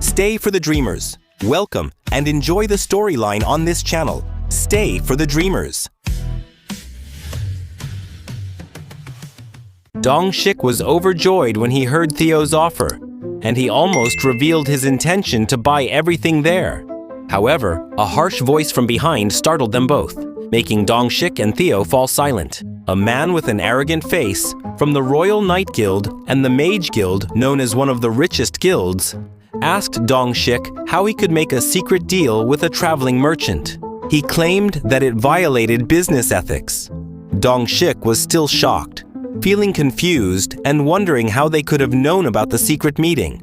Stay for the dreamers. Welcome and enjoy the storyline on this channel. Stay for the dreamers. Shik was overjoyed when he heard Theo's offer, and he almost revealed his intention to buy everything there. However, a harsh voice from behind startled them both, making Shik and Theo fall silent. A man with an arrogant face from the Royal Knight Guild and the Mage Guild, known as one of the richest guilds, asked Shik how he could make a secret deal with a traveling merchant. He claimed that it violated business ethics. Shik was still shocked, feeling confused and wondering how they could have known about the secret meeting.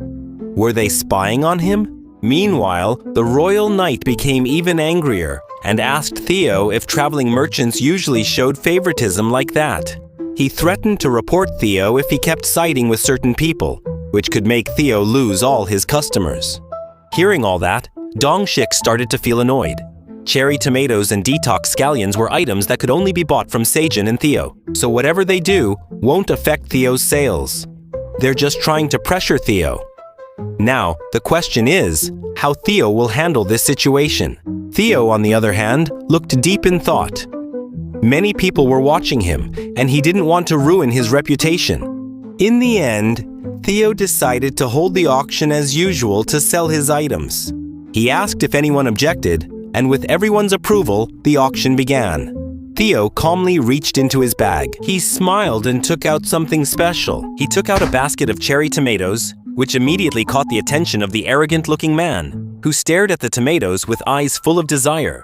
Were they spying on him? Meanwhile, the Royal Knight became even angrier and asked Theo if traveling merchants usually showed favoritism like that. He threatened to report Theo if he kept siding with certain people, which could make Theo lose all his customers. Hearing all that, Shik started to feel annoyed. Cherry tomatoes and detox scallions were items that could only be bought from Sejun and Theo, so whatever they do won't affect Theo's sales. They're just trying to pressure Theo. Now, the question is how Theo will handle this situation. Theo, on the other hand, looked deep in thought. Many people were watching him, and he didn't want to ruin his reputation. In the end, Theo decided to hold the auction as usual to sell his items. He asked if anyone objected, and with everyone's approval, the auction began. Theo calmly reached into his bag. He smiled and took out something special. He took out a basket of cherry tomatoes, which immediately caught the attention of the arrogant-looking man, who stared at the tomatoes with eyes full of desire.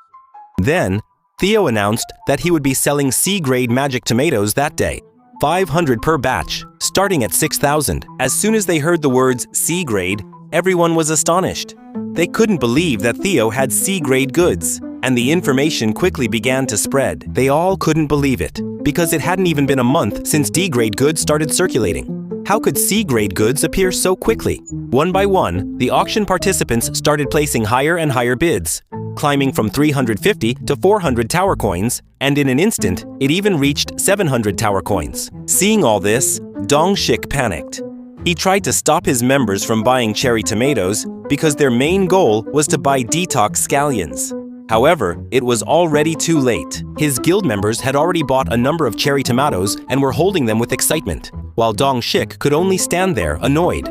Then, Theo announced that he would be selling C-grade magic tomatoes that day, 500 per batch, starting at 6,000. As soon as they heard the words C-grade, everyone was astonished. They couldn't believe that Theo had C-grade goods, and the information quickly began to spread. They all couldn't believe it, because it hadn't even been a month since D-grade goods started circulating. How could C-grade goods appear so quickly? One by one, the auction participants started placing higher and higher bids, climbing from 350 to 400 tower coins, and in an instant, it even reached 700 tower coins. Seeing all this, Shik panicked. He tried to stop his members from buying cherry tomatoes because their main goal was to buy detox scallions. However, it was already too late. His guild members had already bought a number of cherry tomatoes and were holding them with excitement, while Shik could only stand there, annoyed.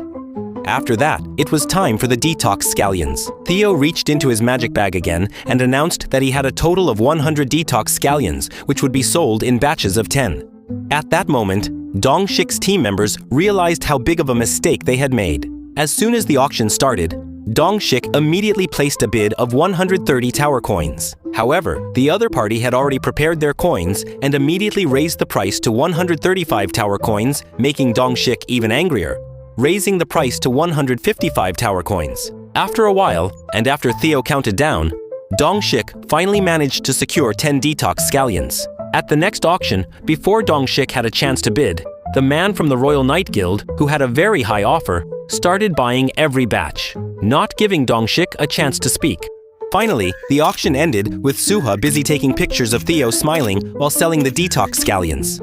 After that, it was time for the detox scallions. Theo reached into his magic bag again and announced that he had a total of 100 detox scallions, which would be sold in batches of 10. At that moment, Shik's team members realized how big of a mistake they had made. As soon as the auction started, Shik immediately placed a bid of 130 tower coins. However, the other party had already prepared their coins and immediately raised the price to 135 tower coins, making Shik even angrier, raising the price to 155 tower coins. After a while, and after Theo counted down, Shik finally managed to secure 10 detox scallions. At the next auction, before Shik had a chance to bid, the man from the Royal Knight Guild, who had a very high offer, started buying every batch, not giving Shik a chance to speak. Finally, the auction ended with Suha busy taking pictures of Theo smiling while selling the detox scallions.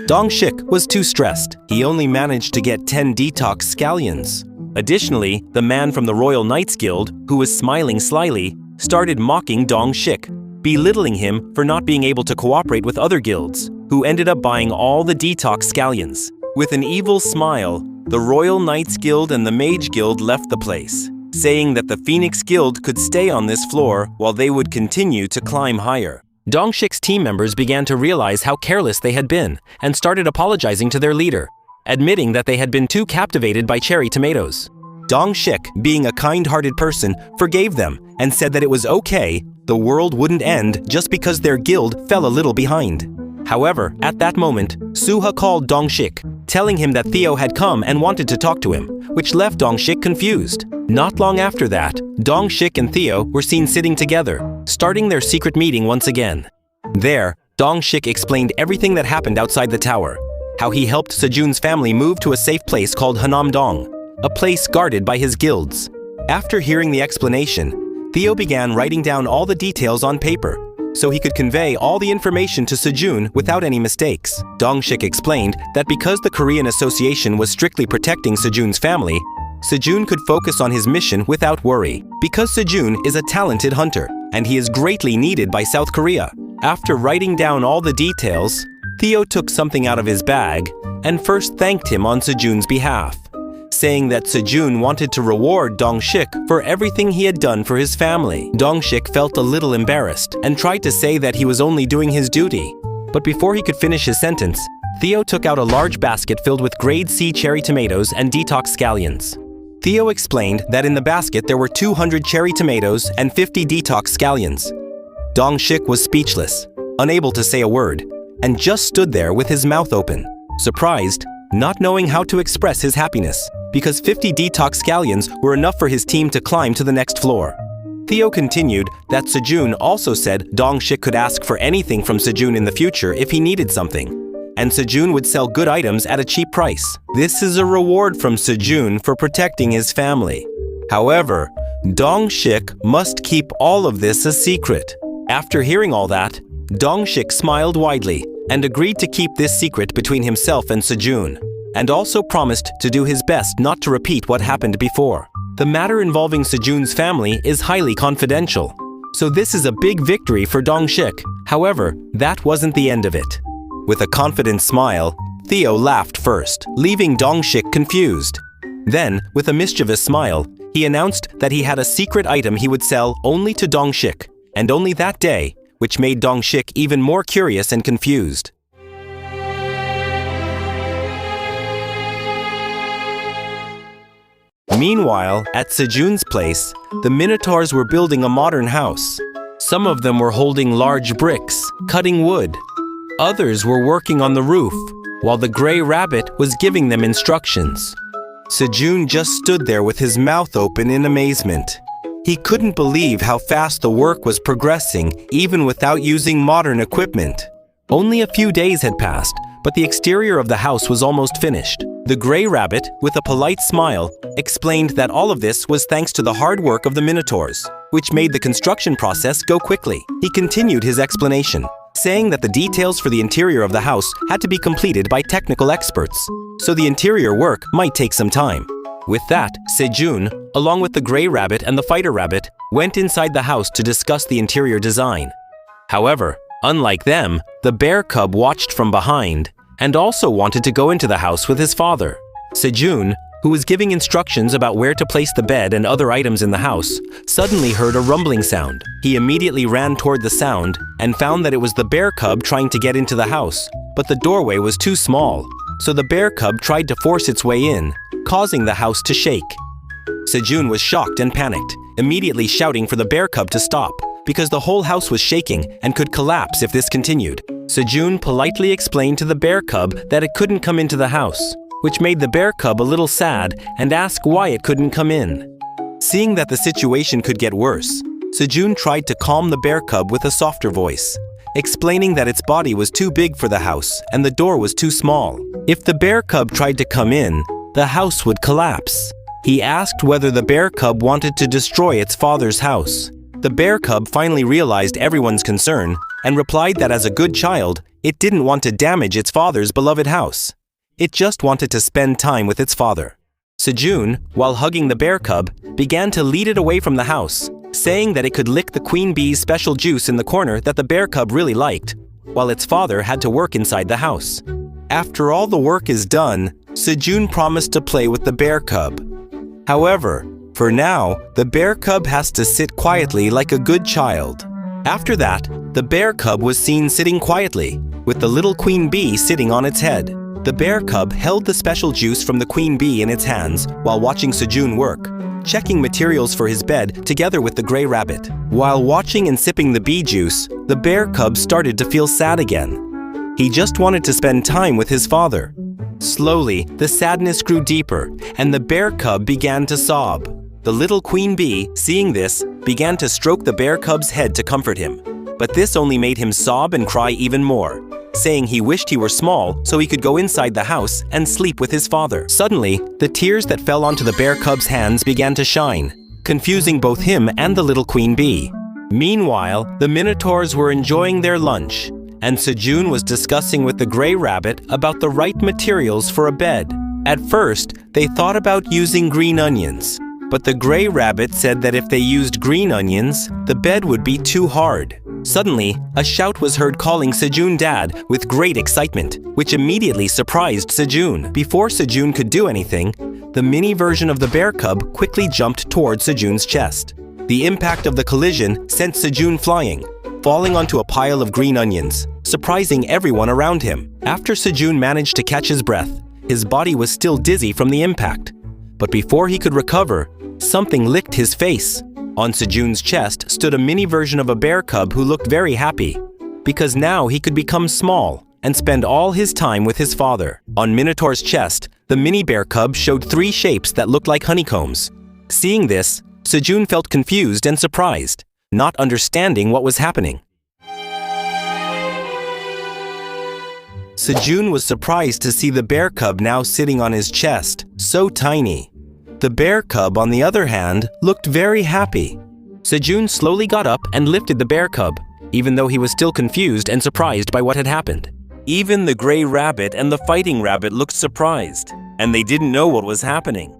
Shik was too stressed. He only managed to get 10 detox scallions. Additionally, the man from the Royal Knights Guild, who was smiling slyly, started mocking Shik, belittling him for not being able to cooperate with other guilds, who ended up buying all the detox scallions. With an evil smile, the Royal Knights Guild and the Mage Guild left the place, saying that the Phoenix Guild could stay on this floor while they would continue to climb higher. Shik's team members began to realize how careless they had been and started apologizing to their leader, admitting that they had been too captivated by cherry tomatoes. Shik, being a kind-hearted person, forgave them and said that it was okay, the world wouldn't end just because their guild fell a little behind. However, at that moment, Suha called Shik, telling him that Theo had come and wanted to talk to him, which left Shik confused. Not long after that, Shik and Theo were seen sitting together, starting their secret meeting once again. There, Shik explained everything that happened outside the tower, how he helped Sejoon's family move to a safe place called Hanam-dong, a place guarded by his guilds. After hearing the explanation, Theo began writing down all the details on paper, so he could convey all the information to Sejoon without any mistakes. Shik explained that because the Korean Association was strictly protecting Sejoon's family, Sejoon could focus on his mission without worry, because Sejoon is a talented hunter, and he is greatly needed by South Korea. After writing down all the details, Theo took something out of his bag and first thanked him on Sejoon's behalf, saying that Sejoon wanted to reward Shik for everything he had done for his family. Shik felt a little embarrassed and tried to say that he was only doing his duty. But before he could finish his sentence, Theo took out a large basket filled with grade C cherry tomatoes and detox scallions. Theo explained that in the basket there were 200 cherry tomatoes and 50 detox scallions. Shik was speechless, unable to say a word, and just stood there with his mouth open, surprised, not knowing how to express his happiness, because 50 detox scallions were enough for his team to climb to the next floor. Theo continued that Sejoon also said Shik could ask for anything from Sejoon in the future if he needed something, and Sejoon would sell good items at a cheap price. This is a reward from Sejoon for protecting his family. However, Shik must keep all of this a secret. After hearing all that, Shik smiled widely and agreed to keep this secret between himself and Sejoon, and also promised to do his best not to repeat what happened before. The matter involving Sejoon's family is highly confidential, so this is a big victory for Shik. However, that wasn't the end of it. With a confident smile, Theo laughed first, leaving Shik confused. Then, with a mischievous smile, he announced that he had a secret item he would sell only to Shik, and only that day, which made Shik even more curious and confused. Meanwhile, at Sejoon's place, the Minotaurs were building a modern house. Some of them were holding large bricks, cutting wood. Others were working on the roof, while the gray rabbit was giving them instructions. Sejoon just stood there with his mouth open in amazement. He couldn't believe how fast the work was progressing, even without using modern equipment. Only a few days had passed, but the exterior of the house was almost finished. The gray rabbit, with a polite smile, explained that all of this was thanks to the hard work of the Minotaurs, which made the construction process go quickly. He continued his explanation, saying that the details for the interior of the house had to be completed by technical experts, so the interior work might take some time. With that, Sejoon, along with the gray rabbit and the fighter rabbit, went inside the house to discuss the interior design. However, unlike them, the bear cub watched from behind and also wanted to go into the house with his father. Sejoon, who was giving instructions about where to place the bed and other items in the house, suddenly heard a rumbling sound. He immediately ran toward the sound and found that it was the bear cub trying to get into the house, but the doorway was too small, so the bear cub tried to force its way in, causing the house to shake. Sejoon was shocked and panicked, immediately shouting for the bear cub to stop, because the whole house was shaking and could collapse if this continued. Sejoon politely explained to the bear cub that it couldn't come into the house, which made the bear cub a little sad and asked why it couldn't come in. Seeing that the situation could get worse, Sejoon tried to calm the bear cub with a softer voice, explaining that its body was too big for the house and the door was too small. If the bear cub tried to come in, the house would collapse. He asked whether the bear cub wanted to destroy its father's house. The bear cub finally realized everyone's concern and replied that as a good child, it didn't want to damage its father's beloved house. It just wanted to spend time with its father. Sejoon, while hugging the bear cub, began to lead it away from the house, saying that it could lick the queen bee's special juice in the corner that the bear cub really liked, while its father had to work inside the house. After all the work is done, Sejoon promised to play with the bear cub. However, for now, the bear cub has to sit quietly like a good child. After that, the bear cub was seen sitting quietly, with the little queen bee sitting on its head. The bear cub held the special juice from the queen bee in its hands while watching Sejoon work, checking materials for his bed together with the gray rabbit. While watching and sipping the bee juice, the bear cub started to feel sad again. He just wanted to spend time with his father. Slowly, the sadness grew deeper, and the bear cub began to sob. The little queen bee, seeing this, began to stroke the bear cub's head to comfort him. But this only made him sob and cry even more, saying he wished he were small so he could go inside the house and sleep with his father. Suddenly, the tears that fell onto the bear cub's hands began to shine, confusing both him and the little queen bee. Meanwhile, the Minotaurs were enjoying their lunch, and Sejoon was discussing with the gray rabbit about the right materials for a bed. At first, they thought about using green onions, but the gray rabbit said that if they used green onions, the bed would be too hard. Suddenly, a shout was heard calling Sejoon dad with great excitement, which immediately surprised Sejoon. Before Sejoon could do anything, the mini version of the bear cub quickly jumped towards Sejoon's chest. The impact of the collision sent Sejoon flying, falling onto a pile of green onions, surprising everyone around him. After Sejoon managed to catch his breath, his body was still dizzy from the impact. But before he could recover, something licked his face. On Sejoon's chest stood a mini version of a bear cub who looked very happy, because now he could become small and spend all his time with his father. On Minotaur's chest, the mini bear cub showed 3 shapes that looked like honeycombs. Seeing this, Sejoon felt confused and surprised, not understanding what was happening. Sejoon was surprised to see the bear cub now sitting on his chest, so tiny. The bear cub, on the other hand, looked very happy. Sejoon slowly got up and lifted the bear cub, even though he was still confused and surprised by what had happened. Even the gray rabbit and the fighting rabbit looked surprised, and they didn't know what was happening.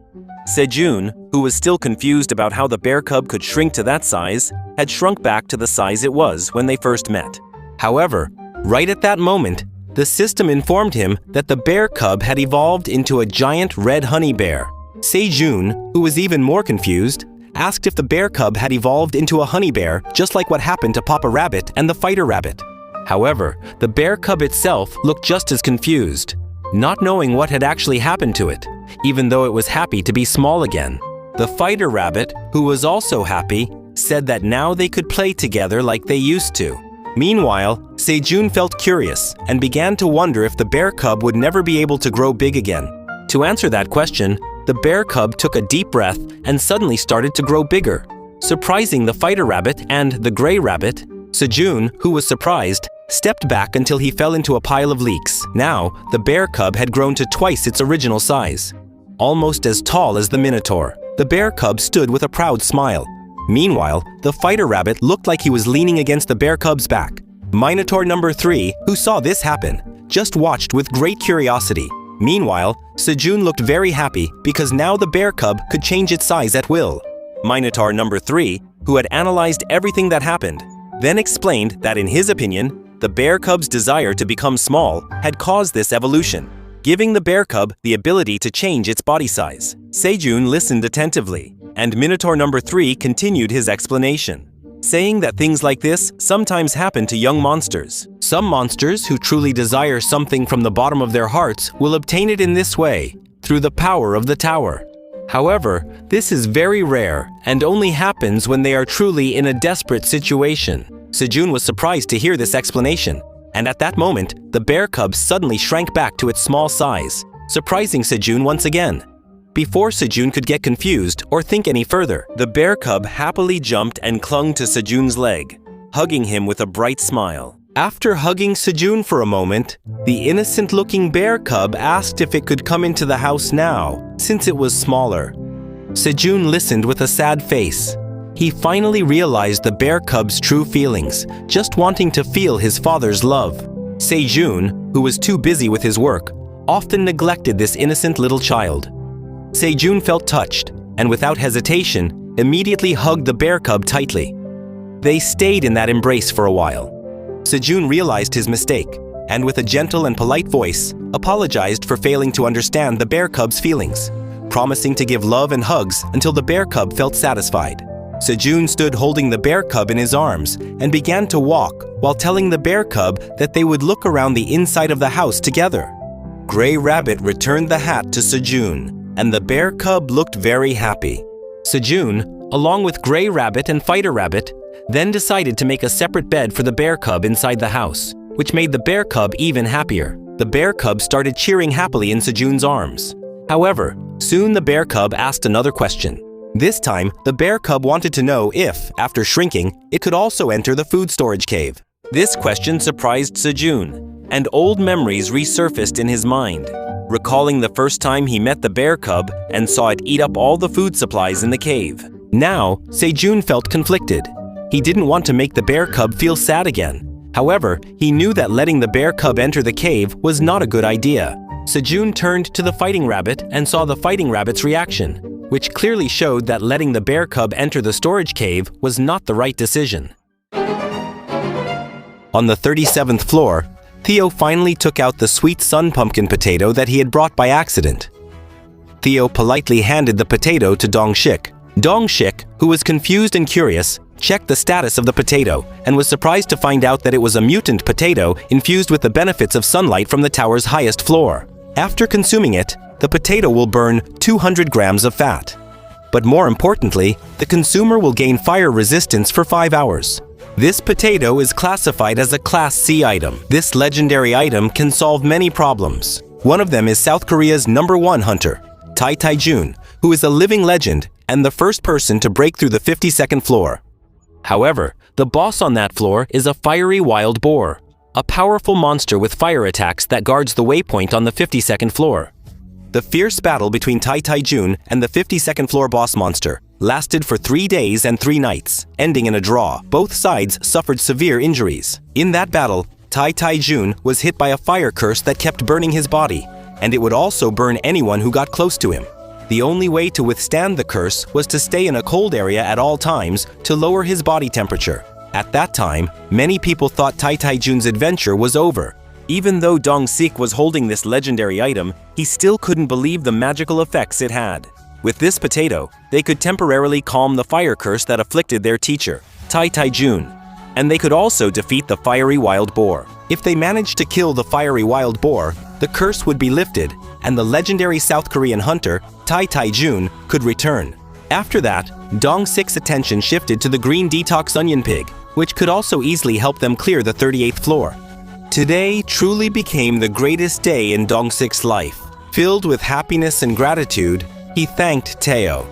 Sejoon, who was still confused about how the bear cub could shrink to that size, had shrunk back to the size it was when they first met. However, right at that moment, the system informed him that the bear cub had evolved into a giant red honey bear. Sejun, who was even more confused, asked if the bear cub had evolved into a honey bear just like what happened to Papa Rabbit and the fighter rabbit. However, the bear cub itself looked just as confused, not knowing what had actually happened to it, even though it was happy to be small again. The fighter rabbit, who was also happy, said that now they could play together like they used to. Meanwhile, Sejun felt curious and began to wonder if the bear cub would never be able to grow big again. To answer that question, the bear cub took a deep breath and suddenly started to grow bigger, surprising the fighter rabbit and the gray rabbit. Sejun, who was surprised, stepped back until he fell into a pile of leeks. Now, the bear cub had grown to twice its original size, almost as tall as the Minotaur. The bear cub stood with a proud smile. Meanwhile, the fighter rabbit looked like he was leaning against the bear cub's back. Minotaur number 3, who saw this happen, just watched with great curiosity. Meanwhile, Sejun looked very happy because now the bear cub could change its size at will. Minotaur number 3, who had analyzed everything that happened, then explained that in his opinion, the bear cub's desire to become small had caused this evolution, giving the bear cub the ability to change its body size. Sejun listened attentively, and Minotaur number 3 continued his explanation, saying that things like this sometimes happen to young monsters. Some monsters who truly desire something from the bottom of their hearts will obtain it in this way, through the power of the tower. However, this is very rare and only happens when they are truly in a desperate situation. Sejun was surprised to hear this explanation, and at that moment, the bear cub suddenly shrank back to its small size, surprising Sejun once again. Before Sejun could get confused or think any further, the bear cub happily jumped and clung to Sejun's leg, hugging him with a bright smile. After hugging Sejun for a moment, the innocent-looking bear cub asked if it could come into the house now, since it was smaller. Sejun listened with a sad face. He finally realized the bear cub's true feelings, just wanting to feel his father's love. Sejun, who was too busy with his work, often neglected this innocent little child. Sejun felt touched, and without hesitation, immediately hugged the bear cub tightly. They stayed in that embrace for a while. Sejun realized his mistake, and with a gentle and polite voice, apologized for failing to understand the bear cub's feelings, promising to give love and hugs until the bear cub felt satisfied. Sejun stood holding the bear cub in his arms and began to walk while telling the bear cub that they would look around the inside of the house together. Gray Rabbit returned the hat to Sejun, and the bear cub looked very happy. Sejun, along with Gray Rabbit and Fighter Rabbit, then decided to make a separate bed for the bear cub inside the house, which made the bear cub even happier. The bear cub started cheering happily in Sejun's arms. However, soon the bear cub asked another question. This time, the bear cub wanted to know if, after shrinking, it could also enter the food storage cave. This question surprised Sejun, and old memories resurfaced in his mind, recalling the first time he met the bear cub and saw it eat up all the food supplies in the cave. Now, Sejun felt conflicted. He didn't want to make the bear cub feel sad again. However, he knew that letting the bear cub enter the cave was not a good idea. Sejoon turned to the fighting rabbit and saw the fighting rabbit's reaction, which clearly showed that letting the bear cub enter the storage cave was not the right decision. On the 37th floor, Theo finally took out the sweet sun pumpkin potato that he had brought by accident. Theo politely handed the potato to Shik. Shik, who was confused and curious, checked the status of the potato and was surprised to find out that it was a mutant potato infused with the benefits of sunlight from the tower's highest floor. After consuming it, the potato will burn 200 grams of fat. But more importantly, the consumer will gain fire resistance for 5 hours. This potato is classified as a Class C item. This legendary item can solve many problems. One of them is South Korea's #1 hunter, Sejoon, who is a living legend and the first person to break through the 52nd floor. However, the boss on that floor is a fiery wild boar, a powerful monster with fire attacks that guards the waypoint on the 52nd floor. The fierce battle between Sejoon and the 52nd floor boss monster lasted for 3 days and 3 nights, ending in a draw. Both sides suffered severe injuries. In that battle, Sejoon was hit by a fire curse that kept burning his body, and it would also burn anyone who got close to him. The only way to withstand the curse was to stay in a cold area at all times to lower his body temperature. At that time, many people thought Sejoon's adventure was over. Even though Sik was holding this legendary item, he still couldn't believe the magical effects it had. With this potato, they could temporarily calm the fire curse that afflicted their teacher, Sejoon, and they could also defeat the fiery wild boar. If they managed to kill the fiery wild boar, the curse would be lifted, and the legendary South Korean hunter, Sejoon, could return. After that, Sik's attention shifted to the green detox onion pig, which could also easily help them clear the 38th floor. Today truly became the greatest day in Sik's life. Filled with happiness and gratitude, he thanked Theo.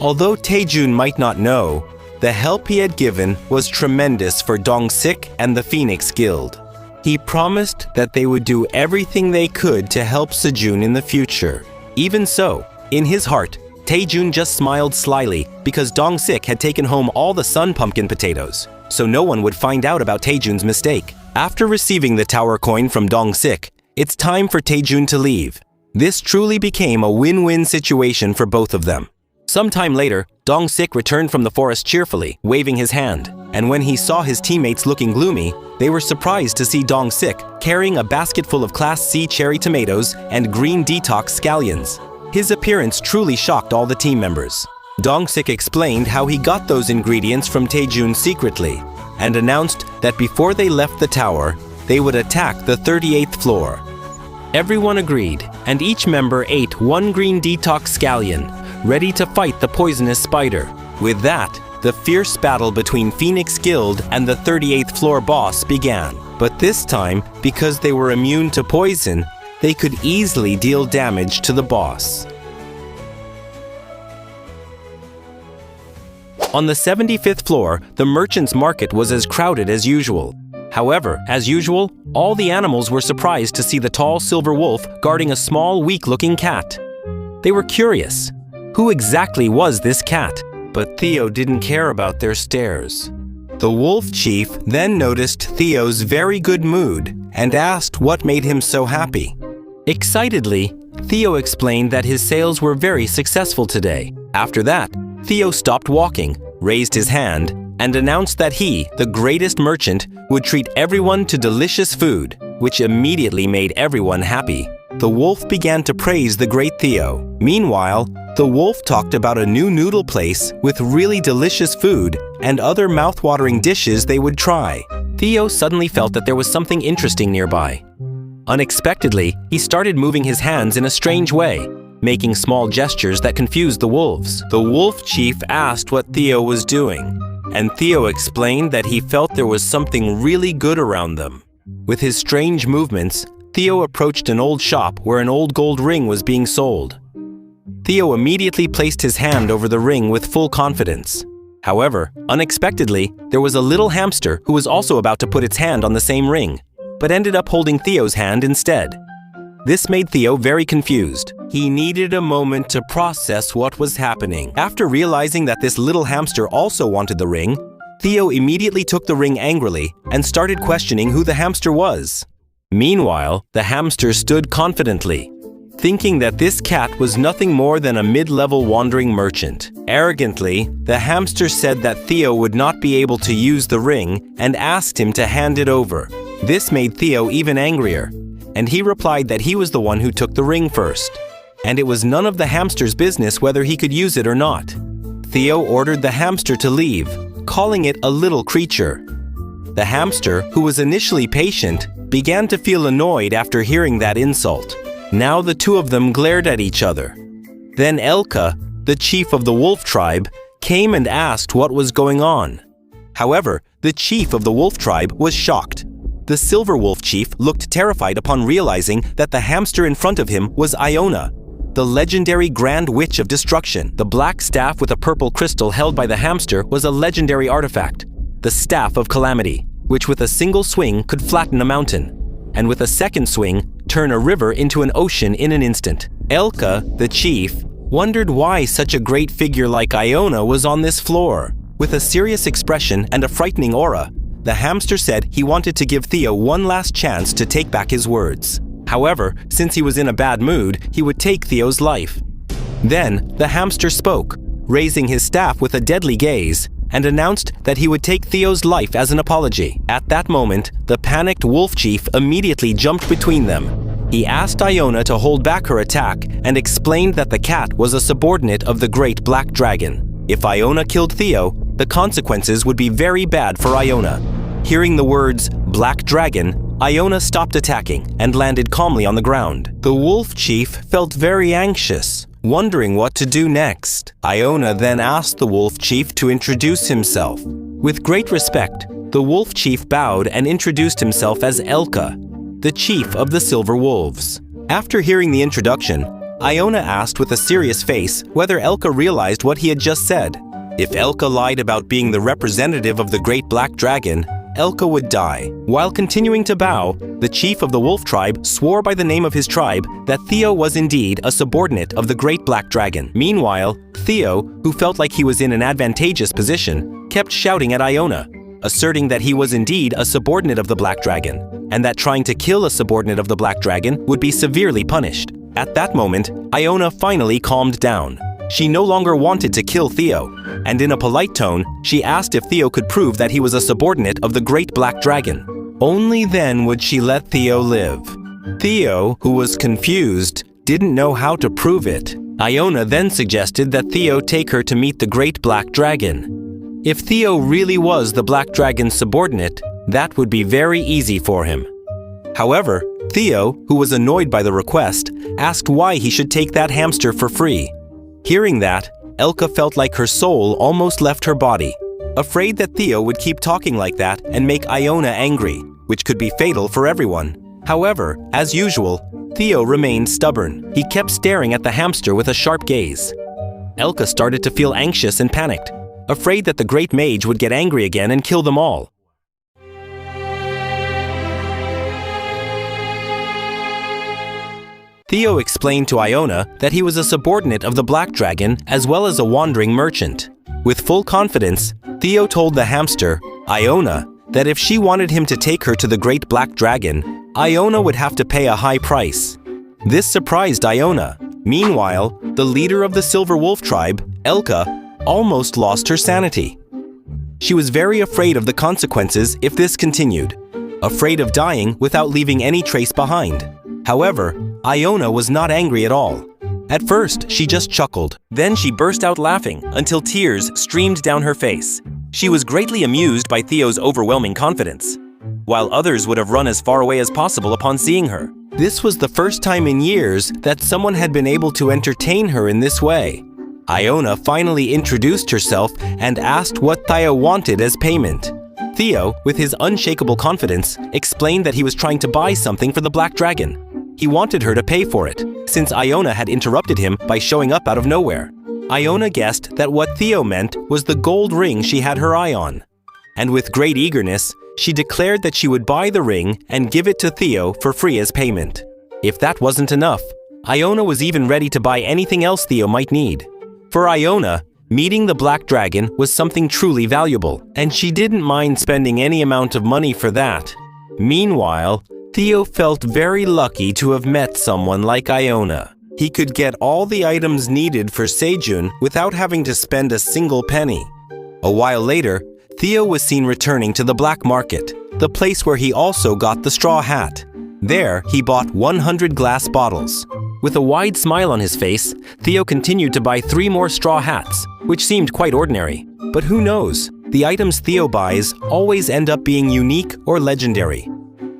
Although Sejoon might not know, the help he had given was tremendous for Sik and the Phoenix Guild. He promised that they would do everything they could to help Sejoon in the future. Even so, in his heart, Sejoon just smiled slyly because Sik had taken home all the sun pumpkin potatoes, so no one would find out about Sejoon's mistake. After receiving the tower coin from Sik, it's time for Sejoon to leave. This truly became a win-win situation for both of them. Sometime later, Sik returned from the forest cheerfully, waving his hand, and when he saw his teammates looking gloomy, they were surprised to see Sik carrying a basket full of Class C cherry tomatoes and green detox scallions. His appearance truly shocked all the team members. Sik explained how he got those ingredients from Sejoon secretly, and announced that before they left the tower, they would attack the 38th floor. Everyone agreed, and each member ate 1 green detox scallion, ready to fight the poisonous spider. With that, the fierce battle between Phoenix Guild and the 38th floor boss began. But this time, because they were immune to poison, they could easily deal damage to the boss. On the 75th floor, the merchant's market was as crowded as usual. However, as usual, all the animals were surprised to see the tall silver wolf guarding a small, weak-looking cat. They were curious. Who exactly was this cat? But Theo didn't care about their stares. The wolf chief then noticed Theo's very good mood and asked what made him so happy. Excitedly, Theo explained that his sales were very successful today. After that, Theo stopped walking, raised his hand, and announced that he, the greatest merchant, would treat everyone to delicious food, which immediately made everyone happy. The wolf began to praise the great Theo. Meanwhile, the wolf talked about a new noodle place with really delicious food and other mouth-watering dishes they would try. Theo suddenly felt that there was something interesting nearby. Unexpectedly, he started moving his hands in a strange way, making small gestures that confused the wolves. The wolf chief asked what Theo was doing, and Theo explained that he felt there was something really good around them. With his strange movements, Theo approached an old shop where an old gold ring was being sold. Theo immediately placed his hand over the ring with full confidence. However, unexpectedly, there was a little hamster who was also about to put its hand on the same ring, but ended up holding Theo's hand instead. This made Theo very confused. He needed a moment to process what was happening. After realizing that this little hamster also wanted the ring, Theo immediately took the ring angrily and started questioning who the hamster was. Meanwhile, the hamster stood confidently, thinking that this cat was nothing more than a mid-level wandering merchant. Arrogantly, the hamster said that Theo would not be able to use the ring and asked him to hand it over. This made Theo even angrier, and he replied that he was the one who took the ring first, and it was none of the hamster's business whether he could use it or not. Theo ordered the hamster to leave, calling it a little creature. The hamster, who was initially patient, began to feel annoyed after hearing that insult. Now the two of them glared at each other. Then Elka, the chief of the wolf tribe, came and asked what was going on. However, the chief of the wolf tribe was shocked. The silver wolf chief looked terrified upon realizing that the hamster in front of him was Iona, the legendary Grand Witch of Destruction. The black staff with a purple crystal held by the hamster was a legendary artifact, the Staff of Calamity, which with a single swing could flatten a mountain, and with a second swing, turn a river into an ocean in an instant. Elka, the chief, wondered why such a great figure like Iona was on this floor. With a serious expression and a frightening aura, the hamster said he wanted to give Theo one last chance to take back his words. However, since he was in a bad mood, he would take Theo's life. Then, the hamster spoke, raising his staff with a deadly gaze, and announced that he would take Theo's life as an apology. At that moment, the panicked wolf chief immediately jumped between them. He asked Iona to hold back her attack and explained that the cat was a subordinate of the great black dragon. If Iona killed Theo, the consequences would be very bad for Iona. Hearing the words, "Black Dragon," Iona stopped attacking and landed calmly on the ground. The wolf chief felt very anxious, wondering what to do next. Iona then asked the wolf chief to introduce himself. With great respect, the wolf chief bowed and introduced himself as Elka, the chief of the Silver Wolves. After hearing the introduction, Iona asked with a serious face whether Elka realized what he had just said. If Elka lied about being the representative of the Great Black Dragon, Elka would die. While continuing to bow, the chief of the wolf tribe swore by the name of his tribe that Theo was indeed a subordinate of the Great Black Dragon. Meanwhile, Theo, who felt like he was in an advantageous position, kept shouting at Iona, asserting that he was indeed a subordinate of the Black Dragon, and that trying to kill a subordinate of the Black Dragon would be severely punished. At that moment, Iona finally calmed down. She no longer wanted to kill Theo, and in a polite tone, she asked if Theo could prove that he was a subordinate of the Great Black Dragon. Only then would she let Theo live. Theo, who was confused, didn't know how to prove it. Iona then suggested that Theo take her to meet the Great Black Dragon. If Theo really was the Black Dragon's subordinate, that would be very easy for him. However, Theo, who was annoyed by the request, asked why he should take that hamster for free. Hearing that, Elka felt like her soul almost left her body, afraid that Theo would keep talking like that and make Iona angry, which could be fatal for everyone. However, as usual, Theo remained stubborn. He kept staring at the hamster with a sharp gaze. Elka started to feel anxious and panicked, afraid that the great mage would get angry again and kill them all. Theo explained to Iona that he was a subordinate of the Black Dragon as well as a wandering merchant. With full confidence, Theo told the hamster, Iona, that if she wanted him to take her to the Great Black Dragon, Iona would have to pay a high price. This surprised Iona. Meanwhile, the leader of the Silver Wolf tribe, Elka, almost lost her sanity. She was very afraid of the consequences if this continued, afraid of dying without leaving any trace behind. However, Iona was not angry at all. At first, she just chuckled. Then she burst out laughing until tears streamed down her face. She was greatly amused by Theo's overwhelming confidence, while others would have run as far away as possible upon seeing her. This was the first time in years that someone had been able to entertain her in this way. Iona finally introduced herself and asked what Theo wanted as payment. Theo, with his unshakable confidence, explained that he was trying to buy something for the Black Dragon. He wanted her to pay for it, since Iona had interrupted him by showing up out of nowhere. Iona guessed that what Theo meant was the gold ring she had her eye on. And with great eagerness, she declared that she would buy the ring and give it to Theo for free as payment. If that wasn't enough, Iona was even ready to buy anything else Theo might need. For Iona, meeting the Black Dragon was something truly valuable, and she didn't mind spending any amount of money for that. Meanwhile, Theo felt very lucky to have met someone like Iona. He could get all the items needed for Sejun without having to spend a single penny. A while later, Theo was seen returning to the black market, the place where he also got the straw hat. There, he bought 100 glass bottles. With a wide smile on his face, Theo continued to buy 3 more straw hats, which seemed quite ordinary. But who knows? The items Theo buys always end up being unique or legendary.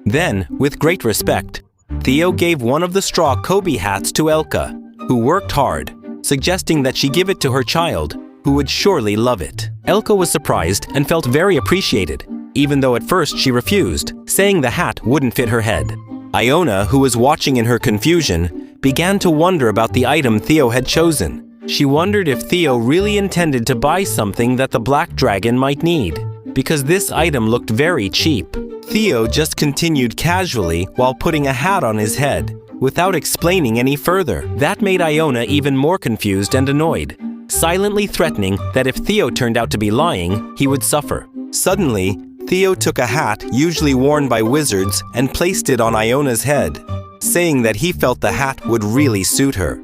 Then, with great respect, Theo gave one of the straw Kobe hats to Elka, who worked hard, suggesting that she give it to her child, who would surely love it. Elka was surprised and felt very appreciated, even though at first she refused, saying the hat wouldn't fit her head. Iona, who was watching in her confusion, began to wonder about the item Theo had chosen. She wondered if Theo really intended to buy something that the black dragon might need, because this item looked very cheap. Theo just continued casually while putting a hat on his head, without explaining any further. That made Iona even more confused and annoyed, silently threatening that if Theo turned out to be lying, he would suffer. Suddenly, Theo took a hat usually worn by wizards and placed it on Iona's head, saying that he felt the hat would really suit her.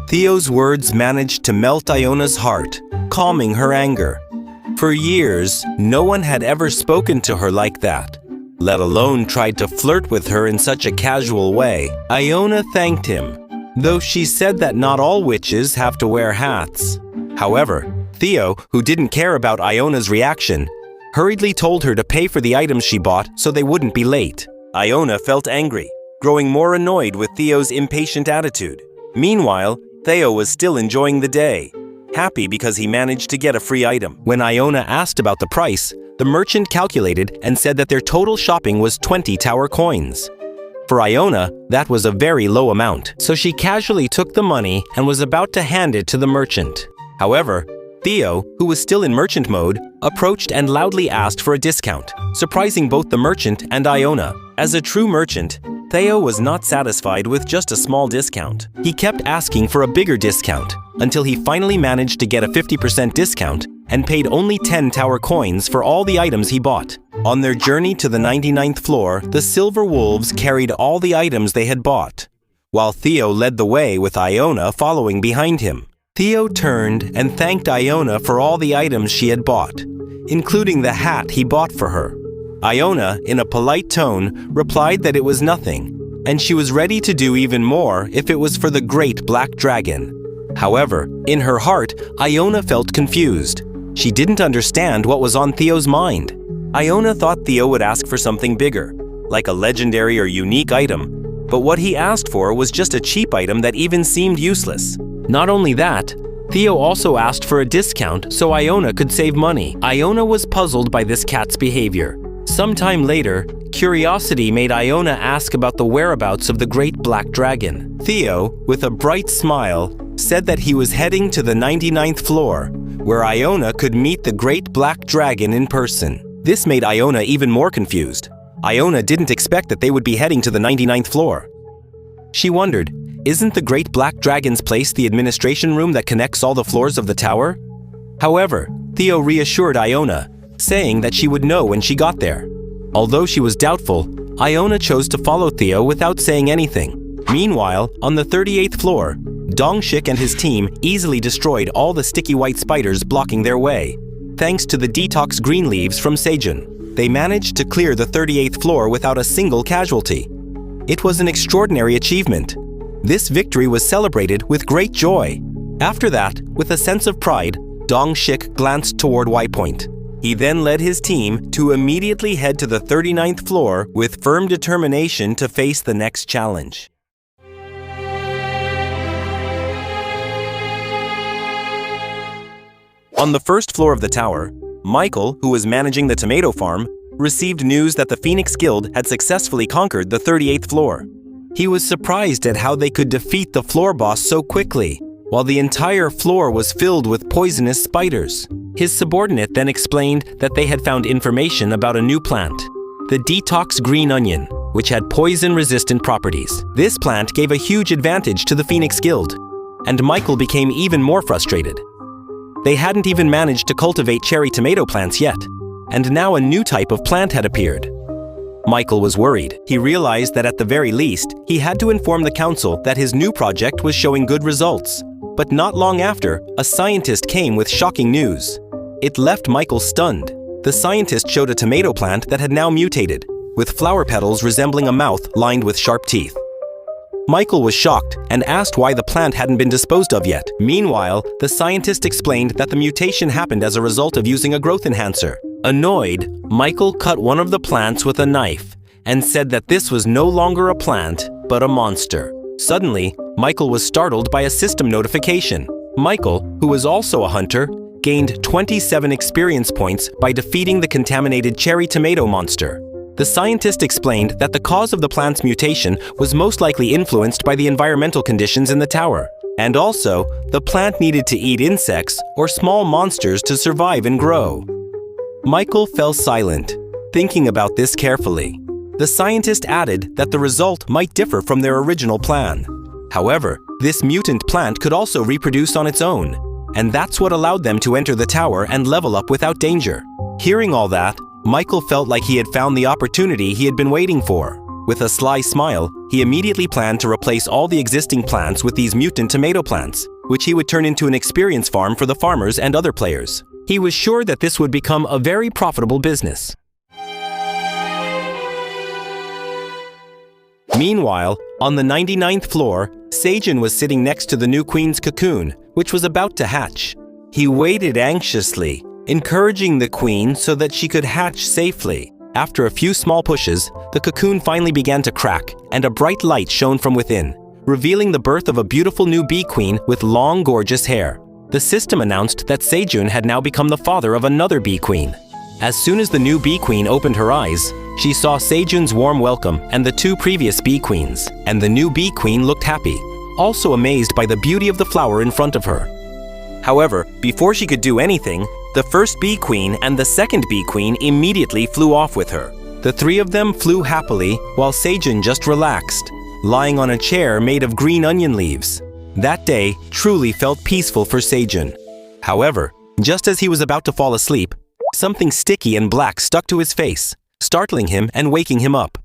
Theo's words managed to melt Iona's heart, calming her anger. For years, no one had ever spoken to her like that, let alone tried to flirt with her in such a casual way. Iona thanked him, though she said that not all witches have to wear hats. However, Theo, who didn't care about Iona's reaction, hurriedly told her to pay for the items she bought so they wouldn't be late. Iona felt angry, growing more annoyed with Theo's impatient attitude. Meanwhile, Theo was still enjoying the day, happy because he managed to get a free item. When Iona asked about the price, the merchant calculated and said that their total shopping was 20 tower coins. For Iona, that was a very low amount, so she casually took the money and was about to hand it to the merchant. However, Theo, who was still in merchant mode, approached and loudly asked for a discount, surprising both the merchant and Iona. As a true merchant, Theo was not satisfied with just a small discount. He kept asking for a bigger discount, until he finally managed to get a 50% discount and paid only 10 tower coins for all the items he bought. On their journey to the 99th floor, the silver wolves carried all the items they had bought, while Theo led the way with Iona following behind him. Theo turned and thanked Iona for all the items she had bought, including the hat he bought for her. Iona, in a polite tone, replied that it was nothing, and she was ready to do even more if it was for the great black dragon. However, in her heart, Iona felt confused. She didn't understand what was on Theo's mind. Iona thought Theo would ask for something bigger, like a legendary or unique item, but what he asked for was just a cheap item that even seemed useless. Not only that, Theo also asked for a discount so Iona could save money. Iona was puzzled by this cat's behavior. Sometime later, curiosity made Iona ask about the whereabouts of the great black dragon. Theo, with a bright smile, said that he was heading to the 99th floor, where Iona could meet the great black dragon in person. This made Iona even more confused. Iona didn't expect that they would be heading to the 99th floor. She wondered, isn't the great black dragon's place the administration room that connects all the floors of the tower? However, Theo reassured Iona, saying that she would know when she got there. Although she was doubtful, Iona chose to follow Theo without saying anything. Meanwhile, on the 38th floor, Shik and his team easily destroyed all the sticky white spiders blocking their way. Thanks to the detox green leaves from Sejun, they managed to clear the 38th floor without a single casualty. It was an extraordinary achievement. This victory was celebrated with great joy. After that, with a sense of pride, Shik glanced toward Y Point. He then led his team to immediately head to the 39th floor with firm determination to face the next challenge. On the first floor of the tower, Michael, who was managing the tomato farm, received news that the Phoenix Guild had successfully conquered the 38th floor. He was surprised at how they could defeat the floor boss so quickly, while the entire floor was filled with poisonous spiders. His subordinate then explained that they had found information about a new plant, the detox green onion, which had poison-resistant properties. This plant gave a huge advantage to the Phoenix Guild, and Michael became even more frustrated. They hadn't even managed to cultivate cherry tomato plants yet, and now a new type of plant had appeared. Michael was worried. He realized that at the very least, he had to inform the council that his new project was showing good results. But not long after, a scientist came with shocking news. It left Michael stunned. The scientist showed a tomato plant that had now mutated, with flower petals resembling a mouth lined with sharp teeth. Michael was shocked and asked why the plant hadn't been disposed of yet. Meanwhile, the scientist explained that the mutation happened as a result of using a growth enhancer. Annoyed, Michael cut one of the plants with a knife and said that this was no longer a plant, but a monster. Suddenly, Michael was startled by a system notification. Michael, who was also a hunter, gained 27 experience points by defeating the contaminated cherry tomato monster. The scientist explained that the cause of the plant's mutation was most likely influenced by the environmental conditions in the tower. And also, the plant needed to eat insects or small monsters to survive and grow. Michael fell silent, thinking about this carefully. The scientist added that the result might differ from their original plan. However, this mutant plant could also reproduce on its own, and that's what allowed them to enter the tower and level up without danger. Hearing all that, Michael felt like he had found the opportunity he had been waiting for. With a sly smile, he immediately planned to replace all the existing plants with these mutant tomato plants, which he would turn into an experience farm for the farmers and other players. He was sure that this would become a very profitable business. Meanwhile, on the 99th floor, Sejun was sitting next to the new queen's cocoon, which was about to hatch. He waited anxiously, encouraging the queen so that she could hatch safely. After a few small pushes, the cocoon finally began to crack, and a bright light shone from within, revealing the birth of a beautiful new bee queen with long, gorgeous hair. The system announced that Sejun had now become the father of another bee queen. As soon as the new bee queen opened her eyes, she saw Sejun's warm welcome and the two previous bee queens, and the new bee queen looked happy, also amazed by the beauty of the flower in front of her. However, before she could do anything, the first bee queen and the second bee queen immediately flew off with her. The three of them flew happily while Sejun just relaxed, lying on a chair made of green onion leaves. That day truly felt peaceful for Sejun. However, just as he was about to fall asleep, something sticky and black stuck to his face, startling him and waking him up.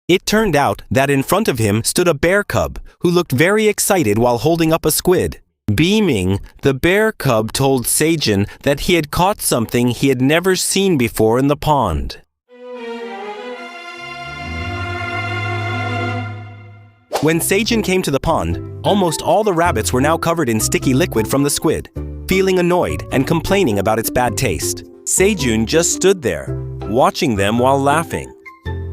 It turned out that in front of him stood a bear cub who looked very excited while holding up a squid. Beaming, the bear cub told Sejun that he had caught something he had never seen before in the pond. When Sejun came to the pond, almost all the rabbits were now covered in sticky liquid from the squid, feeling annoyed and complaining about its bad taste. Sejun just stood there, watching them while laughing.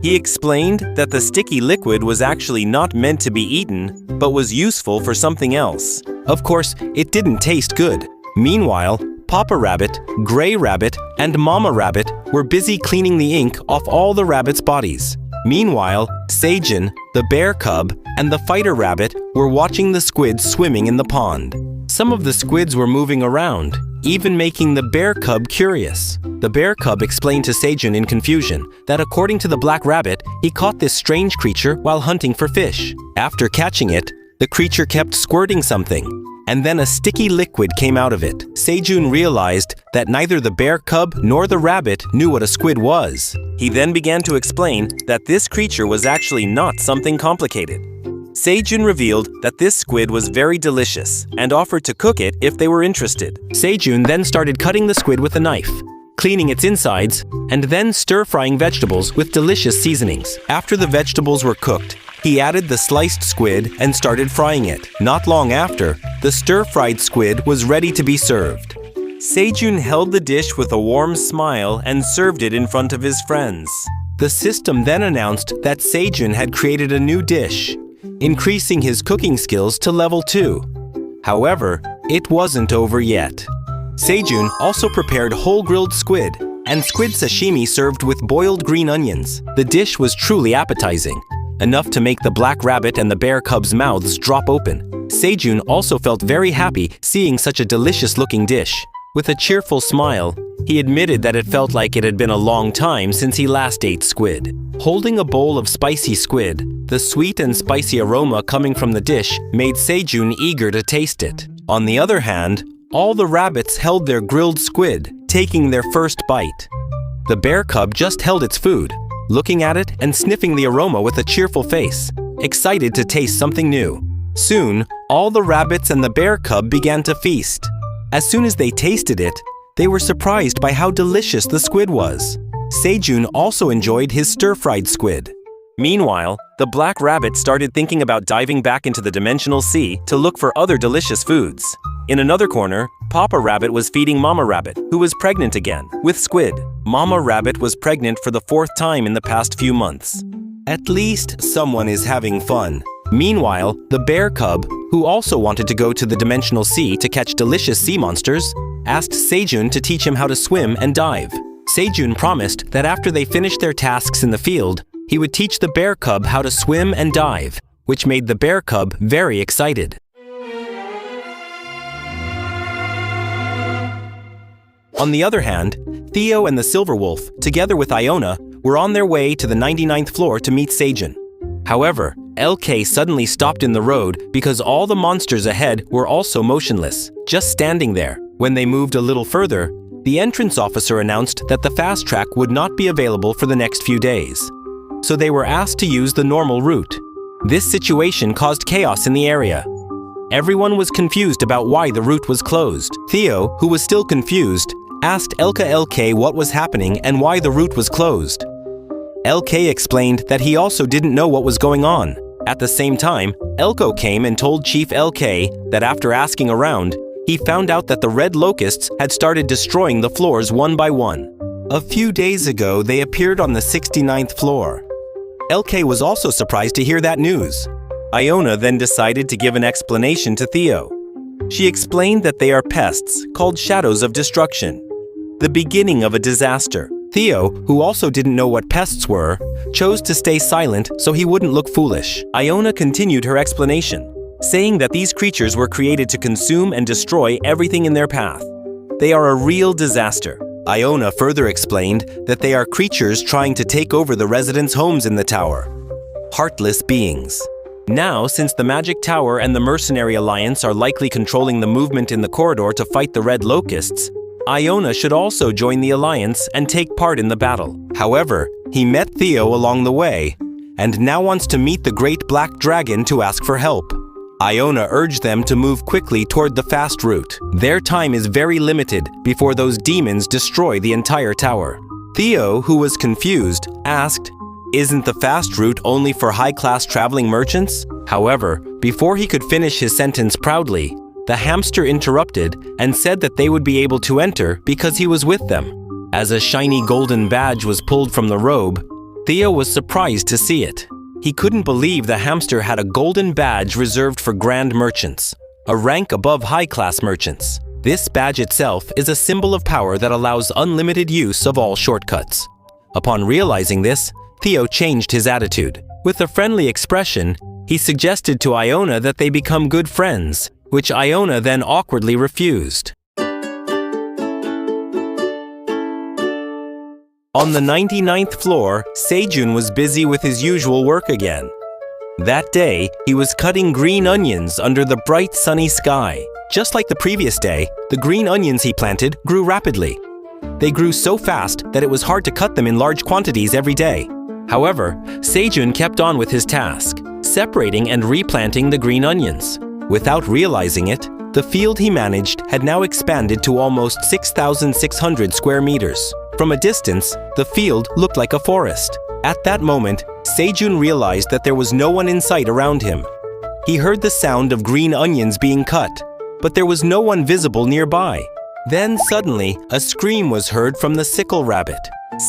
He explained that the sticky liquid was actually not meant to be eaten, but was useful for something else. Of course, it didn't taste good. Meanwhile, Papa Rabbit, Gray Rabbit, and Mama Rabbit were busy cleaning the ink off all the rabbits' bodies. Meanwhile, Sejun, the bear cub, and the fighter rabbit were watching the squids swimming in the pond. Some of the squids were moving around, even making the bear cub curious. The bear cub explained to Sejun in confusion that according to the black rabbit, he caught this strange creature while hunting for fish. After catching it, the creature kept squirting something, and then a sticky liquid came out of it. Sejun realized that neither the bear cub nor the rabbit knew what a squid was. He then began to explain that this creature was actually not something complicated. Sejun revealed that this squid was very delicious and offered to cook it if they were interested. Sejun then started cutting the squid with a knife, cleaning its insides, and then stir-frying vegetables with delicious seasonings. After the vegetables were cooked, he added the sliced squid and started frying it. Not long after, the stir-fried squid was ready to be served. Sejun held the dish with a warm smile and served it in front of his friends. The system then announced that Sejun had created a new dish, increasing his cooking skills to level 2. However, it wasn't over yet. Sejun also prepared whole grilled squid and squid sashimi served with boiled green onions. The dish was truly appetizing, enough to make the black rabbit and the bear cub's mouths drop open. Sejun also felt very happy seeing such a delicious-looking dish. With a cheerful smile, he admitted that it felt like it had been a long time since he last ate squid. Holding a bowl of spicy squid, the sweet and spicy aroma coming from the dish made Sejun eager to taste it. On the other hand, all the rabbits held their grilled squid, taking their first bite. The bear cub just held its food, looking at it and sniffing the aroma with a cheerful face, excited to taste something new. Soon, all the rabbits and the bear cub began to feast. As soon as they tasted it, they were surprised by how delicious the squid was. Sejoon also enjoyed his stir-fried squid. Meanwhile, the black rabbit started thinking about diving back into the dimensional sea to look for other delicious foods. In another corner, Papa Rabbit was feeding Mama Rabbit, who was pregnant again, with squid. Mama Rabbit was pregnant for the 4th time in the past few months. At least someone is having fun. Meanwhile, the bear cub, who also wanted to go to the dimensional sea to catch delicious sea monsters, asked Sejoon to teach him how to swim and dive. Sejoon promised that after they finished their tasks in the field, he would teach the bear cub how to swim and dive, which made the bear cub very excited. On the other hand, Theo and the silver wolf, together with Iona, were on their way to the 99th floor to meet Sejun. However, LK suddenly stopped in the road because all the monsters ahead were also motionless, just standing there. When they moved a little further, the entrance officer announced that the fast track would not be available for the next few days. So they were asked to use the normal route. This situation caused chaos in the area. Everyone was confused about why the route was closed. Theo, who was still confused, asked LK what was happening and why the route was closed. LK explained that he also didn't know what was going on. At the same time, Elko came and told Chief LK that after asking around, he found out that the red locusts had started destroying the floors one by one. A few days ago, they appeared on the 69th floor. LK was also surprised to hear that news. Iona then decided to give an explanation to Theo. She explained that they are pests called shadows of destruction, the beginning of a disaster. Theo, who also didn't know what pests were, chose to stay silent so he wouldn't look foolish. Iona continued her explanation, saying that these creatures were created to consume and destroy everything in their path. They are a real disaster. Iona further explained that they are creatures trying to take over the residents' homes in the tower. Heartless beings. Now, since the Magic Tower and the Mercenary Alliance are likely controlling the movement in the corridor to fight the Red Locusts, Iona should also join the Alliance and take part in the battle. However, he met Theo along the way, and now wants to meet the Great Black Dragon to ask for help. Iona urged them to move quickly toward the fast route. Their time is very limited before those demons destroy the entire tower. Theo, who was confused, asked, "Isn't the fast route only for high-class traveling merchants?" However, before he could finish his sentence proudly, the hamster interrupted and said that they would be able to enter because he was with them. As a shiny golden badge was pulled from the robe, Theo was surprised to see it. He couldn't believe the hamster had a golden badge reserved for grand merchants, a rank above high-class merchants. This badge itself is a symbol of power that allows unlimited use of all shortcuts. Upon realizing this, Theo changed his attitude. With a friendly expression, he suggested to Iona that they become good friends, which Iona then awkwardly refused. On the 99th floor, Sejun was busy with his usual work again. That day, he was cutting green onions under the bright sunny sky. Just like the previous day, the green onions he planted grew rapidly. They grew so fast that it was hard to cut them in large quantities every day. However, Sejun kept on with his task, separating and replanting the green onions. Without realizing it, the field he managed had now expanded to almost 6,600 square meters. From a distance, the field looked like a forest. At that moment, Sejun realized that there was no one in sight around him. He heard the sound of green onions being cut, but there was no one visible nearby. Then suddenly, a scream was heard from the sickle rabbit.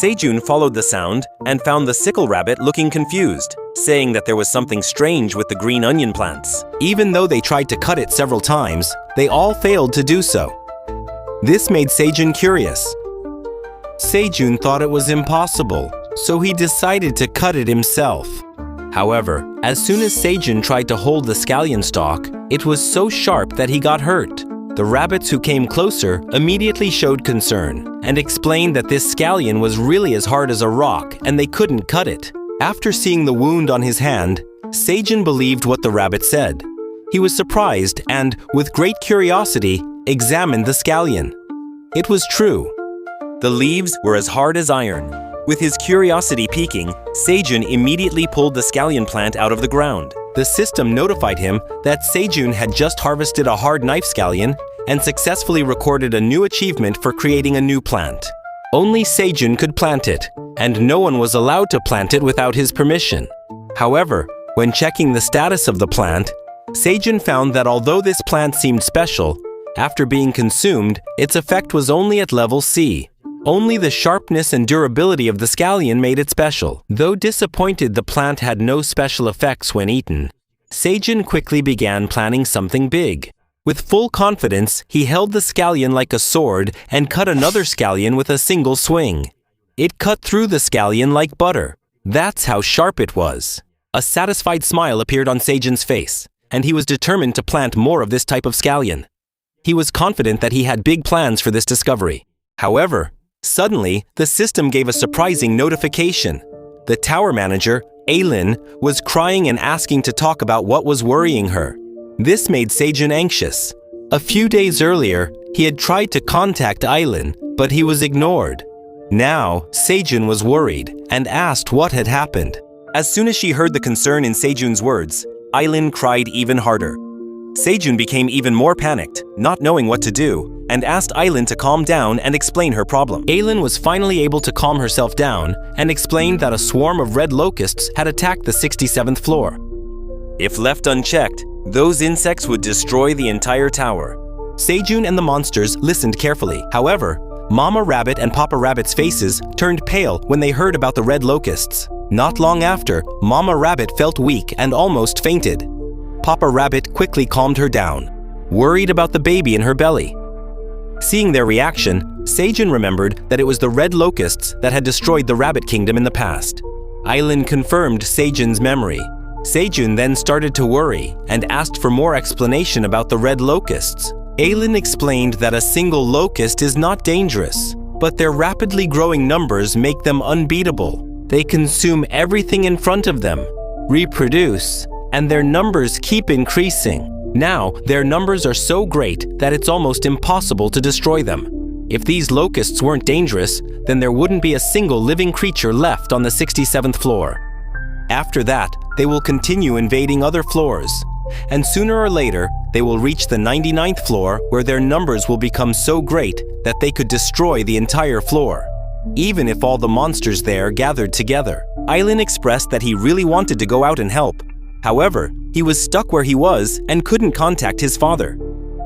Sejun followed the sound and found the sickle rabbit looking confused, saying that there was something strange with the green onion plants. Even though they tried to cut it several times, they all failed to do so. This made Sejun curious. Sejun thought it was impossible, so he decided to cut it himself. However, as soon as Sejun tried to hold the scallion stalk, it was so sharp that he got hurt. The rabbits who came closer immediately showed concern and explained that this scallion was really as hard as a rock and they couldn't cut it. After seeing the wound on his hand, Sejun believed what the rabbit said. He was surprised and, with great curiosity, examined the scallion. It was true. The leaves were as hard as iron. With his curiosity peaking, Sejoon immediately pulled the Scallion plant out of the ground. The system notified him that Sejoon had just harvested a hard knife Scallion and successfully recorded a new achievement for creating a new plant. Only Sejoon could plant it, and no one was allowed to plant it without his permission. However, when checking the status of the plant, Sejoon found that although this plant seemed special, after being consumed, its effect was only at level C. Only the sharpness and durability of the Scallion made it special. Though disappointed the plant had no special effects when eaten, Sejoon quickly began planning something big. With full confidence, he held the Scallion like a sword and cut another Scallion with a single swing. It cut through the Scallion like butter. That's how sharp it was. A satisfied smile appeared on Sejoon's face, and he was determined to plant more of this type of Scallion. He was confident that he had big plans for this discovery. However, suddenly, the system gave a surprising notification. The tower manager, Aylin, was crying and asking to talk about what was worrying her. This made Sejoon anxious. A few days earlier, he had tried to contact Aylin, but he was ignored. Now, Sejoon was worried and asked what had happened. As soon as she heard the concern in Sejoon's words, Aylin cried even harder. Sejoon became even more panicked, not knowing what to do, and asked Aylin to calm down and explain her problem. Aylin was finally able to calm herself down and explained that a swarm of red locusts had attacked the 67th floor. If left unchecked, those insects would destroy the entire tower. Sejoon and the monsters listened carefully. However, Mama Rabbit and Papa Rabbit's faces turned pale when they heard about the red locusts. Not long after, Mama Rabbit felt weak and almost fainted. Papa Rabbit quickly calmed her down, worried about the baby in her belly. Seeing their reaction, Sejoon remembered that it was the red locusts that had destroyed the Rabbit Kingdom in the past. Aylin confirmed Sejoon's memory. Sejoon then started to worry and asked for more explanation about the red locusts. Aylin explained that a single locust is not dangerous, but their rapidly growing numbers make them unbeatable. They consume everything in front of them, reproduce, and their numbers keep increasing. Now, their numbers are so great that it's almost impossible to destroy them. If these locusts weren't dangerous, then there wouldn't be a single living creature left on the 67th floor. After that, they will continue invading other floors, and sooner or later, they will reach the 99th floor where their numbers will become so great that they could destroy the entire floor, even if all the monsters there gathered together. Aylin expressed that he really wanted to go out and help. However, he was stuck where he was and couldn't contact his father.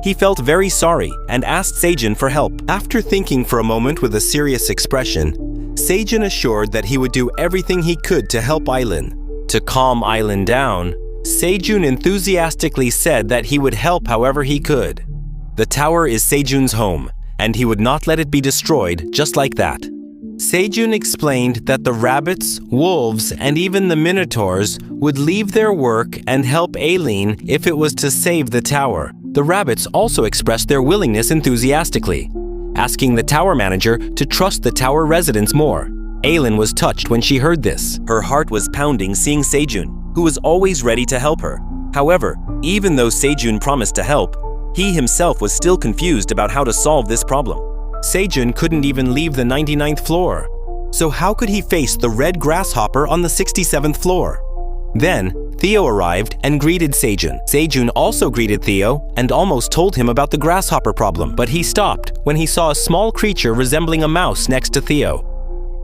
He felt very sorry and asked Sejoon for help. After thinking for a moment with a serious expression, Sejoon assured that he would do everything he could to help Aylin. To calm Aylin down, Sejoon enthusiastically said that he would help however he could. The tower is Sejoon's home, and he would not let it be destroyed just like that. Sejoon explained that the rabbits, wolves, and even the minotaurs would leave their work and help Aylin if it was to save the tower. The rabbits also expressed their willingness enthusiastically, asking the tower manager to trust the tower residents more. Aylin was touched when she heard this. Her heart was pounding seeing Sejoon, who was always ready to help her. However, even though Sejoon promised to help, he himself was still confused about how to solve this problem. Sejoon couldn't even leave the 99th floor. So how could he face the red grasshopper on the 67th floor? Then, Theo arrived and greeted Sejoon. Sejoon also greeted Theo and almost told him about the grasshopper problem, but he stopped when he saw a small creature resembling a mouse next to Theo.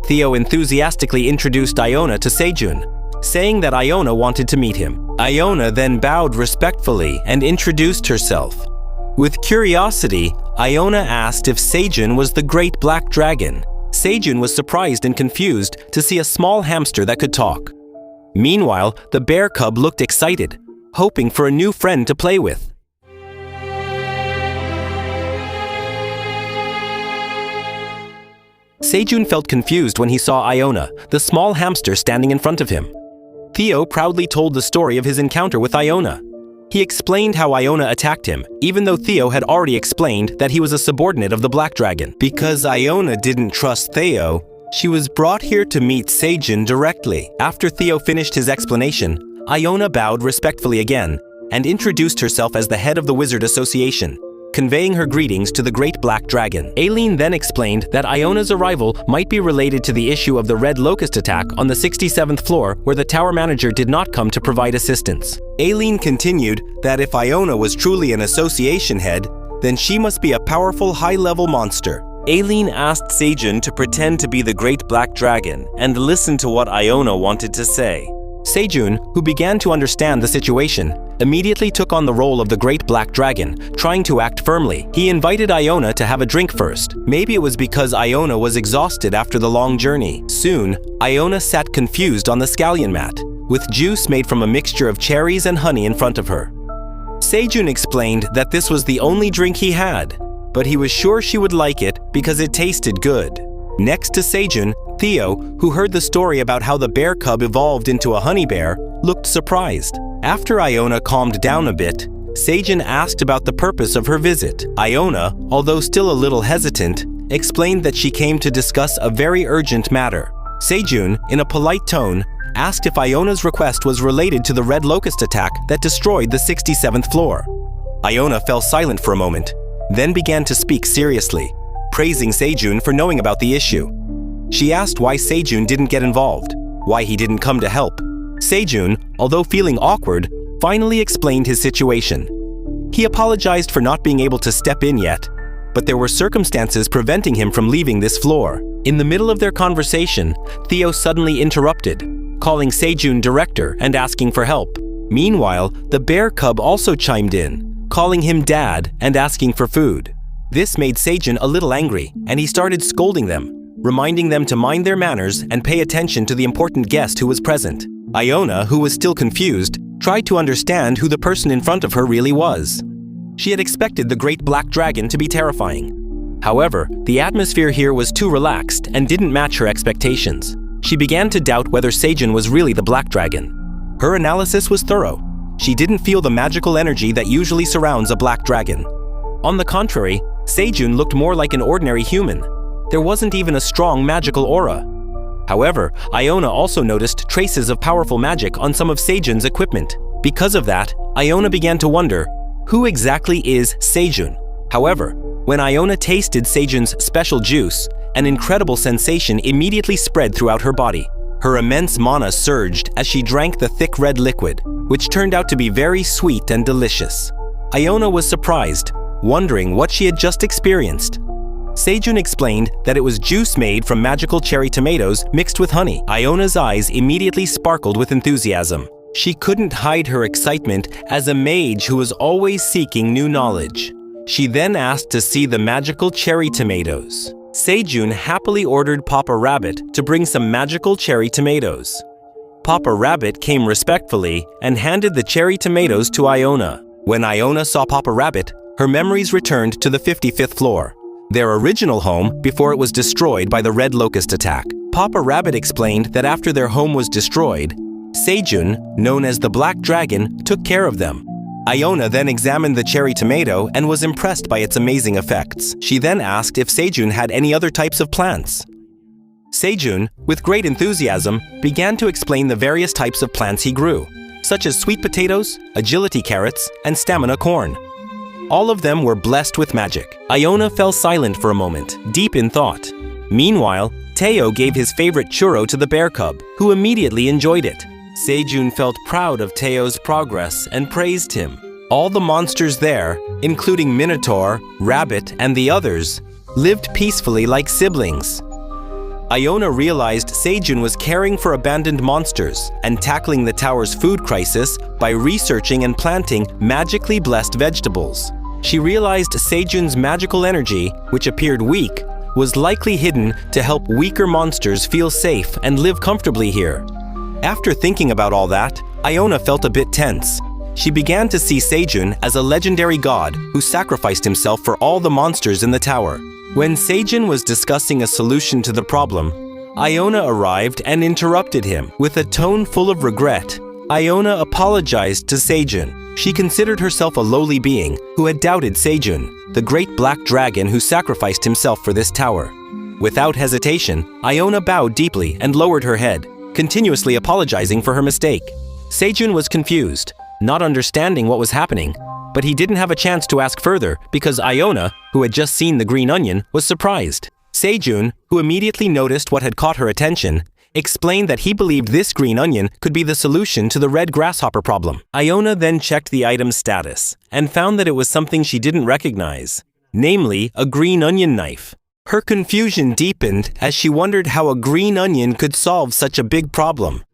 Theo enthusiastically introduced Iona to Sejoon, saying that Iona wanted to meet him. Iona then bowed respectfully and introduced herself. With curiosity, Iona asked if Sejoon was the great black dragon. Sejoon was surprised and confused to see a small hamster that could talk. Meanwhile, the bear cub looked excited, hoping for a new friend to play with. Sejoon felt confused when he saw Iona, the small hamster standing in front of him. Theo proudly told the story of his encounter with Iona. He explained how Iona attacked him, even though Theo had already explained that he was a subordinate of the Black Dragon. Because Iona didn't trust Theo, she was brought here to meet Sejoon directly. After Theo finished his explanation, Iona bowed respectfully again and introduced herself as the head of the Wizard Association. conveying her greetings to the Great Black Dragon. Aileen then explained that Iona's arrival might be related to the issue of the Red Locust attack on the 67th floor, where the tower manager did not come to provide assistance. Aileen continued that if Iona was truly an association head, then she must be a powerful high-level monster. Aileen asked Sejoon to pretend to be the Great Black Dragon and listen to what Iona wanted to say. Sejoon, who began to understand the situation, immediately took on the role of the Great Black Dragon, trying to act firmly. He invited Iona to have a drink first. Maybe it was because Iona was exhausted after the long journey. Soon, Iona sat confused on the scallion mat, with juice made from a mixture of cherries and honey in front of her. Sejoon explained that this was the only drink he had, but he was sure she would like it because it tasted good. Next to Sejoon, Theo, who heard the story about how the bear cub evolved into a honey bear, looked surprised. After Iona calmed down a bit, Sejoon asked about the purpose of her visit. Iona, although still a little hesitant, explained that she came to discuss a very urgent matter. Sejoon, in a polite tone, asked if Iona's request was related to the Red Locust attack that destroyed the 67th floor. Iona fell silent for a moment, then began to speak seriously, praising Sejoon for knowing about the issue. She asked why Sejoon didn't get involved, why he didn't come to help. Sejoon, although feeling awkward, finally explained his situation. He apologized for not being able to step in yet, but there were circumstances preventing him from leaving this floor. In the middle of their conversation, Theo suddenly interrupted, calling Sejoon director and asking for help. Meanwhile, the bear cub also chimed in, calling him dad and asking for food. This made Sejoon a little angry, and he started scolding them, reminding them to mind their manners and pay attention to the important guest who was present. Iona, who was still confused, tried to understand who the person in front of her really was. She had expected the Great Black Dragon to be terrifying. However, the atmosphere here was too relaxed and didn't match her expectations. She began to doubt whether Sejoon was really the Black Dragon. Her analysis was thorough. She didn't feel the magical energy that usually surrounds a black dragon. On the contrary, Sejoon looked more like an ordinary human. There wasn't even a strong magical aura. However, Iona also noticed traces of powerful magic on some of Sejoon's equipment. Because of that, Iona began to wonder, who exactly is Sejoon? However, when Iona tasted Sejoon's special juice, an incredible sensation immediately spread throughout her body. Her immense mana surged as she drank the thick red liquid, which turned out to be very sweet and delicious. Iona was surprised, wondering what she had just experienced. Sejoon explained that it was juice made from magical cherry tomatoes mixed with honey. Iona's eyes immediately sparkled with enthusiasm. She couldn't hide her excitement as a mage who was always seeking new knowledge. She then asked to see the magical cherry tomatoes. Sejoon happily ordered Papa Rabbit to bring some magical cherry tomatoes. Papa Rabbit came respectfully and handed the cherry tomatoes to Iona. When Iona saw Papa Rabbit, her memories returned to the 55th floor, their original home before it was destroyed by the Red Locust attack. Papa Rabbit explained that after their home was destroyed, Sejoon, known as the Black Dragon, took care of them. Iona then examined the cherry tomato and was impressed by its amazing effects. She then asked if Sejoon had any other types of plants. Sejoon, with great enthusiasm, began to explain the various types of plants he grew, such as sweet potatoes, agility carrots, and stamina corn. All of them were blessed with magic. Iona fell silent for a moment, deep in thought. Meanwhile, Theo gave his favorite churro to the bear cub, who immediately enjoyed it. Sejoon felt proud of Theo's progress and praised him. All the monsters there, including Minotaur, Rabbit, and the others, lived peacefully like siblings. Iona realized Sejoon was caring for abandoned monsters and tackling the tower's food crisis by researching and planting magically blessed vegetables. She realized Sejoon's magical energy, which appeared weak, was likely hidden to help weaker monsters feel safe and live comfortably here. After thinking about all that, Iona felt a bit tense. She began to see Sejoon as a legendary god who sacrificed himself for all the monsters in the tower. When Sejoon was discussing a solution to the problem, Iona arrived and interrupted him. With a tone full of regret, Iona apologized to Sejoon. She considered herself a lowly being who had doubted Sejoon, the great black dragon who sacrificed himself for this tower. Without hesitation, Iona bowed deeply and lowered her head, continuously apologizing for her mistake. Sejoon was confused, not understanding what was happening. but he didn't have a chance to ask further because Iona, who had just seen the green onion, was surprised. Sejun, who immediately noticed what had caught her attention, explained that he believed this green onion could be the solution to the red grasshopper problem. Iona then checked the item's status and found that it was something she didn't recognize, namely a green onion knife. Her confusion deepened as she wondered how a green onion could solve such a big problem.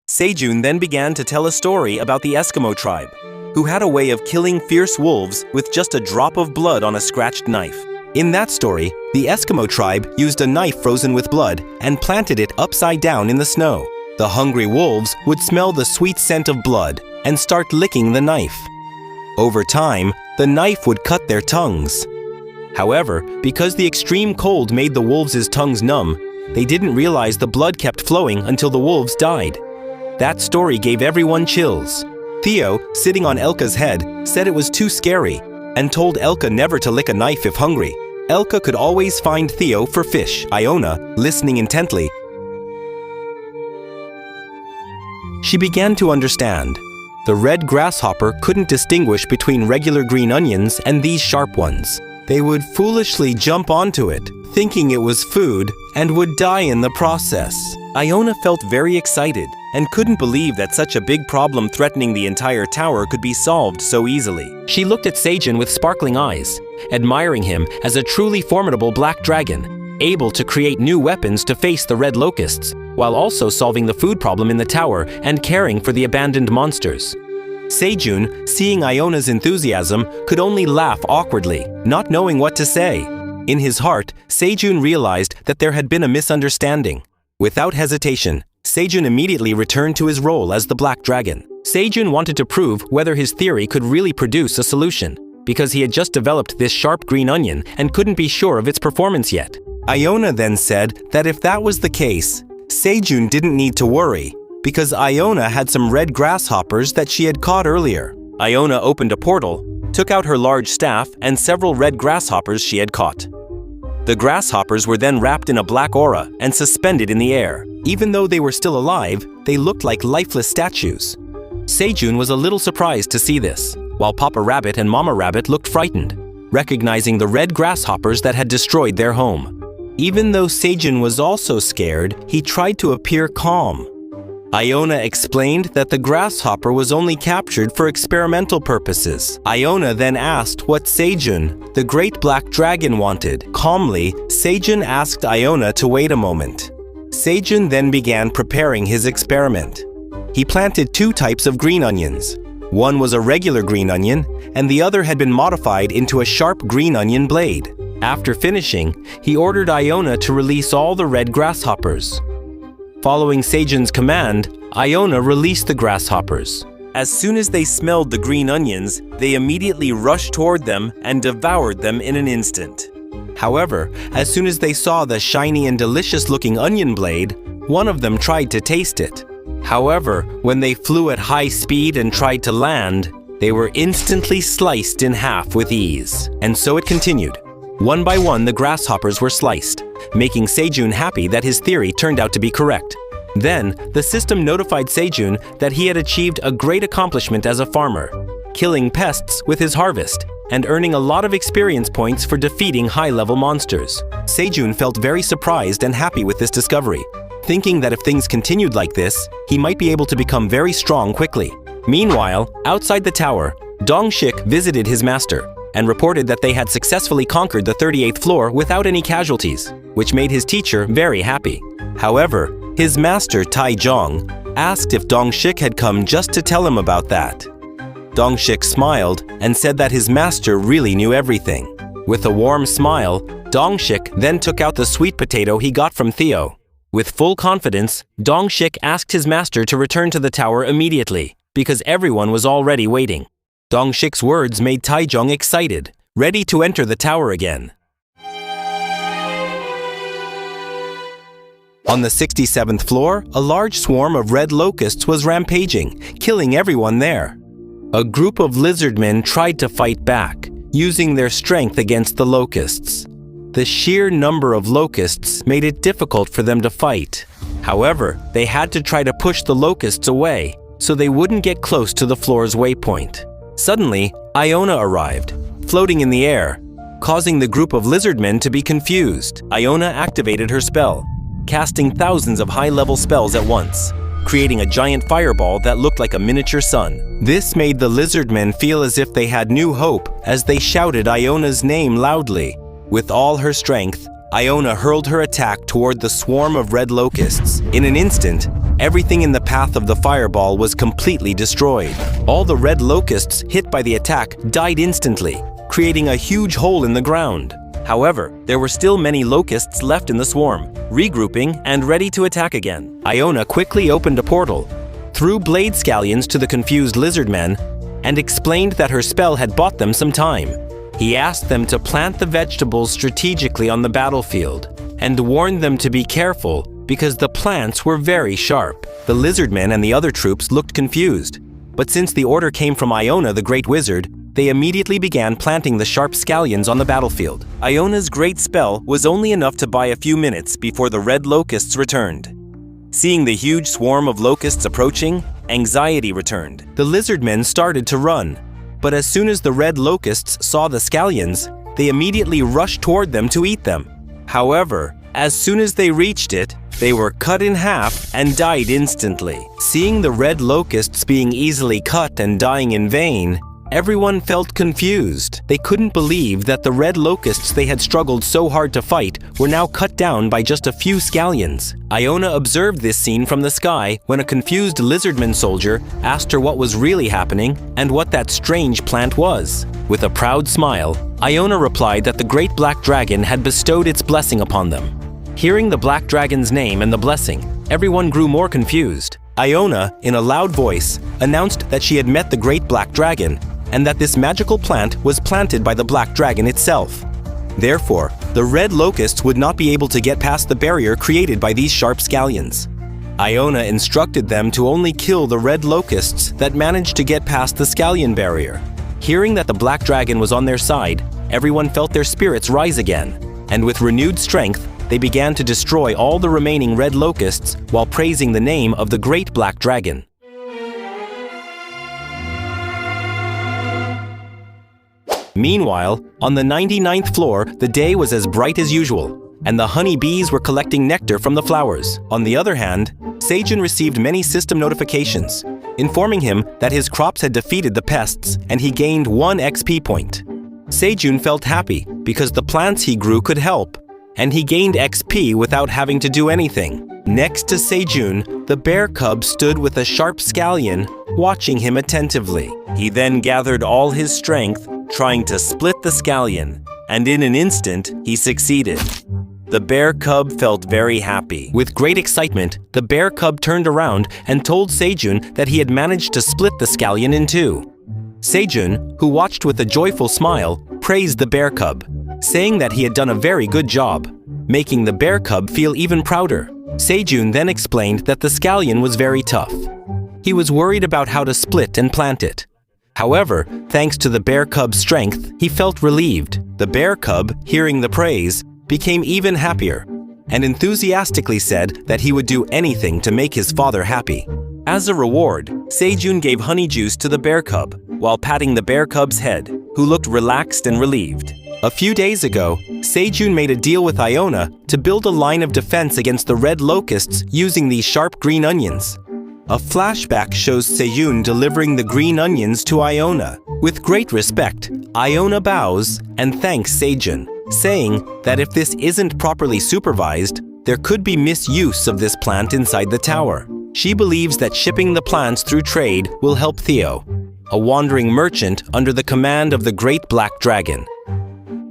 Sejun then began to tell a story about the Eskimo tribe, who had a way of killing fierce wolves with just a drop of blood on a scratched knife. In that story, the Eskimo tribe used a knife frozen with blood and planted it upside down in the snow. The hungry wolves would smell the sweet scent of blood and start licking the knife. Over time, the knife would cut their tongues. However, because the extreme cold made the wolves' tongues numb, they didn't realize the blood kept flowing until the wolves died. That story gave everyone chills. Theo, sitting on Elka's head, said it was too scary and told Elka never to lick a knife if hungry. Elka could always find Theo for fish. Iona, listening intently, she began to understand. The red grasshopper couldn't distinguish between regular green onions and these sharp ones. They would foolishly jump onto it, thinking it was food, and would die in the process. Iona felt very excited and couldn't believe that such a big problem threatening the entire tower could be solved so easily. She looked at Sejun with sparkling eyes, admiring him as a truly formidable black dragon, able to create new weapons to face the red locusts, while also solving the food problem in the tower and caring for the abandoned monsters. Sejun, seeing Iona's enthusiasm, could only laugh awkwardly, not knowing what to say. In his heart, Sejun realized that there had been a misunderstanding. Without hesitation, Sejun immediately returned to his role as the Black Dragon. Sejun wanted to prove whether his theory could really produce a solution, because he had just developed this sharp green onion and couldn't be sure of its performance yet. Iona then said that if that was the case, Sejun didn't need to worry, because Iona had some red grasshoppers that she had caught earlier. Iona opened a portal, took out her large staff and several red grasshoppers she had caught. The grasshoppers were then wrapped in a black aura and suspended in the air. Even though they were still alive, they looked like lifeless statues. Sejun was a little surprised to see this, while Papa Rabbit and Mama Rabbit looked frightened, recognizing the red grasshoppers that had destroyed their home. Even though Sejun was also scared, he tried to appear calm. Iona explained that the grasshopper was only captured for experimental purposes. Iona then asked what Sejun, the great black dragon, wanted. Calmly, Sejun asked Iona to wait a moment. Sejun then began preparing his experiment. He planted 2 types of green onions. One was a regular green onion, and the other had been modified into a sharp green onion blade. After finishing, he ordered Iona to release all the red grasshoppers. Following Sejun's command, Iona released the grasshoppers. As soon as they smelled the green onions, they immediately rushed toward them and devoured them in an instant. However, as soon as they saw the shiny and delicious-looking onion blade, one of them tried to taste it. However, when they flew at high speed and tried to land, they were instantly sliced in half with ease. And so it continued. One by one, the grasshoppers were sliced, making Sejun happy that his theory turned out to be correct. Then, the system notified Sejun that he had achieved a great accomplishment as a farmer, killing pests with his harvest and earning a lot of experience points for defeating high-level monsters. Sejun felt very surprised and happy with this discovery, thinking that if things continued like this, he might be able to become very strong quickly. Meanwhile, outside the tower, Shik visited his master and reported that they had successfully conquered the 38th floor without any casualties, which made his teacher very happy. However, his master Taijong asked if Shik had come just to tell him about that. Shik smiled and said that his master really knew everything. With a warm smile, Shik then took out the sweet potato he got from Theo. With full confidence, Shik asked his master to return to the tower immediately, because everyone was already waiting. Shik's words made Taijong excited, ready to enter the tower again. On the 67th floor, a large swarm of red locusts was rampaging, killing everyone there. A group of lizardmen tried to fight back, using their strength against the locusts. The sheer number of locusts made it difficult for them to fight. However, they had to try to push the locusts away, so they wouldn't get close to the floor's waypoint. Suddenly, Iona arrived, floating in the air, causing the group of lizardmen to be confused. Iona activated her spell, casting thousands of high-level spells at once, creating a giant fireball that looked like a miniature sun. This made the lizardmen feel as if they had new hope as they shouted Iona's name loudly. With all her strength, Iona hurled her attack toward the swarm of red locusts. In an instant, everything in the path of the fireball was completely destroyed. All the red locusts hit by the attack died instantly, creating a huge hole in the ground. However, there were still many locusts left in the swarm, regrouping and ready to attack again. Iona quickly opened a portal, threw blade scallions to the confused lizardmen, and explained that her spell had bought them some time. He asked them to plant the vegetables strategically on the battlefield and warned them to be careful because the plants were very sharp. The lizardmen and the other troops looked confused, but since the order came from Iona the Great Wizard, they immediately began planting the sharp scallions on the battlefield. Iona's great spell was only enough to buy a few minutes before the red locusts returned. Seeing the huge swarm of locusts approaching, anxiety returned. The lizardmen started to run, but as soon as the red locusts saw the scallions, they immediately rushed toward them to eat them. However, as soon as they reached it, they were cut in half and died instantly. Seeing the red locusts being easily cut and dying in vain, everyone felt confused. They couldn't believe that the red locusts they had struggled so hard to fight were now cut down by just a few scallions. Iona observed this scene from the sky when a confused lizardman soldier asked her what was really happening and what that strange plant was. With a proud smile, Iona replied that the great black dragon had bestowed its blessing upon them. Hearing the black dragon's name and the blessing, everyone grew more confused. Iona, in a loud voice, announced that she had met the great black dragon and that this magical plant was planted by the black dragon itself. Therefore, the red locusts would not be able to get past the barrier created by these sharp scallions. Iona instructed them to only kill the red locusts that managed to get past the scallion barrier. Hearing that the black dragon was on their side, everyone felt their spirits rise again, and with renewed strength, they began to destroy all the remaining red locusts while praising the name of the great black dragon. Meanwhile, on the 99th floor, the day was as bright as usual, and the honey bees were collecting nectar from the flowers. On the other hand, Sejun received many system notifications, informing him that his crops had defeated the pests and he gained 1 XP point. Sejun felt happy because the plants he grew could help, and he gained XP without having to do anything. Next to Sejun, the bear cub stood with a sharp scallion, watching him attentively. He then gathered all his strength, trying to split the scallion, and in an instant, he succeeded. The bear cub felt very happy. With great excitement, the bear cub turned around and told Sejun that he had managed to split the scallion in two. Sejun, who watched with a joyful smile, praised the bear cub, saying that he had done a very good job, making the bear cub feel even prouder. Sejun then explained that the scallion was very tough. He was worried about how to split and plant it. However, thanks to the bear cub's strength, he felt relieved. The bear cub, hearing the praise, became even happier and enthusiastically said that he would do anything to make his father happy. As a reward, Sejun gave honey juice to the bear cub while patting the bear cub's head, who looked relaxed and relieved. A few days ago, Sejun made a deal with Iona to build a line of defense against the red locusts using these sharp green onions. A flashback shows Sejun delivering the green onions to Iona. With great respect, Iona bows and thanks Sejun, saying that if this isn't properly supervised, there could be misuse of this plant inside the tower. She believes that shipping the plants through trade will help Theo, a wandering merchant under the command of the great black dragon.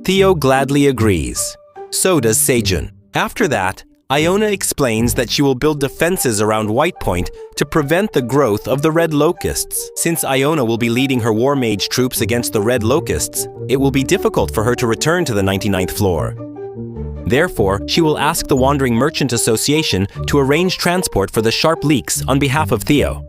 Theo gladly agrees. So does Sejun. After that, Iona explains that she will build defenses around White Point to prevent the growth of the red locusts. Since Iona will be leading her war mage troops against the red locusts, it will be difficult for her to return to the 99th floor. Therefore, she will ask the Wandering Merchant Association to arrange transport for the sharp leeks on behalf of Theo.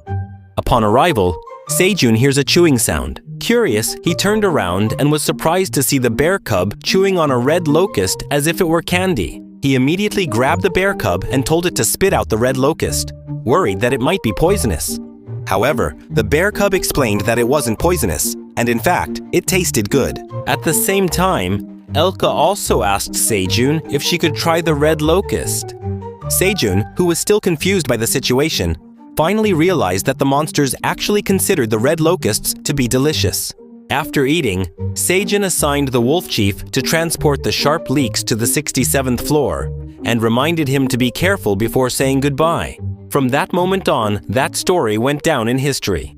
Upon arrival, Sejun hears a chewing sound. Curious, he turned around and was surprised to see the bear cub chewing on a red locust as if it were candy. He immediately grabbed the bear cub and told it to spit out the red locust, worried that it might be poisonous. However, the bear cub explained that it wasn't poisonous and in fact, it tasted good. At the same time, Elka also asked Sejun if she could try the red locust. Sejun, who was still confused by the situation, finally realized that the monsters actually considered the red locusts to be delicious. After eating, Sejun assigned the wolf chief to transport the sharp leeks to the 67th floor and reminded him to be careful before saying goodbye. From that moment on, that story went down in history.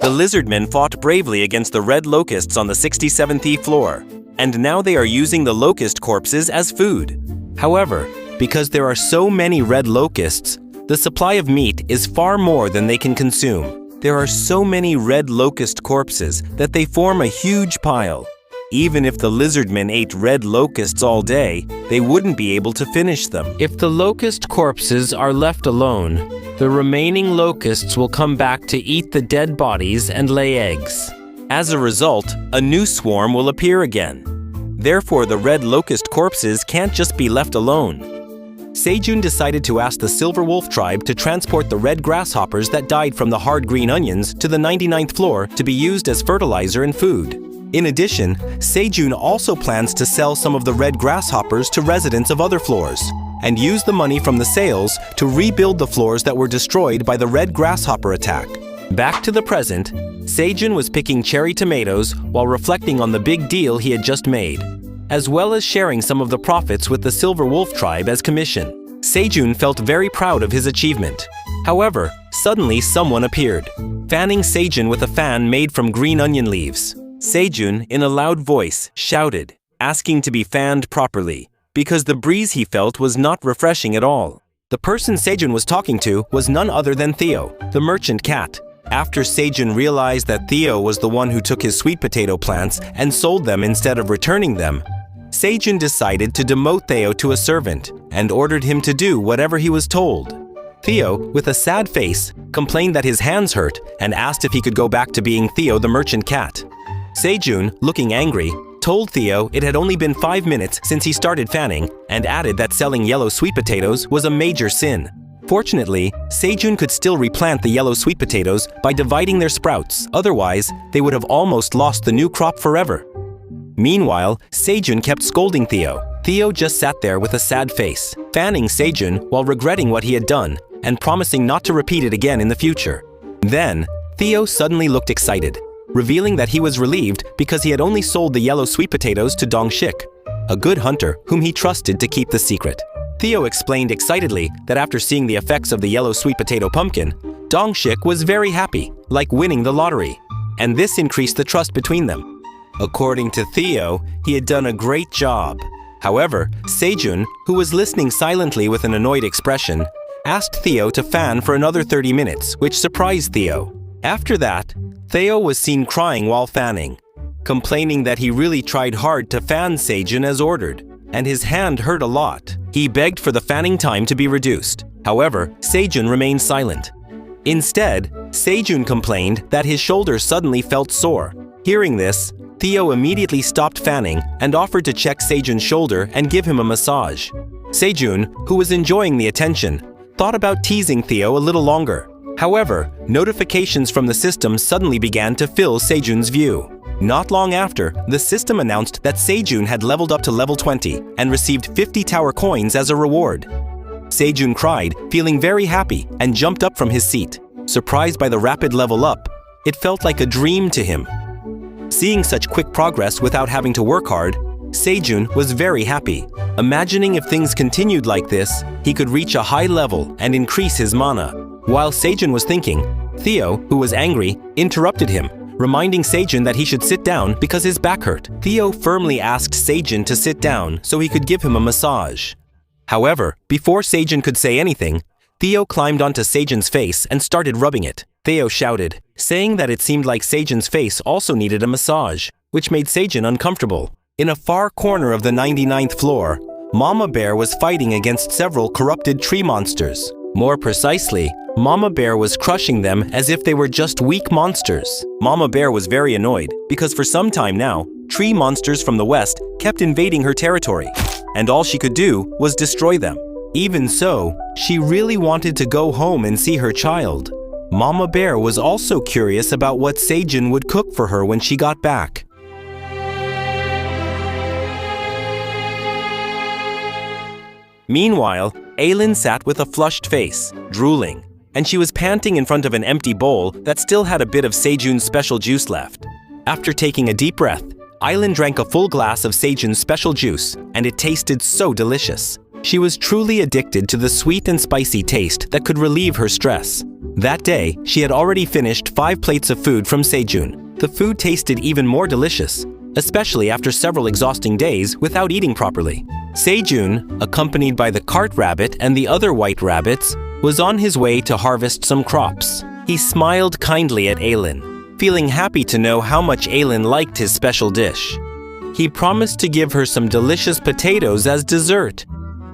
The lizardmen fought bravely against the red locusts on the 67th floor, and now they are using the locust corpses as food. However, because there are so many red locusts, the supply of meat is far more than they can consume. There are so many red locust corpses that they form a huge pile. Even if the lizardmen ate red locusts all day, they wouldn't be able to finish them. If the locust corpses are left alone, the remaining locusts will come back to eat the dead bodies and lay eggs. As a result, a new swarm will appear again. Therefore, the red locust corpses can't just be left alone. Sejun decided to ask the Silver Wolf tribe to transport the red grasshoppers that died from the hard green onions to the 99th floor to be used as fertilizer and food. In addition, Sejun also plans to sell some of the red grasshoppers to residents of other floors and use the money from the sales to rebuild the floors that were destroyed by the red grasshopper attack. Back to the present, Sejun was picking cherry tomatoes while reflecting on the big deal he had just made, as well as sharing some of the profits with the Silver Wolf tribe as commission. Sejun felt very proud of his achievement. However, suddenly someone appeared, fanning Sejun with a fan made from green onion leaves. Sejun, in a loud voice, shouted, asking to be fanned properly, because the breeze he felt was not refreshing at all. The person Sejun was talking to was none other than Theo, the merchant cat. After Sejun realized that Theo was the one who took his sweet potato plants and sold them instead of returning them, Sejun decided to demote Theo to a servant and ordered him to do whatever he was told. Theo, with a sad face, complained that his hands hurt and asked if he could go back to being Theo the merchant cat. Sejun, looking angry, told Theo it had only been 5 minutes since he started fanning and added that selling yellow sweet potatoes was a major sin. Fortunately, Sejun could still replant the yellow sweet potatoes by dividing their sprouts, otherwise they would have almost lost the new crop forever. Meanwhile, Sejun kept scolding Theo. Theo just sat there with a sad face, fanning Sejun while regretting what he had done and promising not to repeat it again in the future. Then, Theo suddenly looked excited, revealing that he was relieved because he had only sold the yellow sweet potatoes to Shik, a good hunter whom he trusted to keep the secret. Theo explained excitedly that after seeing the effects of the yellow sweet potato pumpkin, Shik was very happy, like winning the lottery, and this increased the trust between them. According to Theo, he had done a great job. However, Sejun, who was listening silently with an annoyed expression, asked Theo to fan for another 30 minutes, which surprised Theo. After that, Theo was seen crying while fanning, complaining that he really tried hard to fan Sejun as ordered, and his hand hurt a lot. He begged for the fanning time to be reduced. However, Sejun remained silent. Instead, Sejun complained that his shoulder suddenly felt sore. Hearing this, Theo immediately stopped fanning and offered to check Sejun's shoulder and give him a massage. Sejun, who was enjoying the attention, thought about teasing Theo a little longer. However, notifications from the system suddenly began to fill Sejun's view. Not long after, the system announced that Sejun had leveled up to level 20 and received 50 tower coins as a reward. Sejun cried, feeling very happy, and jumped up from his seat. Surprised by the rapid level up, it felt like a dream to him. Seeing such quick progress without having to work hard, Sejun was very happy, imagining if things continued like this, he could reach a high level and increase his mana. While Sejun was thinking, Theo, who was angry, interrupted him, reminding Sejun that he should sit down because his back hurt. Theo firmly asked Sejun to sit down so he could give him a massage. However, before Sejun could say anything, Theo climbed onto Sejun's face and started rubbing it. Theo shouted, saying that it seemed like Sejun's face also needed a massage, which made Sejun uncomfortable. In a far corner of the 99th floor, Mama Bear was fighting against several corrupted tree monsters. More precisely, Mama Bear was crushing them as if they were just weak monsters. Mama Bear was very annoyed because for some time now, tree monsters from the west kept invading her territory, and all she could do was destroy them. Even so, she really wanted to go home and see her child. Mama Bear was also curious about what Sejun would cook for her when she got back. Meanwhile, Aylin sat with a flushed face, drooling, and she was panting in front of an empty bowl that still had a bit of Sejun's special juice left. After taking a deep breath, Aylin drank a full glass of Sejun's special juice, and it tasted so delicious. She was truly addicted to the sweet and spicy taste that could relieve her stress. That day, she had already finished 5 plates of food from Sejun. The food tasted even more delicious, especially after several exhausting days without eating properly. Sejun, accompanied by the cart rabbit and the other white rabbits, was on his way to harvest some crops. He smiled kindly at Aylin, feeling happy to know how much Aylin liked his special dish. He promised to give her some delicious potatoes as dessert.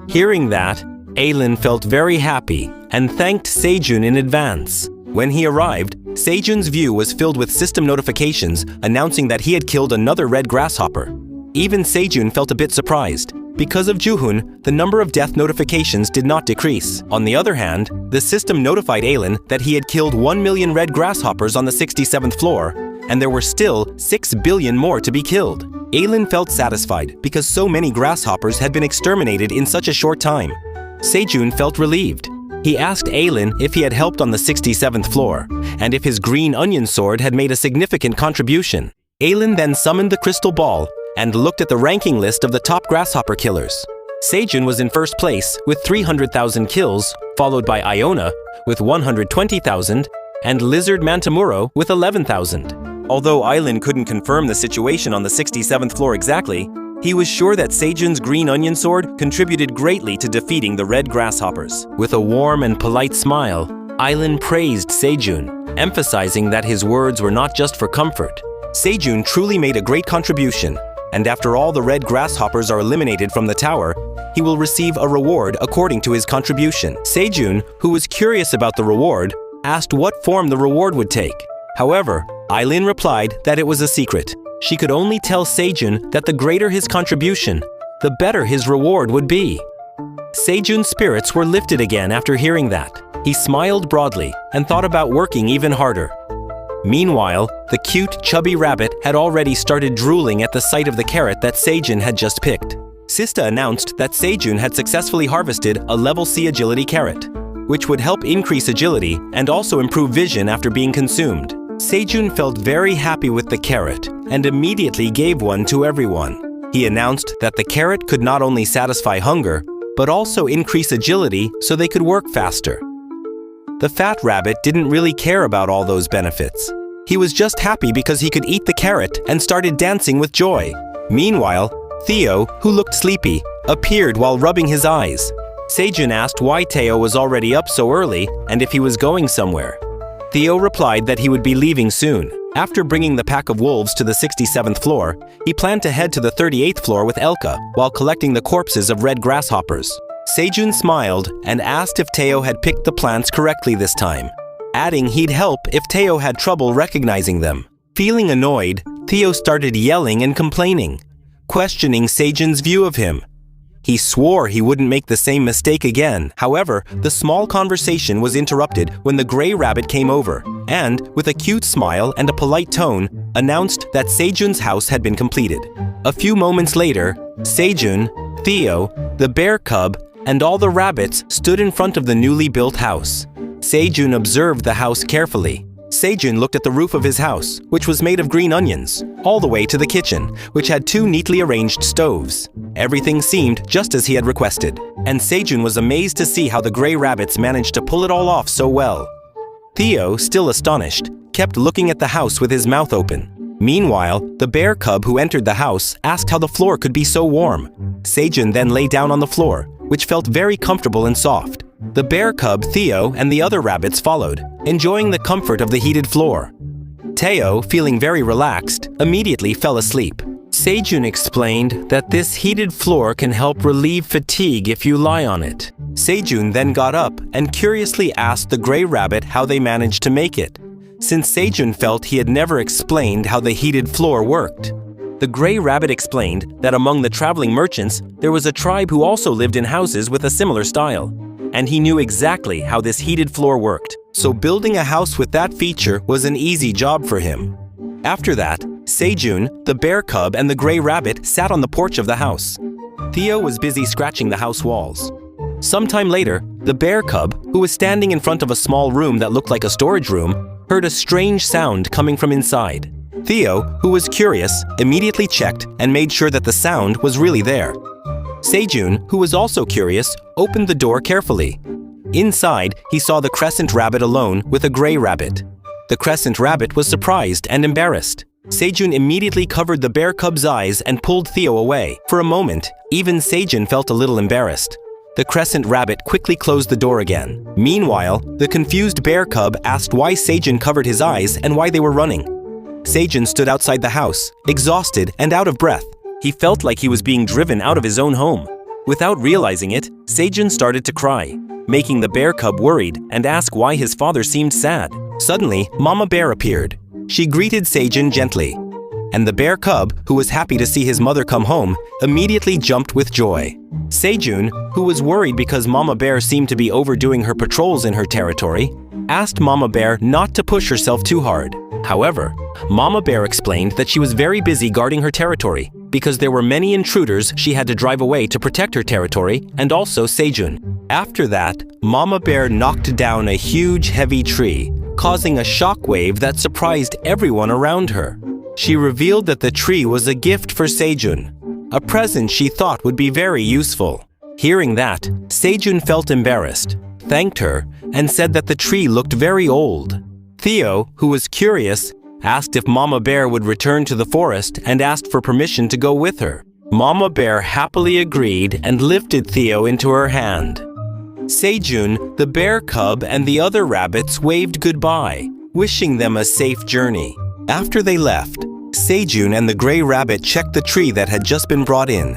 Hearing that, Aylin felt very happy and thanked Sejun in advance. When he arrived, Sejun's view was filled with system notifications announcing that he had killed another red grasshopper. Even Sejun felt a bit surprised. Because of Juhun, the number of death notifications did not decrease. On the other hand, the system notified Aylin that he had killed 1 million red grasshoppers on the 67th floor, and there were still 6 billion more to be killed. Aylin felt satisfied because so many grasshoppers had been exterminated in such a short time. Sejun felt relieved. He asked Aylin if he had helped on the 67th floor, and if his green onion sword had made a significant contribution. Aylin then summoned the crystal ball and looked at the ranking list of the top grasshopper killers. Sejun was in first place with 300,000 kills, followed by Iona with 120,000 and Lizard Mantamuro with 11,000. Although Aylin couldn't confirm the situation on the 67th floor exactly, he was sure that Sejun's green onion sword contributed greatly to defeating the red grasshoppers. With a warm and polite smile, Aylin praised Sejun, emphasizing that his words were not just for comfort. Sejun truly made a great contribution, and after all the red grasshoppers are eliminated from the tower, he will receive a reward according to his contribution. Sejun, who was curious about the reward, asked what form the reward would take. However, Aylin replied that it was a secret. She could only tell Sejun that the greater his contribution, the better his reward would be. Sejun's spirits were lifted again after hearing that. He smiled broadly and thought about working even harder. Meanwhile, the cute, chubby rabbit had already started drooling at the sight of the carrot that Sejun had just picked. Sista announced that Sejun had successfully harvested a level C agility carrot, which would help increase agility and also improve vision after being consumed. Sejun felt very happy with the carrot and immediately gave one to everyone. He announced that the carrot could not only satisfy hunger, but also increase agility so they could work faster. The fat rabbit didn't really care about all those benefits. He was just happy because he could eat the carrot and started dancing with joy. Meanwhile, Theo, who looked sleepy, appeared while rubbing his eyes. Sejun asked why Theo was already up so early and if he was going somewhere. Theo replied that he would be leaving soon. After bringing the pack of wolves to the 67th floor, he planned to head to the 38th floor with Elka while collecting the corpses of red grasshoppers. Sejun smiled and asked if Theo had picked the plants correctly this time, adding he'd help if Theo had trouble recognizing them. Feeling annoyed, Theo started yelling and complaining, questioning Sejun's view of him. He swore he wouldn't make the same mistake again. However, the small conversation was interrupted when the gray rabbit came over and, with a cute smile and a polite tone, announced that Sejun's house had been completed. A few moments later, Sejun, Theo, the bear cub, and all the rabbits stood in front of the newly built house. Sejun observed the house carefully. Sejun looked at the roof of his house, which was made of green onions, all the way to the kitchen, which had 2 neatly arranged stoves. Everything seemed just as he had requested, and Sejun was amazed to see how the gray rabbits managed to pull it all off so well. Theo, still astonished, kept looking at the house with his mouth open. Meanwhile, the bear cub who entered the house asked how the floor could be so warm. Sejun then lay down on the floor, which felt very comfortable and soft. The bear cub, Theo, and the other rabbits followed, enjoying the comfort of the heated floor. Theo, feeling very relaxed, immediately fell asleep. Sejun explained that this heated floor can help relieve fatigue if you lie on it. Sejun then got up and curiously asked the gray rabbit how they managed to make it, since Sejun felt he had never explained how the heated floor worked. The gray rabbit explained that among the traveling merchants, there was a tribe who also lived in houses with a similar style. And he knew exactly how this heated floor worked. So building a house with that feature was an easy job for him. After that, Sejoon, the bear cub, and the gray rabbit sat on the porch of the house. Theo was busy scratching the house walls. Sometime later, the bear cub, who was standing in front of a small room that looked like a storage room, heard a strange sound coming from inside. Theo, who was curious, immediately checked and made sure that the sound was really there. Sejun, who was also curious, opened the door carefully. Inside, he saw the crescent rabbit alone with a gray rabbit. The crescent rabbit was surprised and embarrassed. Sejun immediately covered the bear cub's eyes and pulled Theo away. For a moment, even Sejun felt a little embarrassed. The crescent rabbit quickly closed the door again. Meanwhile, the confused bear cub asked why Sejun covered his eyes and why they were running. Sejun stood outside the house, exhausted and out of breath. He felt like he was being driven out of his own home. Without realizing it, Sejun started to cry, making the bear cub worried and ask why his father seemed sad. Suddenly, Mama Bear appeared. She greeted Sejun gently, and the bear cub, who was happy to see his mother come home, immediately jumped with joy. Sejun, who was worried because Mama Bear seemed to be overdoing her patrols in her territory, asked Mama Bear not to push herself too hard. However, Mama Bear explained that she was very busy guarding her territory because there were many intruders she had to drive away to protect her territory and also Sejun. After that, Mama Bear knocked down a huge heavy tree, causing a shockwave that surprised everyone around her. She revealed that the tree was a gift for Sejun, a present she thought would be very useful. Hearing that, Sejun felt embarrassed, thanked her, and said that the tree looked very old. Theo, who was curious, asked if Mama Bear would return to the forest and asked for permission to go with her. Mama Bear happily agreed and lifted Theo into her hand. Sejun, the bear cub, and the other rabbits waved goodbye, wishing them a safe journey. After they left, Sejun and the gray rabbit checked the tree that had just been brought in.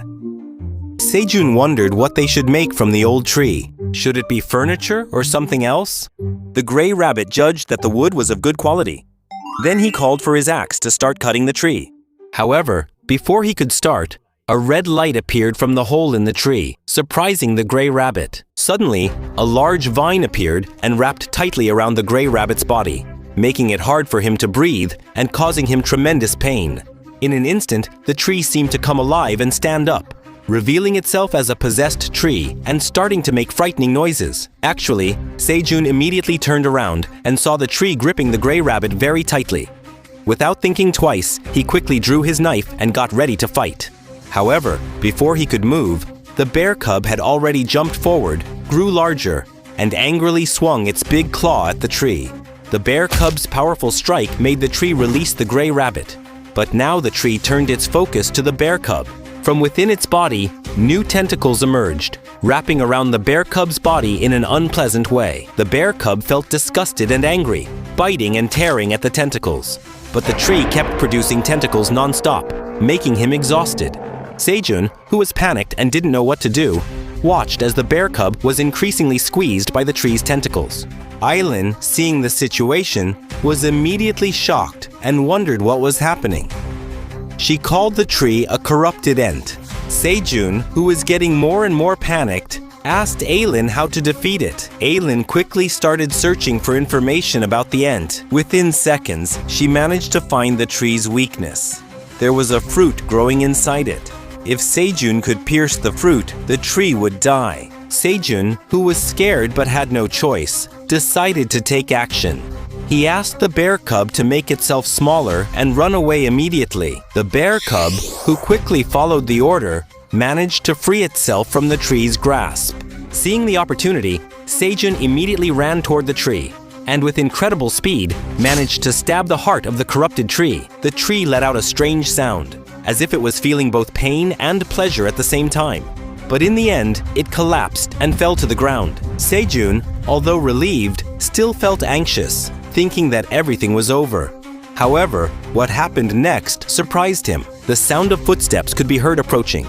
Sejun wondered what they should make from the old tree. Should it be furniture or something else? The gray rabbit judged that the wood was of good quality. Then he called for his axe to start cutting the tree. However, before he could start, a red light appeared from the hole in the tree, surprising the gray rabbit. Suddenly, a large vine appeared and wrapped tightly around the gray rabbit's body, making it hard for him to breathe and causing him tremendous pain. In an instant, the tree seemed to come alive and stand up, revealing itself as a possessed tree and starting to make frightening noises. Actually, Sejun immediately turned around and saw the tree gripping the gray rabbit very tightly. Without thinking twice, he quickly drew his knife and got ready to fight. However, before he could move, the bear cub had already jumped forward, grew larger, and angrily swung its big claw at the tree. The bear cub's powerful strike made the tree release the gray rabbit. But now the tree turned its focus to the bear cub. From within its body, new tentacles emerged, wrapping around the bear cub's body in an unpleasant way. The bear cub felt disgusted and angry, biting and tearing at the tentacles. But the tree kept producing tentacles non-stop, making him exhausted. Sejun, who was panicked and didn't know what to do, watched as the bear cub was increasingly squeezed by the tree's tentacles. Iona, seeing the situation, was immediately shocked and wondered what was happening. She called the tree a corrupted ent. Sejun, who was getting more and more panicked, asked Iona how to defeat it. Iona quickly started searching for information about the ent. Within seconds, she managed to find the tree's weakness. There was a fruit growing inside it. If Sejun could pierce the fruit, the tree would die. Sejun, who was scared but had no choice, decided to take action. He asked the bear cub to make itself smaller and run away immediately. The bear cub, who quickly followed the order, managed to free itself from the tree's grasp. Seeing the opportunity, Sejun immediately ran toward the tree, and with incredible speed, managed to stab the heart of the corrupted tree. The tree let out a strange sound, as if it was feeling both pain and pleasure at the same time. But in the end, it collapsed and fell to the ground. Sejun, although relieved, still felt anxious, thinking that everything was over. However, what happened next surprised him. The sound of footsteps could be heard approaching.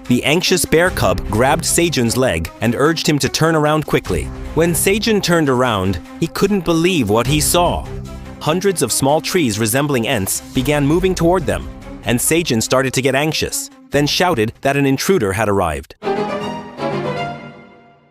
The anxious bear cub grabbed Sejun's leg and urged him to turn around quickly. When Sejun turned around, he couldn't believe what he saw. Hundreds of small trees resembling ents began moving toward them. and Sejun started to get anxious, then shouted that an intruder had arrived.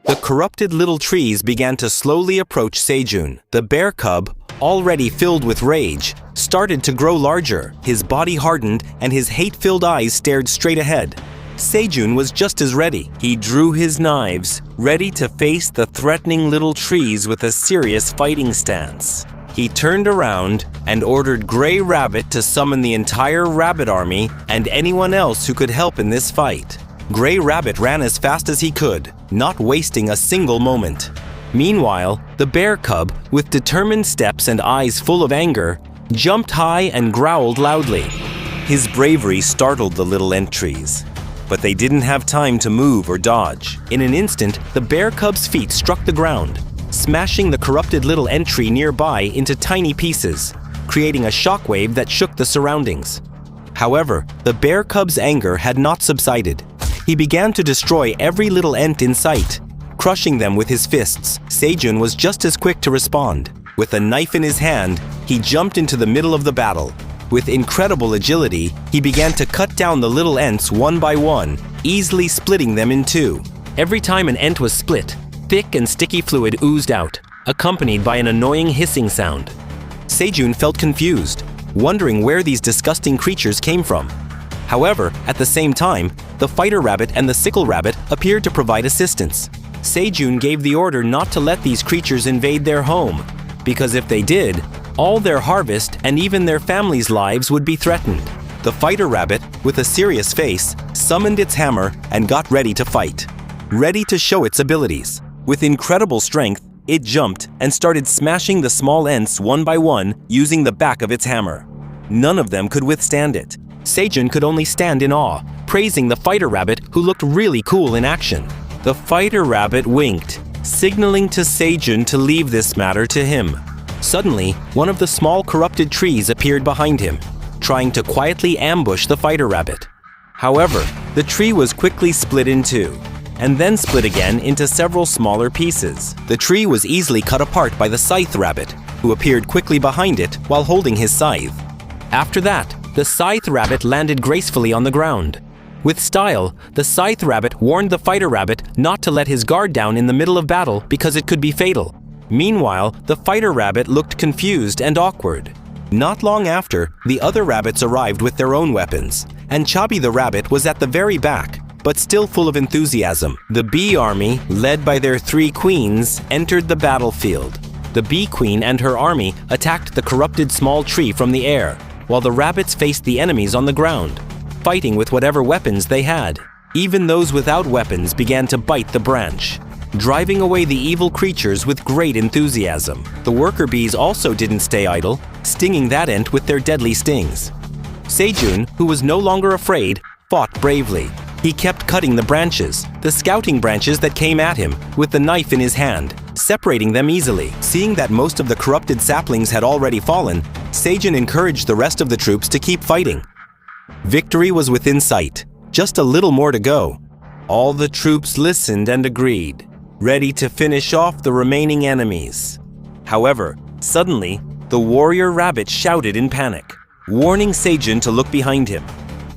The corrupted little trees began to slowly approach Sejun. The bear cub, already filled with rage, started to grow larger. His body hardened and his hate-filled eyes stared straight ahead. Sejun was just as ready. He drew his knives, ready to face the threatening little trees with a serious fighting stance. He turned around and ordered Gray Rabbit to summon the entire rabbit army and anyone else who could help in this fight. Gray Rabbit ran as fast as he could, not wasting a single moment. Meanwhile, the bear cub, with determined steps and eyes full of anger, jumped high and growled loudly. His bravery startled the little ant trees, but they didn't have time to move or dodge. In an instant, the bear cub's feet struck the ground, smashing the corrupted little ant tree nearby into tiny pieces, creating a shockwave that shook the surroundings. However, the bear cub's anger had not subsided. He began to destroy every little ant in sight, crushing them with his fists. Sejun was just as quick to respond. With a knife in his hand, he jumped into the middle of the battle. With incredible agility, he began to cut down the little ants one by one, easily splitting them in two. Every time an ant was split, thick and sticky fluid oozed out, accompanied by an annoying hissing sound. Sejun felt confused, wondering where these disgusting creatures came from. However, at the same time, the fighter rabbit and the sickle rabbit appeared to provide assistance. Sejun gave the order not to let these creatures invade their home, because if they did, all their harvest and even their families' lives would be threatened. The fighter rabbit, with a serious face, summoned its hammer and got ready to fight, ready to show its abilities. With incredible strength, it jumped and started smashing the small ants one by one using the back of its hammer. None of them could withstand it. Sejun could only stand in awe, praising the fighter rabbit who looked really cool in action. The fighter rabbit winked, signaling to Sejun to leave this matter to him. Suddenly, one of the small corrupted trees appeared behind him, trying to quietly ambush the fighter rabbit. However, the tree was quickly split in two, and then split again into several smaller pieces. The tree was easily cut apart by the scythe rabbit, who appeared quickly behind it while holding his scythe. After that, the scythe rabbit landed gracefully on the ground. With style, the scythe rabbit warned the fighter rabbit not to let his guard down in the middle of battle because it could be fatal. Meanwhile, the fighter rabbit looked confused and awkward. Not long after, the other rabbits arrived with their own weapons, and Chubby the rabbit was at the very back, but still full of enthusiasm. The bee army, led by their 3 queens, entered the battlefield. The bee queen and her army attacked the corrupted small tree from the air, while the rabbits faced the enemies on the ground, fighting with whatever weapons they had. Even those without weapons began to bite the branch, driving away the evil creatures with great enthusiasm. The worker bees also didn't stay idle, stinging that ant with their deadly stings. Sejun, who was no longer afraid, fought bravely. He kept cutting the branches, the scouting branches that came at him, with the knife in his hand, separating them easily. Seeing that most of the corrupted saplings had already fallen, Sejun encouraged the rest of the troops to keep fighting. Victory was within sight, just a little more to go. All the troops listened and agreed, ready to finish off the remaining enemies. However, suddenly, the warrior rabbit shouted in panic, warning Sejun to look behind him.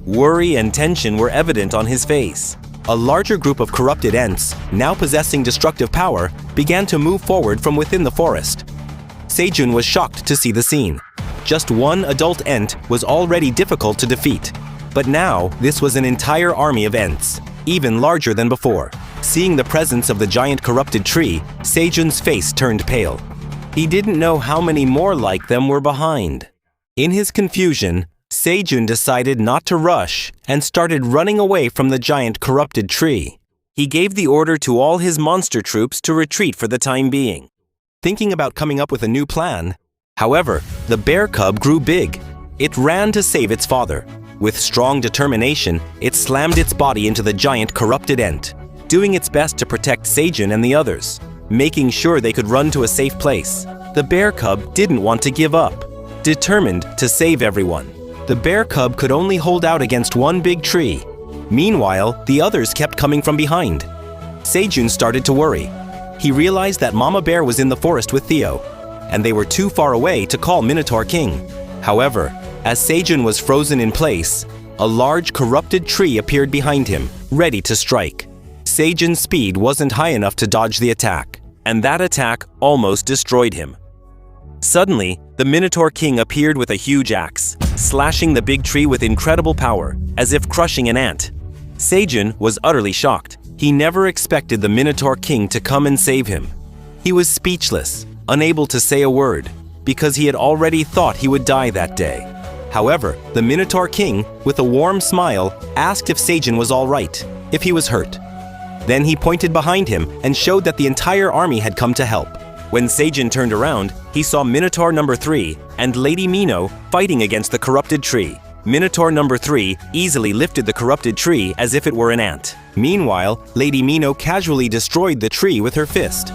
Worry and tension were evident on his face. A larger group of corrupted ants, now possessing destructive power, began to move forward from within the forest. Sejun was shocked to see the scene. Just one adult ant was already difficult to defeat, but now this was an entire army of ants, even larger than before. Seeing the presence of the giant corrupted tree, Sejun's face turned pale. He didn't know how many more like them were behind. In his confusion, Sejun decided not to rush and started running away from the giant corrupted tree. He gave the order to all his monster troops to retreat for the time being, thinking about coming up with a new plan. However, the bear cub grew big. It ran to save its father. With strong determination, it slammed its body into the giant corrupted ant, doing its best to protect Sejun and the others, making sure they could run to a safe place. The bear cub didn't want to give up, determined to save everyone. The bear cub could only hold out against one big tree. Meanwhile, the others kept coming from behind. Sejun started to worry. He realized that Mama Bear was in the forest with Theo, and they were too far away to call Minotaur King. However, As Sejun was frozen in place, a large corrupted tree appeared behind him, ready to strike. Sejun's speed wasn't high enough to dodge the attack, and that attack almost destroyed him. Suddenly, the Minotaur King appeared with a huge axe, slashing the big tree with incredible power, as if crushing an ant. Sejun was utterly shocked. He never expected the Minotaur King to come and save him. He was speechless, unable to say a word, because he had already thought he would die that day. However, the Minotaur King, with a warm smile, asked if Sejun was all right, if he was hurt. Then he pointed behind him and showed that the entire army had come to help. When Sejun turned around, he saw Minotaur number 3 and Lady Mino fighting against the corrupted tree. Minotaur number 3 easily lifted the corrupted tree as if it were an ant. Meanwhile, Lady Mino casually destroyed the tree with her fist.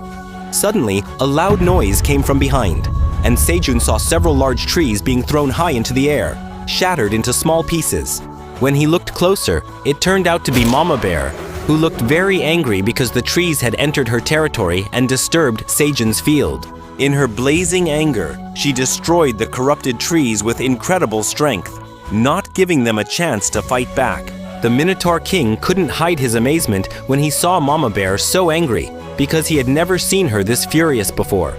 Suddenly, a loud noise came from behind, and Sejun saw several large trees being thrown high into the air, shattered into small pieces. When he looked closer, it turned out to be Mama Bear, who looked very angry because the trees had entered her territory and disturbed Sejun's field. In her blazing anger, she destroyed the corrupted trees with incredible strength, not giving them a chance to fight back. The Minotaur King couldn't hide his amazement when he saw Mama Bear so angry, because he had never seen her this furious before.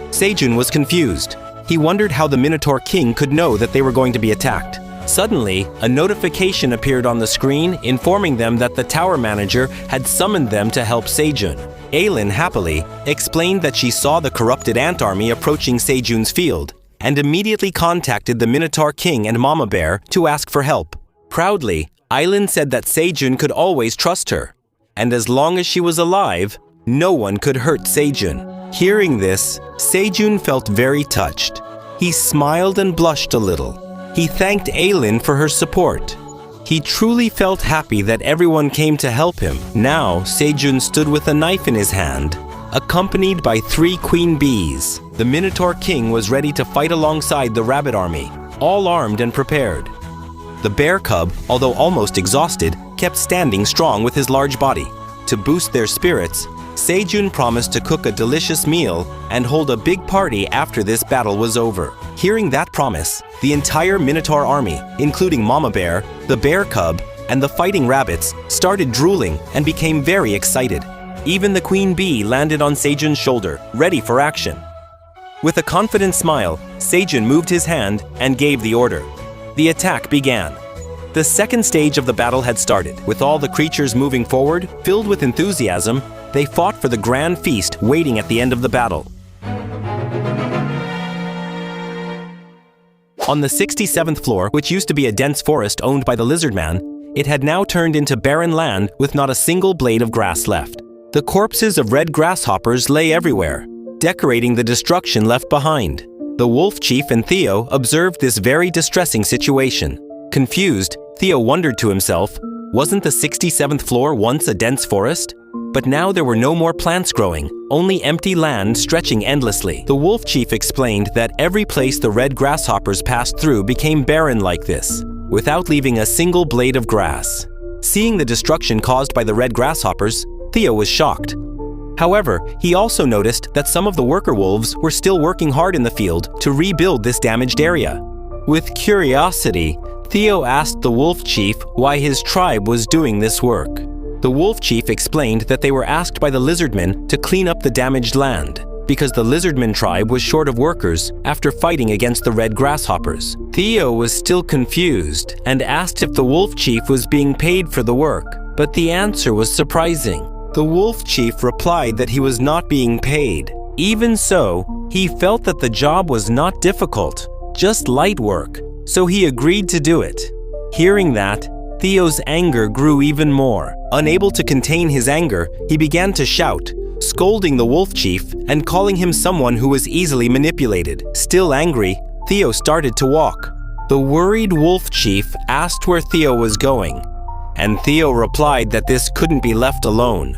Sejun was confused. He wondered how the Minotaur King could know that they were going to be attacked. Suddenly, a notification appeared on the screen informing them that the tower manager had summoned them to help Sejun. Aylin happily explained that she saw the corrupted ant army approaching Sejun's field and immediately contacted the Minotaur King and Mama Bear to ask for help. Proudly, Aylin said that Sejun could always trust her, and as long as she was alive, no one could hurt Sejun. Hearing this, Sejun felt very touched. He smiled and blushed a little. He thanked Aylin for her support. He truly felt happy that everyone came to help him. Now, Sejun stood with a knife in his hand, accompanied by 3 queen bees. The Minotaur King was ready to fight alongside the rabbit army, all armed and prepared. The bear cub, although almost exhausted, kept standing strong with his large body. To boost their spirits, Sejun promised to cook a delicious meal and hold a big party after this battle was over. Hearing that promise, the entire Minotaur army, including Mama Bear, the bear cub, and the fighting rabbits, started drooling and became very excited. Even the queen bee landed on Sejun's shoulder, ready for action. With a confident smile, Sejun moved his hand and gave the order. The attack began. The second stage of the battle had started. With all the creatures moving forward, filled with enthusiasm, they fought for the grand feast waiting at the end of the battle. On the 67th floor, which used to be a dense forest owned by the lizard man, it had now turned into barren land with not a single blade of grass left. The corpses of red grasshoppers lay everywhere, decorating the destruction left behind. The wolf chief and Theo observed this very distressing situation. Confused, Theo wondered to himself, wasn't the 67th floor once a dense forest? But now there were no more plants growing, only empty land stretching endlessly. The wolf chief explained that every place the red grasshoppers passed through became barren like this, without leaving a single blade of grass. Seeing the destruction caused by the red grasshoppers, Theo was shocked. However, he also noticed that some of the worker wolves were still working hard in the field to rebuild this damaged area. With curiosity, Theo asked the wolf chief why his tribe was doing this work. The wolf chief explained that they were asked by the lizardmen to clean up the damaged land, because the lizardman tribe was short of workers after fighting against the red grasshoppers. Theo was still confused and asked if the wolf chief was being paid for the work, but the answer was surprising. The wolf chief replied that he was not being paid. Even so, he felt that the job was not difficult, just light work, so he agreed to do it. Hearing that, Theo's anger grew even more. Unable to contain his anger, he began to shout, scolding the wolf chief and calling him someone who was easily manipulated. Still angry, Theo started to walk. The worried wolf chief asked where Theo was going, and Theo replied that this couldn't be left alone.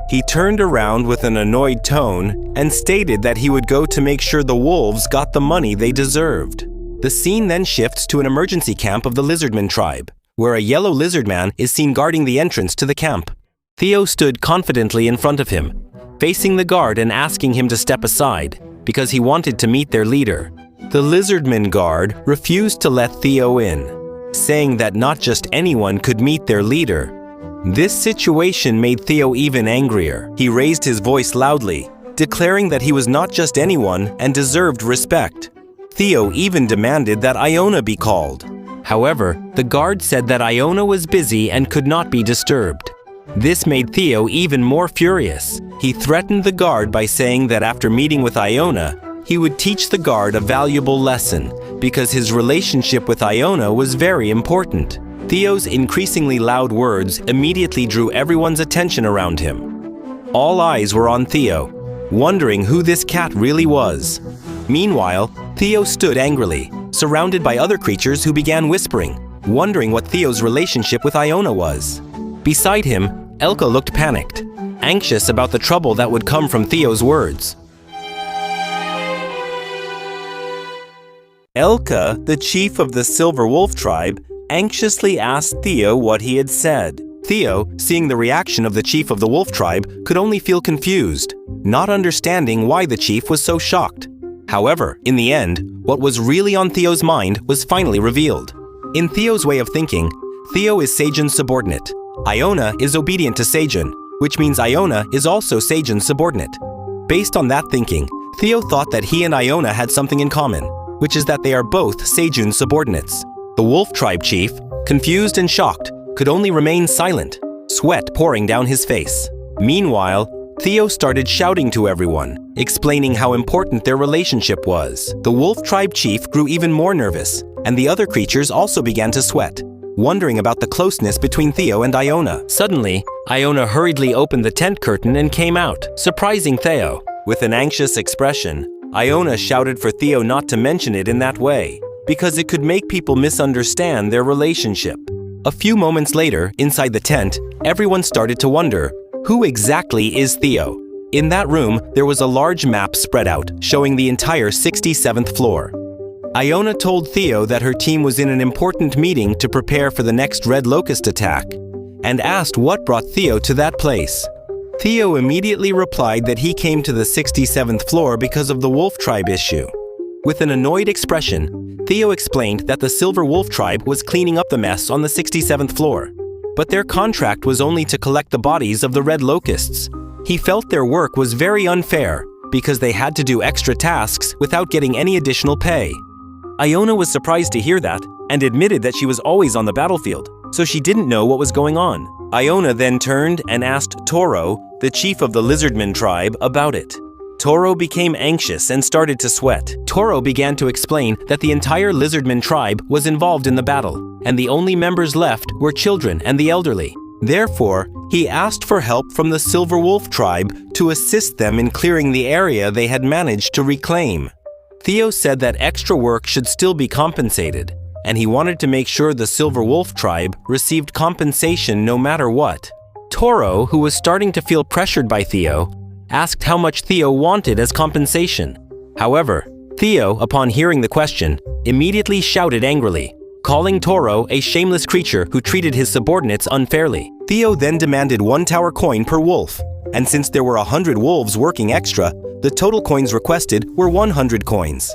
He turned around with an annoyed tone and stated that he would go to make sure the wolves got the money they deserved. The scene then shifts to an emergency camp of the lizardman tribe, where a yellow lizard man is seen guarding the entrance to the camp. Theo stood confidently in front of him, facing the guard and asking him to step aside, because he wanted to meet their leader. The lizardman guard refused to let Theo in, saying that not just anyone could meet their leader. This situation made Theo even angrier. He raised his voice loudly, declaring that he was not just anyone and deserved respect. Theo even demanded that Iona be called. However, the guard said that Iona was busy and could not be disturbed. This made Theo even more furious. He threatened the guard by saying that after meeting with Iona, he would teach the guard a valuable lesson because his relationship with Iona was very important. Theo's increasingly loud words immediately drew everyone's attention around him. All eyes were on Theo, wondering who this cat really was. Meanwhile, Theo stood angrily, surrounded by other creatures who began whispering, wondering what Theo's relationship with Iona was. Beside him, Elka looked panicked, anxious about the trouble that would come from Theo's words. Elka, the chief of the Silver Wolf tribe, anxiously asked Theo what he had said. Theo, seeing the reaction of the chief of the wolf tribe, could only feel confused, not understanding why the chief was so shocked. However, in the end, what was really on Theo's mind was finally revealed. In Theo's way of thinking, Theo is Sejoon's subordinate. Iona is obedient to Sejoon, which means Iona is also Sejoon's subordinate. Based on that thinking, Theo thought that he and Iona had something in common, which is that they are both Sejoon's subordinates. The wolf tribe chief, confused and shocked, could only remain silent, sweat pouring down his face. Meanwhile, Theo started shouting to everyone, explaining how important their relationship was. The wolf tribe chief grew even more nervous, and the other creatures also began to sweat, wondering about the closeness between Theo and Iona. Suddenly, Iona hurriedly opened the tent curtain and came out, surprising Theo. With an anxious expression, Iona shouted for Theo not to mention it in that way, because it could make people misunderstand their relationship. A few moments later, inside the tent, everyone started to wonder, who exactly is Theo? In that room, there was a large map spread out, showing the entire 67th floor. Iona told Theo that her team was in an important meeting to prepare for the next Red Locust attack, and asked what brought Theo to that place. Theo immediately replied that he came to the 67th floor because of the wolf tribe issue. With an annoyed expression, Theo explained that the Silver Wolf tribe was cleaning up the mess on the 67th floor, but their contract was only to collect the bodies of the Red Locusts. He felt their work was very unfair because they had to do extra tasks without getting any additional pay. Iona was surprised to hear that and admitted that she was always on the battlefield, so she didn't know what was going on. Iona then turned and asked Toro, the chief of the Lizardman tribe, about it. Toro became anxious and started to sweat. Toro began to explain that the entire Lizardman tribe was involved in the battle, and the only members left were children and the elderly. Therefore, he asked for help from the Silver Wolf tribe to assist them in clearing the area they had managed to reclaim. Theo said that extra work should still be compensated, and he wanted to make sure the Silver Wolf tribe received compensation no matter what. Toro, who was starting to feel pressured by Theo, asked how much Theo wanted as compensation. However, Theo, upon hearing the question, immediately shouted angrily, calling Toro a shameless creature who treated his subordinates unfairly. Theo then demanded 1 tower coin per wolf, and since there were 100 wolves working extra, the total coins requested were 100 coins.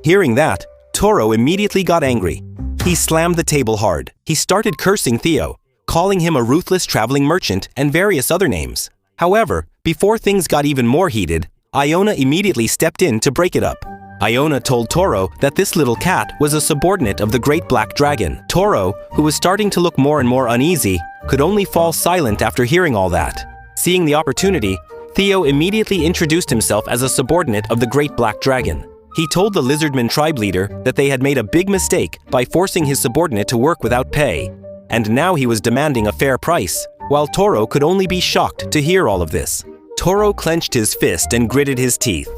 Hearing that, Toro immediately got angry. He slammed the table hard. He started cursing Theo, calling him a ruthless traveling merchant and various other names. However, before things got even more heated, Iona immediately stepped in to break it up. Iona told Toro that this little cat was a subordinate of the Great Black Dragon. Toro, who was starting to look more and more uneasy, could only fall silent after hearing all that. Seeing the opportunity, Theo immediately introduced himself as a subordinate of the Great Black Dragon. He told the Lizardman tribe leader that they had made a big mistake by forcing his subordinate to work without pay, and now he was demanding a fair price, while Toro could only be shocked to hear all of this. Toro clenched his fist and gritted his teeth.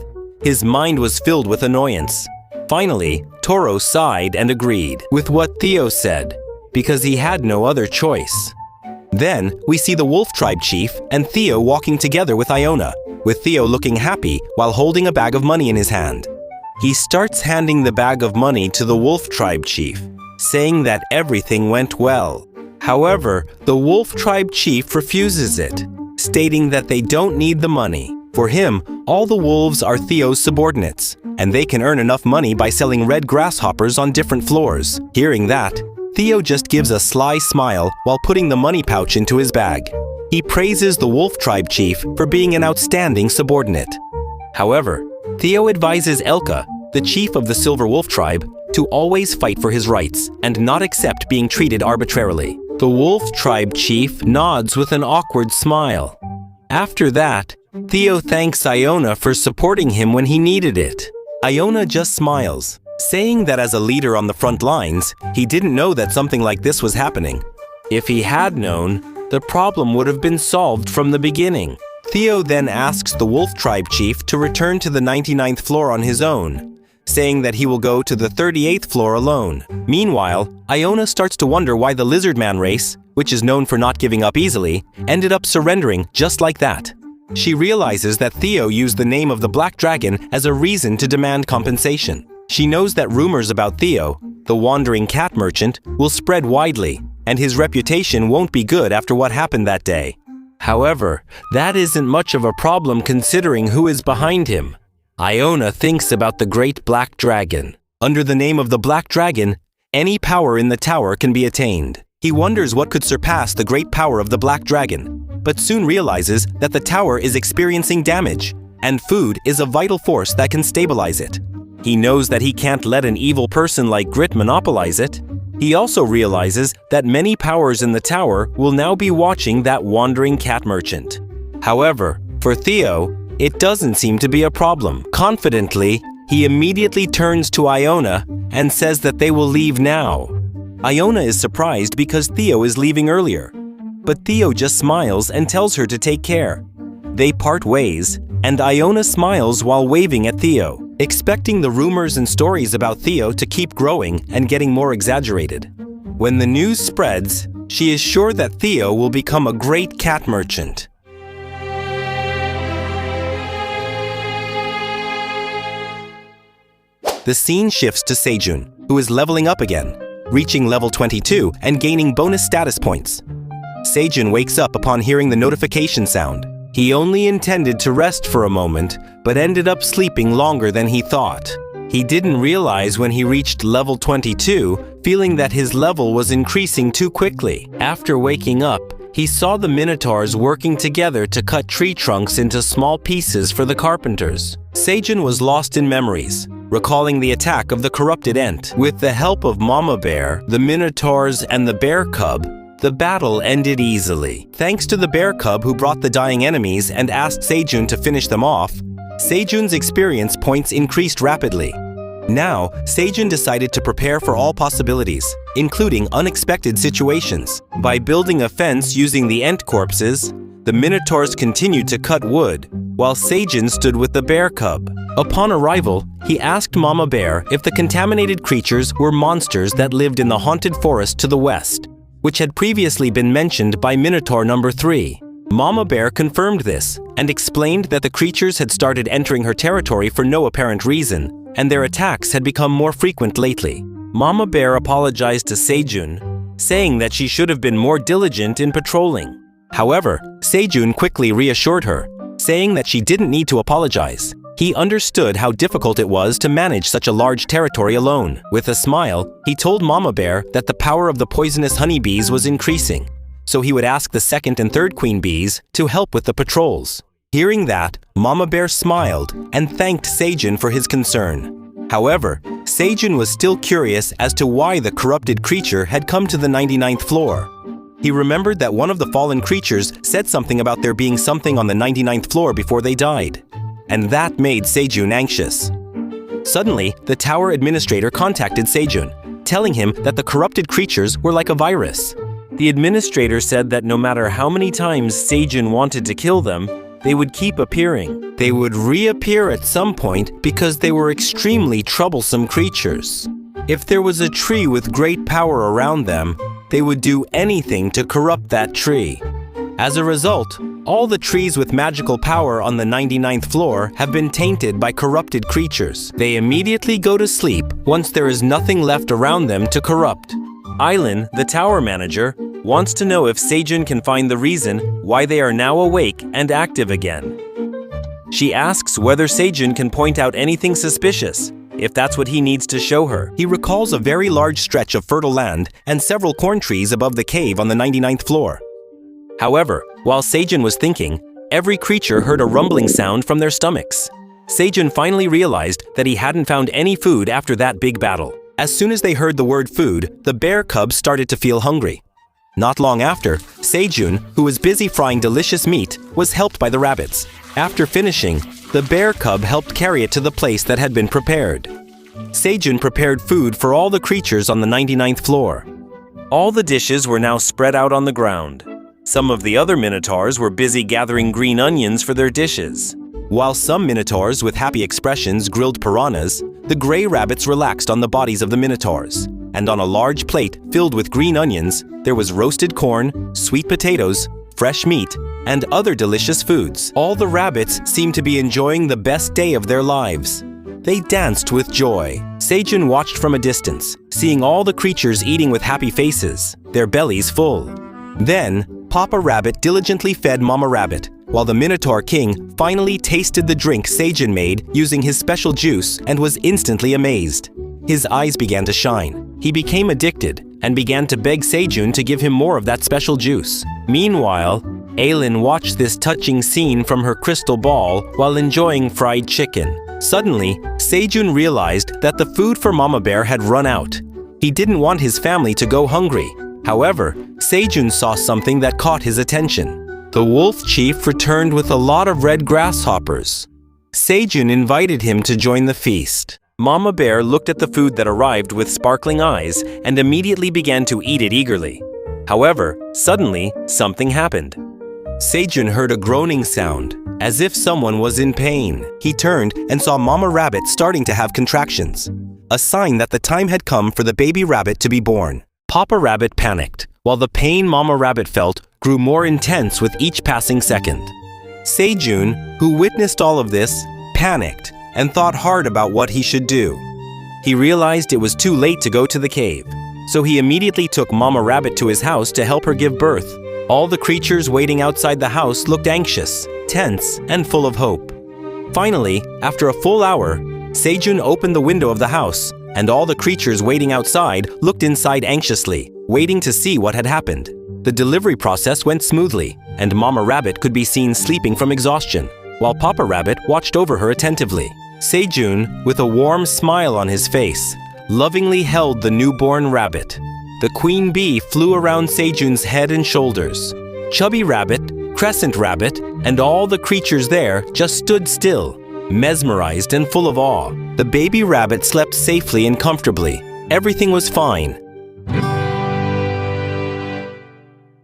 His mind was filled with annoyance. Finally, Toro sighed and agreed with what Theo said, because he had no other choice. Then, we see the Wolf Tribe Chief and Theo walking together with Iona, with Theo looking happy while holding a bag of money in his hand. He starts handing the bag of money to the Wolf Tribe Chief, saying that everything went well. However, the Wolf Tribe Chief refuses it, stating that they don't need the money. For him, all the wolves are Theo's subordinates, and they can earn enough money by selling red grasshoppers on different floors. Hearing that, Theo just gives a sly smile while putting the money pouch into his bag. He praises the wolf tribe chief for being an outstanding subordinate. However, Theo advises Elka, the chief of the Silver Wolf tribe, to always fight for his rights and not accept being treated arbitrarily. The wolf tribe chief nods with an awkward smile. After that, Theo thanks Iona for supporting him when he needed it. Iona just smiles, saying that as a leader on the front lines, he didn't know that something like this was happening. If he had known, the problem would have been solved from the beginning. Theo then asks the wolf tribe chief to return to the 99th floor on his own, saying that he will go to the 38th floor alone. Meanwhile, Iona starts to wonder why the lizard man race, which is known for not giving up easily, ended up surrendering just like that. She realizes that Theo used the name of the Black Dragon as a reason to demand compensation. She knows that rumors about Theo, the wandering cat merchant, will spread widely, and his reputation won't be good after what happened that day. However, that isn't much of a problem considering who is behind him. Iona thinks about the Great Black Dragon. Under the name of the Black Dragon, any power in the tower can be attained. He wonders what could surpass the great power of the Black Dragon, but soon realizes that the tower is experiencing damage, and food is a vital force that can stabilize it. He knows that he can't let an evil person like Grit monopolize it. He also realizes that many powers in the tower will now be watching that wandering cat merchant. However, for Theo, it doesn't seem to be a problem. Confidently, he immediately turns to Iona and says that they will leave now. Iona is surprised because Theo is leaving earlier, but Theo just smiles and tells her to take care. They part ways, and Iona smiles while waving at Theo, expecting the rumors and stories about Theo to keep growing and getting more exaggerated. When the news spreads, she is sure that Theo will become a great cat merchant. The scene shifts to Sejun, who is leveling up again, reaching level 22 and gaining bonus status points. Sejun wakes up upon hearing the notification sound. He only intended to rest for a moment, but ended up sleeping longer than he thought. He didn't realize when he reached level 22, feeling that his level was increasing too quickly. After waking up, he saw the Minotaurs working together to cut tree trunks into small pieces for the carpenters. Sejun was lost in memories, recalling the attack of the corrupted Ent. With the help of Mama Bear, the Minotaurs, and the bear cub, the battle ended easily. Thanks to the bear cub who brought the dying enemies and asked Sejun to finish them off, Sejun's experience points increased rapidly. Now, Sejun decided to prepare for all possibilities, including unexpected situations. By building a fence using the Ent corpses, the Minotaurs continued to cut wood, while Sejun stood with the bear cub. Upon arrival, he asked Mama Bear if the contaminated creatures were monsters that lived in the haunted forest to the west, which had previously been mentioned by Minotaur number 3. Mama Bear confirmed this and explained that the creatures had started entering her territory for no apparent reason, and their attacks had become more frequent lately. Mama Bear apologized to Sejun, saying that she should have been more diligent in patrolling. However, Sejun quickly reassured her, saying that she didn't need to apologize. He understood how difficult it was to manage such a large territory alone. With a smile, he told Mama Bear that the power of the poisonous honeybees was increasing, so he would ask the second and third queen bees to help with the patrols. Hearing that, Mama Bear smiled and thanked Sejun for his concern. However, Sejun was still curious as to why the corrupted creature had come to the 99th floor. He remembered that one of the fallen creatures said something about there being something on the 99th floor before they died, and that made Sejun anxious. Suddenly, the tower administrator contacted Sejun, telling him that the corrupted creatures were like a virus. The administrator said that no matter how many times Sejun wanted to kill them, they would keep appearing. They would reappear at some point because they were extremely troublesome creatures. If there was a tree with great power around them, they would do anything to corrupt that tree. As a result, all the trees with magical power on the 99th floor have been tainted by corrupted creatures. They immediately go to sleep once there is nothing left around them to corrupt. Aileen, the tower manager, wants to know if Sejun can find the reason why they are now awake and active again. She asks whether Sejun can point out anything suspicious, if that's what he needs to show her. He recalls a very large stretch of fertile land and several corn trees above the cave on the 99th floor. However, while Sejun was thinking, every creature heard a rumbling sound from their stomachs. Sejun finally realized that he hadn't found any food after that big battle. As soon as they heard the word food, the bear cubs started to feel hungry. Not long after, Sejun, who was busy frying delicious meat, was helped by the rabbits. After finishing, the bear cub helped carry it to the place that had been prepared. Sejun prepared food for all the creatures on the 99th floor. All the dishes were now spread out on the ground. Some of the other minotaurs were busy gathering green onions for their dishes. While some minotaurs with happy expressions grilled piranhas, the gray rabbits relaxed on the bodies of the minotaurs. And on a large plate filled with green onions, there was roasted corn, sweet potatoes, fresh meat, and other delicious foods. All the rabbits seemed to be enjoying the best day of their lives. They danced with joy. Sejun watched from a distance, seeing all the creatures eating with happy faces, their bellies full. Then, Papa Rabbit diligently fed Mama Rabbit, while the Minotaur King finally tasted the drink Sejun made using his special juice and was instantly amazed. His eyes began to shine. He became addicted and began to beg Sejun to give him more of that special juice. Meanwhile, Aylin watched this touching scene from her crystal ball while enjoying fried chicken. Suddenly, Sejun realized that the food for Mama Bear had run out. He didn't want his family to go hungry. However, Sejun saw something that caught his attention. The wolf chief returned with a lot of red grasshoppers. Sejun invited him to join the feast. Mama Bear looked at the food that arrived with sparkling eyes and immediately began to eat it eagerly. However, suddenly, something happened. Sejun heard a groaning sound, as if someone was in pain. He turned and saw Mama Rabbit starting to have contractions, a sign that the time had come for the baby rabbit to be born. Papa Rabbit panicked, while the pain Mama Rabbit felt grew more intense with each passing second. Sejun, who witnessed all of this, panicked and thought hard about what he should do. He realized it was too late to go to the cave, so he immediately took Mama Rabbit to his house to help her give birth. All the creatures waiting outside the house looked anxious, tense, and full of hope. Finally, after a full hour, Sejun opened the window of the house, and all the creatures waiting outside looked inside anxiously, waiting to see what had happened. The delivery process went smoothly, and Mama Rabbit could be seen sleeping from exhaustion, while Papa Rabbit watched over her attentively. Sejun, with a warm smile on his face, lovingly held the newborn rabbit. The queen bee flew around Sejun's head and shoulders. Chubby Rabbit, Crescent Rabbit, and all the creatures there just stood still, mesmerized and full of awe. The baby rabbit slept safely and comfortably. Everything was fine.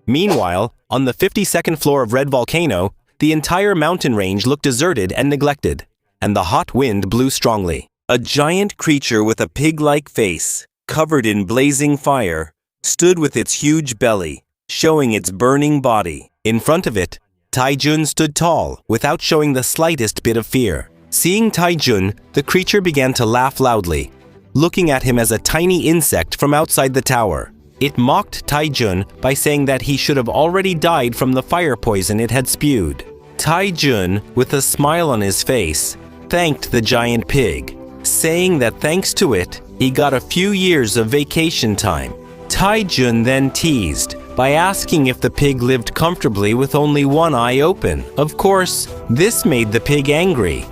Meanwhile, on the 52nd floor of Red Volcano, the entire mountain range looked deserted and neglected, and the hot wind blew strongly. A giant creature with a pig-like face, covered in blazing fire, stood with its huge belly, showing its burning body. In front of it, Taijun stood tall, without showing the slightest bit of fear. Seeing Taijun, the creature began to laugh loudly, looking at him as a tiny insect from outside the tower. It mocked Taijun by saying that he should have already died from the fire poison it had spewed. Taijun, with a smile on his face, thanked the giant pig, saying that thanks to it, he got a few years of vacation time. Taijun then teased by asking if the pig lived comfortably with only one eye open. Of course, this made the pig angry.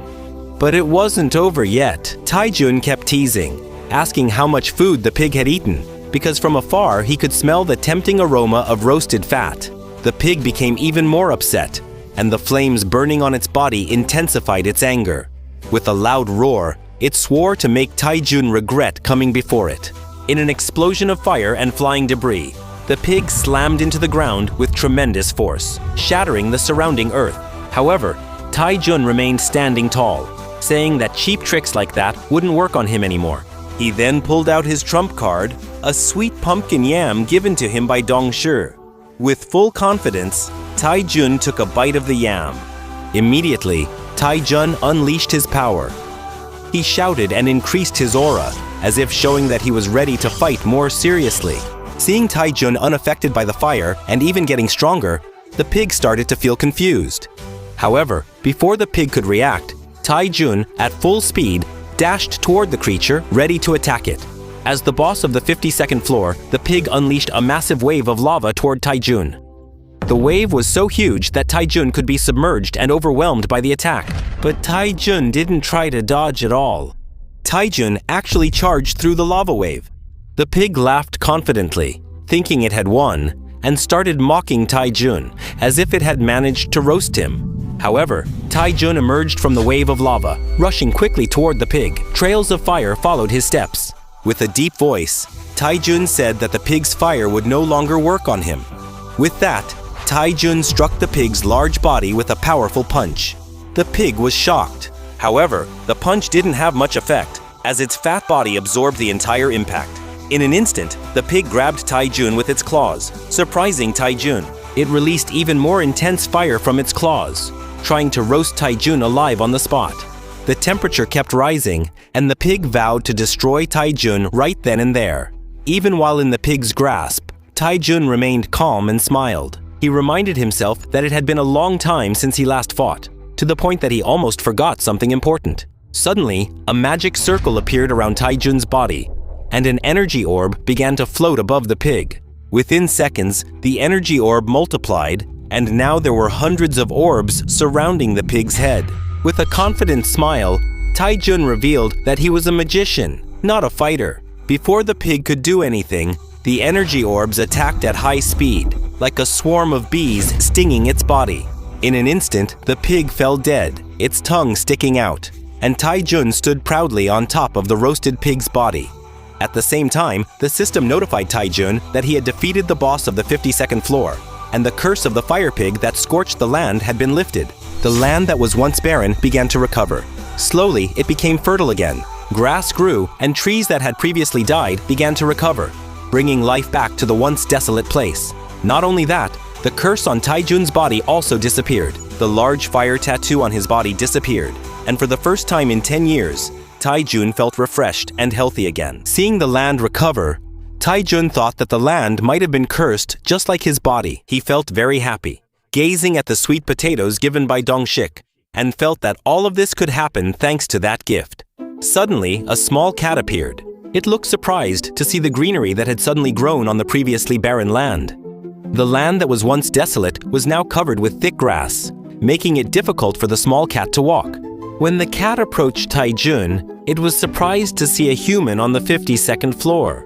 But it wasn't over yet. Taijun kept teasing, asking how much food the pig had eaten, because from afar he could smell the tempting aroma of roasted fat. The pig became even more upset, and the flames burning on its body intensified its anger. With a loud roar, it swore to make Taijun regret coming before it. In an explosion of fire and flying debris, the pig slammed into the ground with tremendous force, shattering the surrounding earth. However, Taijun remained standing tall, saying that cheap tricks like that wouldn't work on him anymore. He then pulled out his trump card, a sweet pumpkin yam given to him by Dong Shi. With full confidence, Taijun took a bite of the yam. Immediately, Taijun unleashed his power. He shouted and increased his aura, as if showing that he was ready to fight more seriously. Seeing Taijun unaffected by the fire and even getting stronger, the pig started to feel confused. However, before the pig could react, Sejoon, at full speed, dashed toward the creature, ready to attack it. As the boss of the 52nd floor, the pig unleashed a massive wave of lava toward Sejoon. The wave was so huge that Sejoon could be submerged and overwhelmed by the attack. But Sejoon didn't try to dodge at all. Sejoon actually charged through the lava wave. The pig laughed confidently, thinking it had won, and started mocking Sejoon, as if it had managed to roast him. However, Sejoon emerged from the wave of lava, rushing quickly toward the pig. Trails of fire followed his steps. With a deep voice, Sejoon said that the pig's fire would no longer work on him. With that, Sejoon struck the pig's large body with a powerful punch. The pig was shocked. However, the punch didn't have much effect, as its fat body absorbed the entire impact. In an instant, the pig grabbed Sejoon with its claws, surprising Sejoon. It released even more intense fire from its claws, trying to roast Sejoon alive on the spot. The temperature kept rising, and the pig vowed to destroy Sejoon right then and there. Even while in the pig's grasp, Sejoon remained calm and smiled. He reminded himself that it had been a long time since he last fought, to the point that he almost forgot something important. Suddenly, a magic circle appeared around Sejoon's body, and an energy orb began to float above the pig. Within seconds, the energy orb multiplied, and now there were hundreds of orbs surrounding the pig's head. With a confident smile, Sejoon revealed that he was a magician, not a fighter. Before the pig could do anything, the energy orbs attacked at high speed, like a swarm of bees stinging its body. In an instant, the pig fell dead, its tongue sticking out, and Sejoon stood proudly on top of the roasted pig's body. At the same time, the system notified Sejoon that he had defeated the boss of the 52nd floor, and the curse of the fire pig that scorched the land had been lifted. The land that was once barren began to recover. Slowly, it became fertile again. Grass grew, and trees that had previously died began to recover, bringing life back to the once desolate place. Not only that, the curse on Sejoon's body also disappeared. The large fire tattoo on his body disappeared, and for the first time in 10 years, Sejoon felt refreshed and healthy again. Seeing the land recover, Sejoon thought that the land might have been cursed just like his body. He felt very happy, gazing at the sweet potatoes given by Shik, and felt that all of this could happen thanks to that gift. Suddenly, a small cat appeared. It looked surprised to see the greenery that had suddenly grown on the previously barren land. The land that was once desolate was now covered with thick grass, making it difficult for the small cat to walk. When the cat approached Sejoon, it was surprised to see a human on the 52nd floor.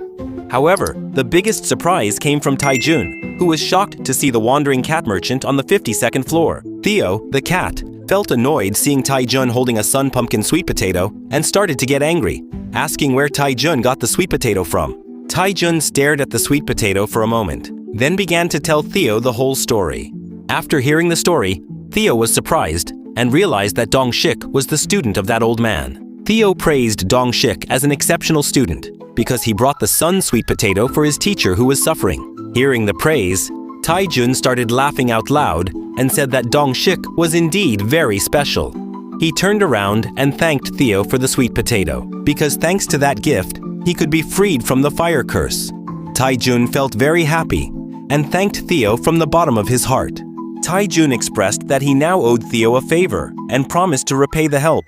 However, the biggest surprise came from Sejoon, who was shocked to see the wandering cat merchant on the 52nd floor. Theo, the cat, felt annoyed seeing Sejoon holding a sun pumpkin sweet potato and started to get angry, asking where Sejoon got the sweet potato from. Sejoon stared at the sweet potato for a moment, then began to tell Theo the whole story. After hearing the story, Theo was surprised and realized that Shik was the student of that old man. Theo praised Shik as an exceptional student because he brought the sun sweet potato for his teacher who was suffering. Hearing the praise, Sejoon started laughing out loud and said that Shik was indeed very special. He turned around and thanked Theo for the sweet potato, because thanks to that gift, he could be freed from the fire curse. Sejoon felt very happy and thanked Theo from the bottom of his heart. Sejoon expressed that he now owed Theo a favor and promised to repay the help.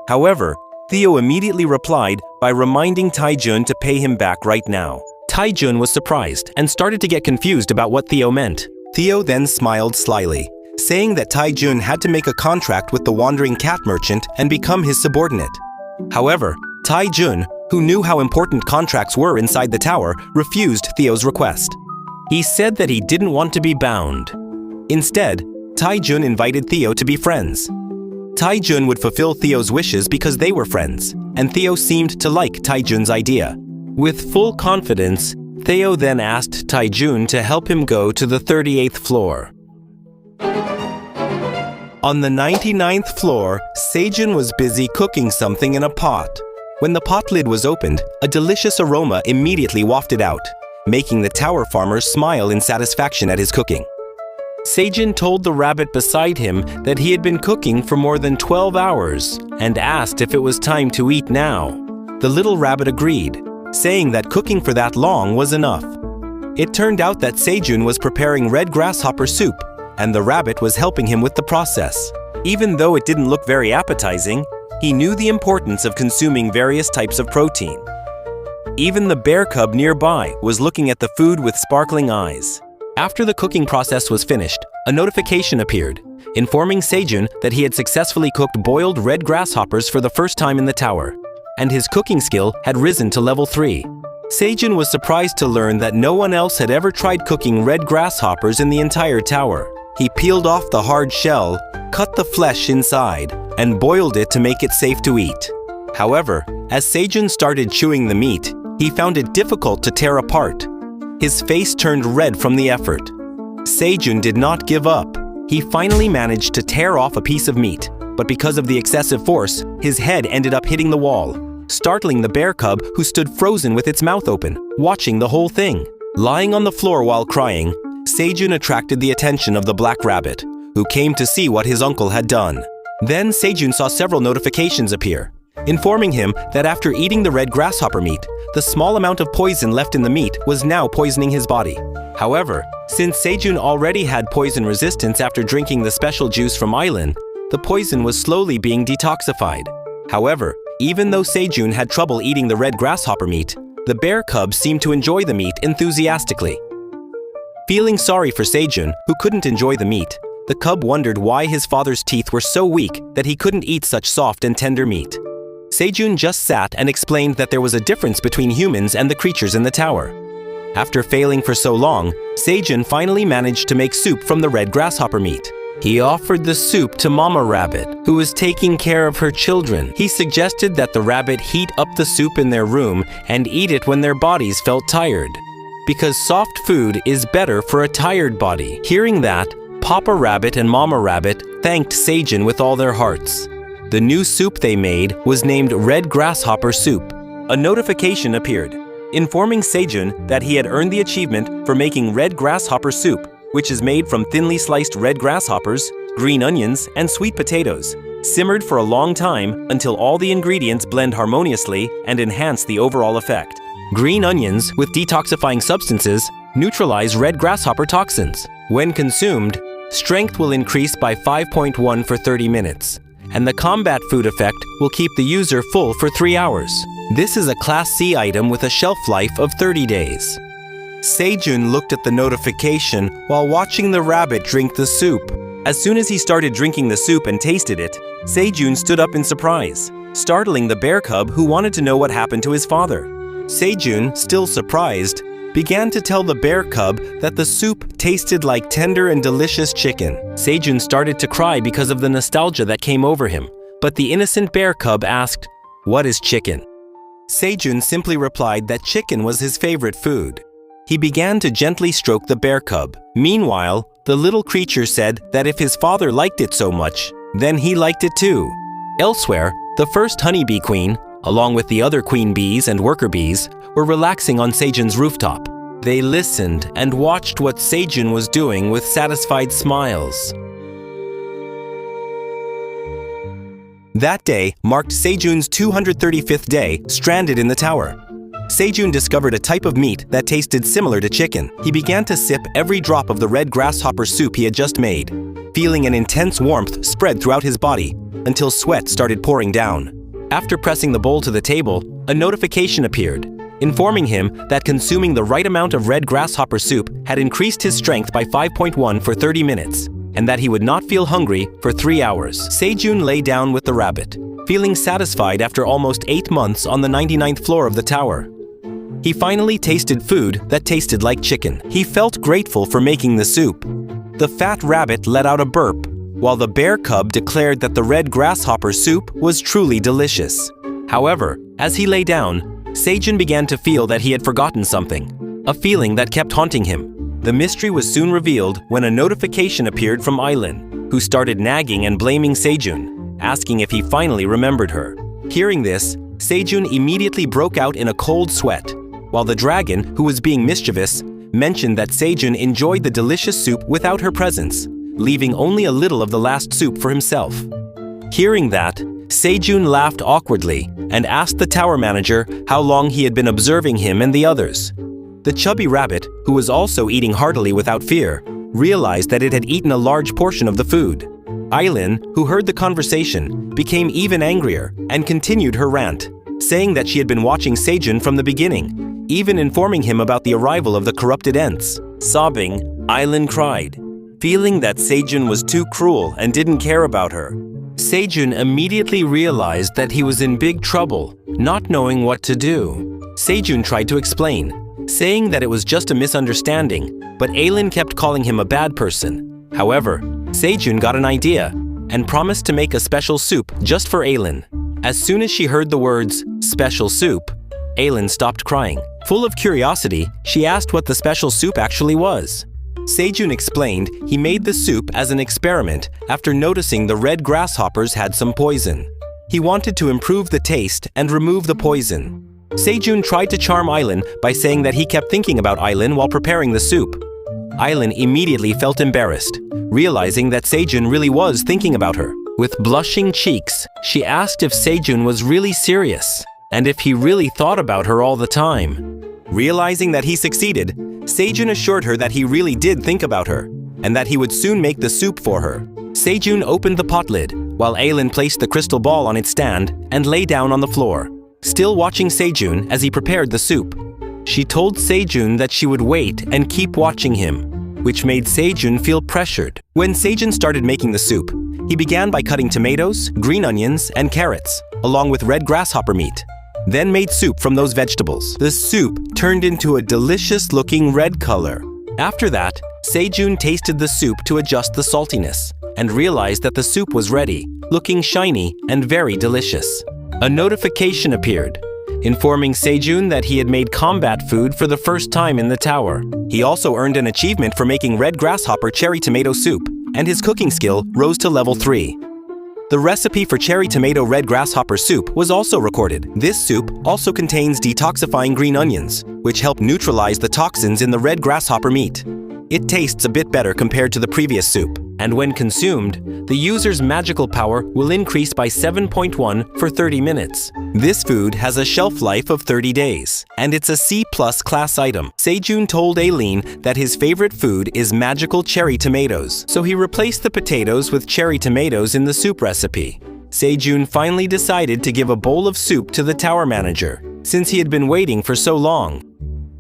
However, Theo immediately replied by reminding Sejoon to pay him back right now. Sejoon was surprised and started to get confused about what Theo meant. Theo then smiled slyly, saying that Sejoon had to make a contract with the wandering cat merchant and become his subordinate. However, Sejoon, who knew how important contracts were inside the tower, refused Theo's request. He said that he didn't want to be bound. Instead, Sejoon invited Theo to be friends. Sejoon would fulfill Theo's wishes because they were friends, and Theo seemed to like Sejoon's idea. With full confidence, Theo then asked Sejoon to help him go to the 38th floor. On the 99th floor, Sejun was busy cooking something in a pot. When the pot lid was opened, a delicious aroma immediately wafted out, making the tower farmer smile in satisfaction at his cooking. Sejun told the rabbit beside him that he had been cooking for more than 12 hours and asked if it was time to eat now. The little rabbit agreed, saying that cooking for that long was enough. It turned out that Sejun was preparing red grasshopper soup, and the rabbit was helping him with the process. Even though it didn't look very appetizing, he knew the importance of consuming various types of protein. Even the bear cub nearby was looking at the food with sparkling eyes. After the cooking process was finished, a notification appeared, informing Sejoon that he had successfully cooked boiled red grasshoppers for the first time in the tower, and his cooking skill had risen to level 3. Sejoon was surprised to learn that no one else had ever tried cooking red grasshoppers in the entire tower. He peeled off the hard shell, cut the flesh inside, and boiled it to make it safe to eat. However, as Sejoon started chewing the meat, he found it difficult to tear apart. His face turned red from the effort. Sejoon did not give up. He finally managed to tear off a piece of meat, but because of the excessive force, his head ended up hitting the wall, startling the bear cub, who stood frozen with its mouth open, watching the whole thing. Lying on the floor while crying, Sejoon attracted the attention of the black rabbit, who came to see what his uncle had done. Then Sejoon saw several notifications appear, informing him that after eating the red grasshopper meat, the small amount of poison left in the meat was now poisoning his body. However, since Sejoon already had poison resistance after drinking the special juice from Iona, the poison was slowly being detoxified. However, even though Sejoon had trouble eating the red grasshopper meat, the bear cub seemed to enjoy the meat enthusiastically. Feeling sorry for Sejoon, who couldn't enjoy the meat, the cub wondered why his father's teeth were so weak that he couldn't eat such soft and tender meat. Sejoon just sat and explained that there was a difference between humans and the creatures in the tower. After failing for so long, Sejoon finally managed to make soup from the red grasshopper meat. He offered the soup to Mama Rabbit, who was taking care of her children. He suggested that the rabbit heat up the soup in their room and eat it when their bodies felt tired, because soft food is better for a tired body. Hearing that, Papa Rabbit and Mama Rabbit thanked Sejoon with all their hearts. The new soup they made was named Red Grasshopper Soup. A notification appeared, informing Sejoon that he had earned the achievement for making red grasshopper soup, which is made from thinly sliced red grasshoppers, green onions, and sweet potatoes, simmered for a long time until all the ingredients blend harmoniously and enhance the overall effect. Green onions with detoxifying substances neutralize red grasshopper toxins. When consumed, strength will increase by 5.1 for 30 minutes, and the combat food effect will keep the user full for 3 hours. This is a Class C item with a shelf life of 30 days. Sejoon looked at the notification while watching the rabbit drink the soup. As soon as he started drinking the soup and tasted it, Sejoon stood up in surprise, startling the bear cub, who wanted to know what happened to his father. Sejoon, still surprised, began to tell the bear cub that the soup tasted like tender and delicious chicken. Sejoon started to cry because of the nostalgia that came over him, but the innocent bear cub asked, "What is chicken?" Sejoon simply replied that chicken was his favorite food. He began to gently stroke the bear cub. Meanwhile, the little creature said that if his father liked it so much, then he liked it too. Elsewhere, the first honeybee queen, along with the other queen bees and worker bees, were relaxing on Sejoon's rooftop. They listened and watched what Sejoon was doing with satisfied smiles. That day marked Sejoon's 235th day stranded in the tower. Sejoon discovered a type of meat that tasted similar to chicken. He began to sip every drop of the red grasshopper soup he had just made, feeling an intense warmth spread throughout his body until sweat started pouring down. After pressing the bowl to the table, a notification appeared, informing him that consuming the right amount of red grasshopper soup had increased his strength by 5.1 for 30 minutes, and that he would not feel hungry for 3 hours. Sejoon lay down with the rabbit, feeling satisfied after almost 8 months on the 99th floor of the tower. He finally tasted food that tasted like chicken. He felt grateful for making the soup. The fat rabbit let out a burp, while the bear cub declared that the red grasshopper soup was truly delicious. However, as he lay down, Sejoon began to feel that he had forgotten something, a feeling that kept haunting him. The mystery was soon revealed when a notification appeared from Iona, who started nagging and blaming Sejoon, asking if he finally remembered her. Hearing this, Sejoon immediately broke out in a cold sweat, while the dragon, who was being mischievous, mentioned that Sejoon enjoyed the delicious soup without her presence, leaving only a little of the last soup for himself. Hearing that, Sejoon laughed awkwardly and asked the tower manager how long he had been observing him and the others. The chubby rabbit, who was also eating heartily without fear, realized that it had eaten a large portion of the food. Aileen, who heard the conversation, became even angrier and continued her rant, saying that she had been watching Sejun from the beginning, even informing him about the arrival of the corrupted Ents. Sobbing, Aileen cried, feeling that Sejun was too cruel and didn't care about her. Sejun immediately realized that he was in big trouble, not knowing what to do. Sejun tried to explain, saying that it was just a misunderstanding, but Aileen kept calling him a bad person. However, Sejun got an idea and promised to make a special soup just for Aileen. As soon as she heard the words, special soup, Aileen stopped crying. Full of curiosity, she asked what the special soup actually was. Sejun explained he made the soup as an experiment after noticing the red grasshoppers had some poison. He wanted to improve the taste and remove the poison. Sejun tried to charm Aileen by saying that he kept thinking about Aileen while preparing the soup. Aileen immediately felt embarrassed, realizing that Sejun really was thinking about her. With blushing cheeks, she asked if Sejun was really serious and if he really thought about her all the time. Realizing that he succeeded, Sejun assured her that he really did think about her and that he would soon make the soup for her. Sejun opened the pot lid while Aileen placed the crystal ball on its stand and lay down on the floor, still watching Sejun as he prepared the soup. She told Sejun that she would wait and keep watching him, which made Sejun feel pressured. When Sejun started making the soup, he began by cutting tomatoes, green onions, and carrots, along with red grasshopper meat, then made soup from those vegetables. The soup turned into a delicious-looking red color. After that, Sejun tasted the soup to adjust the saltiness and realized that the soup was ready, looking shiny and very delicious. A notification appeared, informing Sejun that he had made combat food for the first time in the tower. He also earned an achievement for making red grasshopper cherry tomato soup, and his cooking skill rose to level 3. The recipe for cherry tomato red grasshopper soup was also recorded. This soup also contains detoxifying green onions, which help neutralize the toxins in the red grasshopper meat. It tastes a bit better compared to the previous soup, and when consumed, the user's magical power will increase by 7.1 for 30 minutes. This food has a shelf life of 30 days, and it's a C+ class item. Sejun told Aileen that his favorite food is magical cherry tomatoes, so he replaced the potatoes with cherry tomatoes in the soup recipe. Sejun finally decided to give a bowl of soup to the tower manager, since he had been waiting for so long.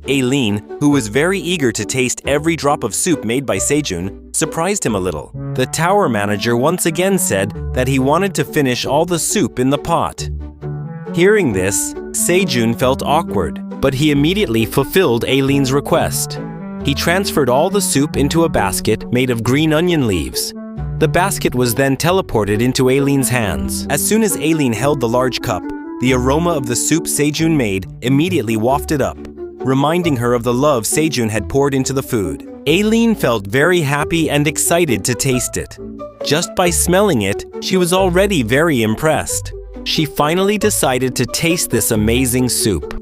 Aileen, who was very eager to taste every drop of soup made by Sejun, surprised him a little. The tower manager once again said that he wanted to finish all the soup in the pot. Hearing this, Sejun felt awkward, but he immediately fulfilled Aileen's request. He transferred all the soup into a basket made of green onion leaves. The basket was then teleported into Aileen's hands. As soon as Aileen held the large cup, the aroma of the soup Sejun made immediately wafted up, reminding her of the love Sejun had poured into the food. Aileen felt very happy and excited to taste it. Just by smelling it, she was already very impressed. She finally decided to taste this amazing soup.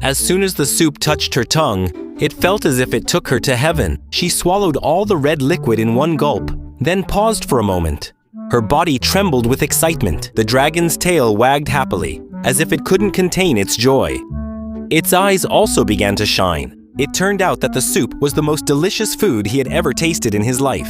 As soon as the soup touched her tongue, it felt as if it took her to heaven. She swallowed all the red liquid in one gulp, then paused for a moment. Her body trembled with excitement. The dragon's tail wagged happily, as if it couldn't contain its joy. Its eyes also began to shine. It turned out that the soup was the most delicious food he had ever tasted in his life.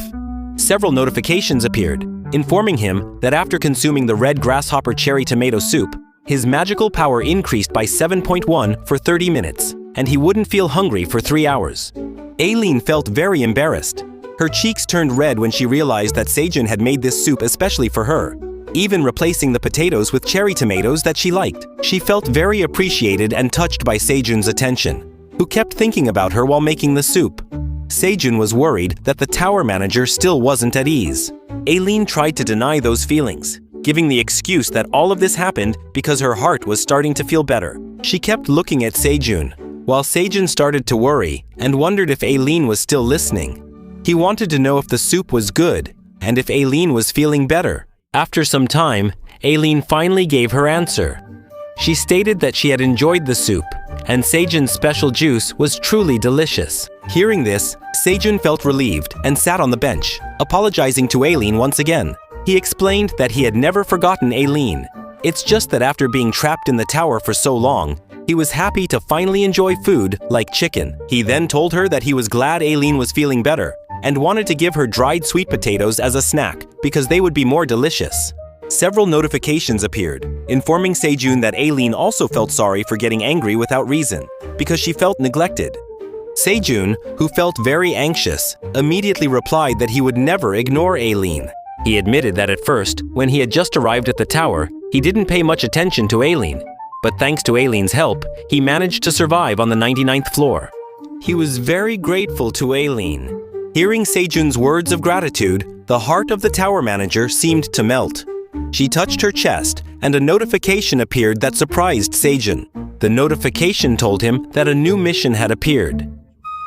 Several notifications appeared, informing him that after consuming the red grasshopper cherry tomato soup, his magical power increased by 7.1 for 30 minutes, and he wouldn't feel hungry for 3 hours. Aileen felt very embarrassed. Her cheeks turned red when she realized that Sejun had made this soup especially for her, even replacing the potatoes with cherry tomatoes that she liked. She felt very appreciated and touched by Sejun's attention, who kept thinking about her while making the soup. Sejun was worried that the tower manager still wasn't at ease. Aileen tried to deny those feelings, giving the excuse that all of this happened because her heart was starting to feel better. She kept looking at Sejun, while Sejun started to worry and wondered if Aileen was still listening. He wanted to know if the soup was good and if Aileen was feeling better. After some time, Aileen finally gave her answer. She stated that she had enjoyed the soup, and Sejun's special juice was truly delicious. Hearing this, Sejun felt relieved and sat on the bench, apologizing to Aileen once again. He explained that he had never forgotten Aileen. It's just that after being trapped in the tower for so long, he was happy to finally enjoy food like chicken. He then told her that he was glad Aileen was feeling better, and wanted to give her dried sweet potatoes as a snack because they would be more delicious. Several notifications appeared, informing Sejun that Aileen also felt sorry for getting angry without reason, because she felt neglected. Sejun, who felt very anxious, immediately replied that he would never ignore Aileen. He admitted that at first, when he had just arrived at the tower, he didn't pay much attention to Aileen, but thanks to Aileen's help, he managed to survive on the 99th floor. He was very grateful to Aileen. Hearing Sejun's words of gratitude, the heart of the tower manager seemed to melt. She touched her chest, and a notification appeared that surprised Sejun. The notification told him that a new mission had appeared.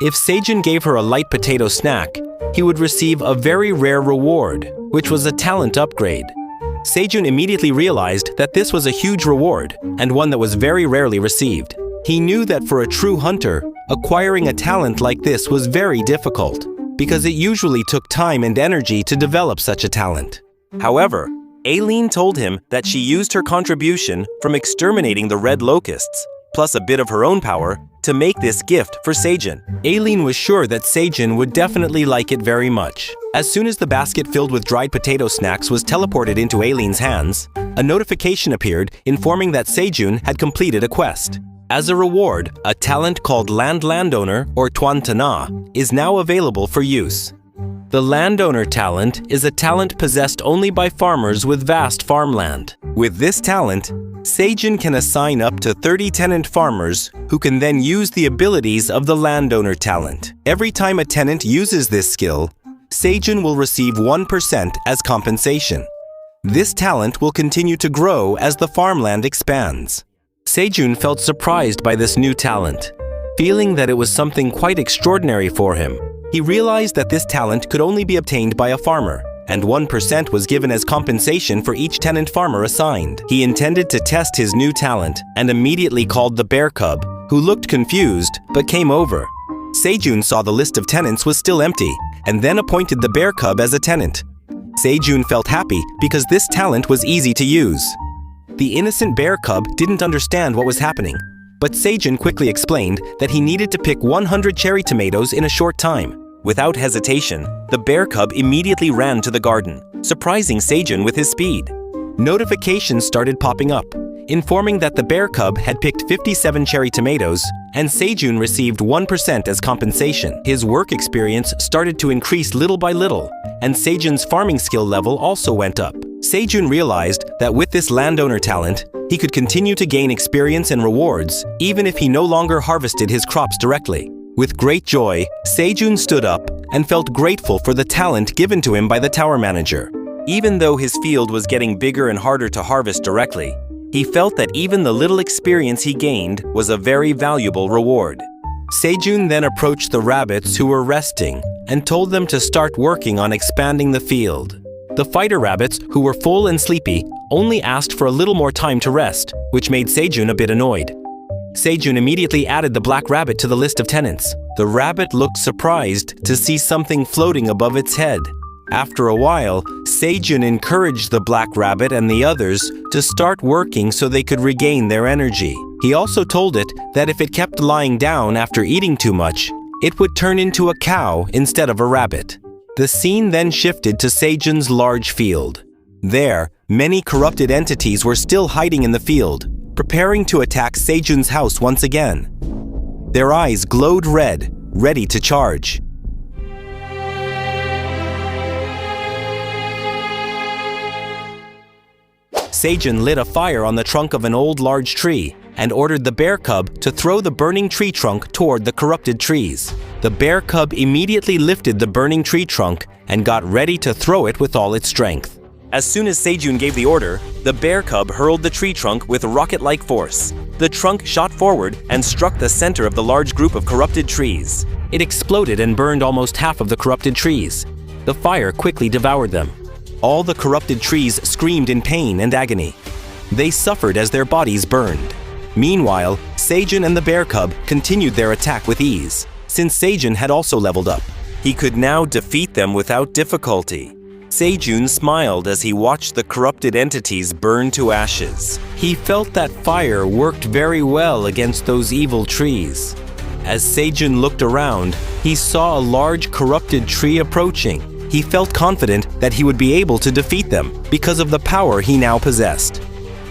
If Sejun gave her a light potato snack, he would receive a very rare reward, which was a talent upgrade. Sejun immediately realized that this was a huge reward, and one that was very rarely received. He knew that for a true hunter, acquiring a talent like this was very difficult, because it usually took time and energy to develop such a talent. However, Aileen told him that she used her contribution from exterminating the red locusts, plus a bit of her own power, to make this gift for Sejun. Aileen was sure that Sejun would definitely like it very much. As soon as the basket filled with dried potato snacks was teleported into Aileen's hands, a notification appeared informing that Sejun had completed a quest. As a reward, a talent called Landowner or Tuan Tana is now available for use. The Landowner talent is a talent possessed only by farmers with vast farmland. With this talent, Sejun can assign up to 30 tenant farmers who can then use the abilities of the Landowner talent. Every time a tenant uses this skill, Sejun will receive 1% as compensation. This talent will continue to grow as the farmland expands. Sejun felt surprised by this new talent, feeling that it was something quite extraordinary for him. He realized that this talent could only be obtained by a farmer, and 1% was given as compensation for each tenant farmer assigned. He intended to test his new talent and immediately called the bear cub, who looked confused but came over. Sejun saw the list of tenants was still empty and then appointed the bear cub as a tenant. Sejun felt happy because this talent was easy to use. The innocent bear cub didn't understand what was happening, but Sejun quickly explained that he needed to pick 100 cherry tomatoes in a short time. Without hesitation, the bear cub immediately ran to the garden, surprising Sejun with his speed. Notifications started popping up, informing that the bear cub had picked 57 cherry tomatoes and Sejun received 1% as compensation. His work experience started to increase little by little, and Sejun's farming skill level also went up. Sejun realized that with this landowner talent, he could continue to gain experience and rewards even if he no longer harvested his crops directly. With great joy, Sejun stood up and felt grateful for the talent given to him by the tower manager. Even though his field was getting bigger and harder to harvest directly, he felt that even the little experience he gained was a very valuable reward. Sejun then approached the rabbits who were resting and told them to start working on expanding the field. The fighter rabbits, who were full and sleepy, only asked for a little more time to rest, which made Sejun a bit annoyed. Sejun immediately added the black rabbit to the list of tenants. The rabbit looked surprised to see something floating above its head. After a while, Sejun encouraged the black rabbit and the others to start working so they could regain their energy. He also told it that if it kept lying down after eating too much, it would turn into a cow instead of a rabbit. The scene then shifted to Sejun's large field. There, many corrupted entities were still hiding in the field, preparing to attack Sejun's house once again. Their eyes glowed red, ready to charge. Sejun lit a fire on the trunk of an old large tree and ordered the bear cub to throw the burning tree trunk toward the corrupted trees. The bear cub immediately lifted the burning tree trunk and got ready to throw it with all its strength. As soon as Sejun gave the order, the bear cub hurled the tree trunk with rocket-like force. The trunk shot forward and struck the center of the large group of corrupted trees. It exploded and burned almost half of the corrupted trees. The fire quickly devoured them. All the corrupted trees screamed in pain and agony. They suffered as their bodies burned. Meanwhile, Sejun and the bear cub continued their attack with ease, since Sejun had also leveled up. He could now defeat them without difficulty. Sejun smiled as he watched the corrupted entities burn to ashes. He felt that fire worked very well against those evil trees. As Sejun looked around, he saw a large corrupted tree approaching. He felt confident that he would be able to defeat them because of the power he now possessed.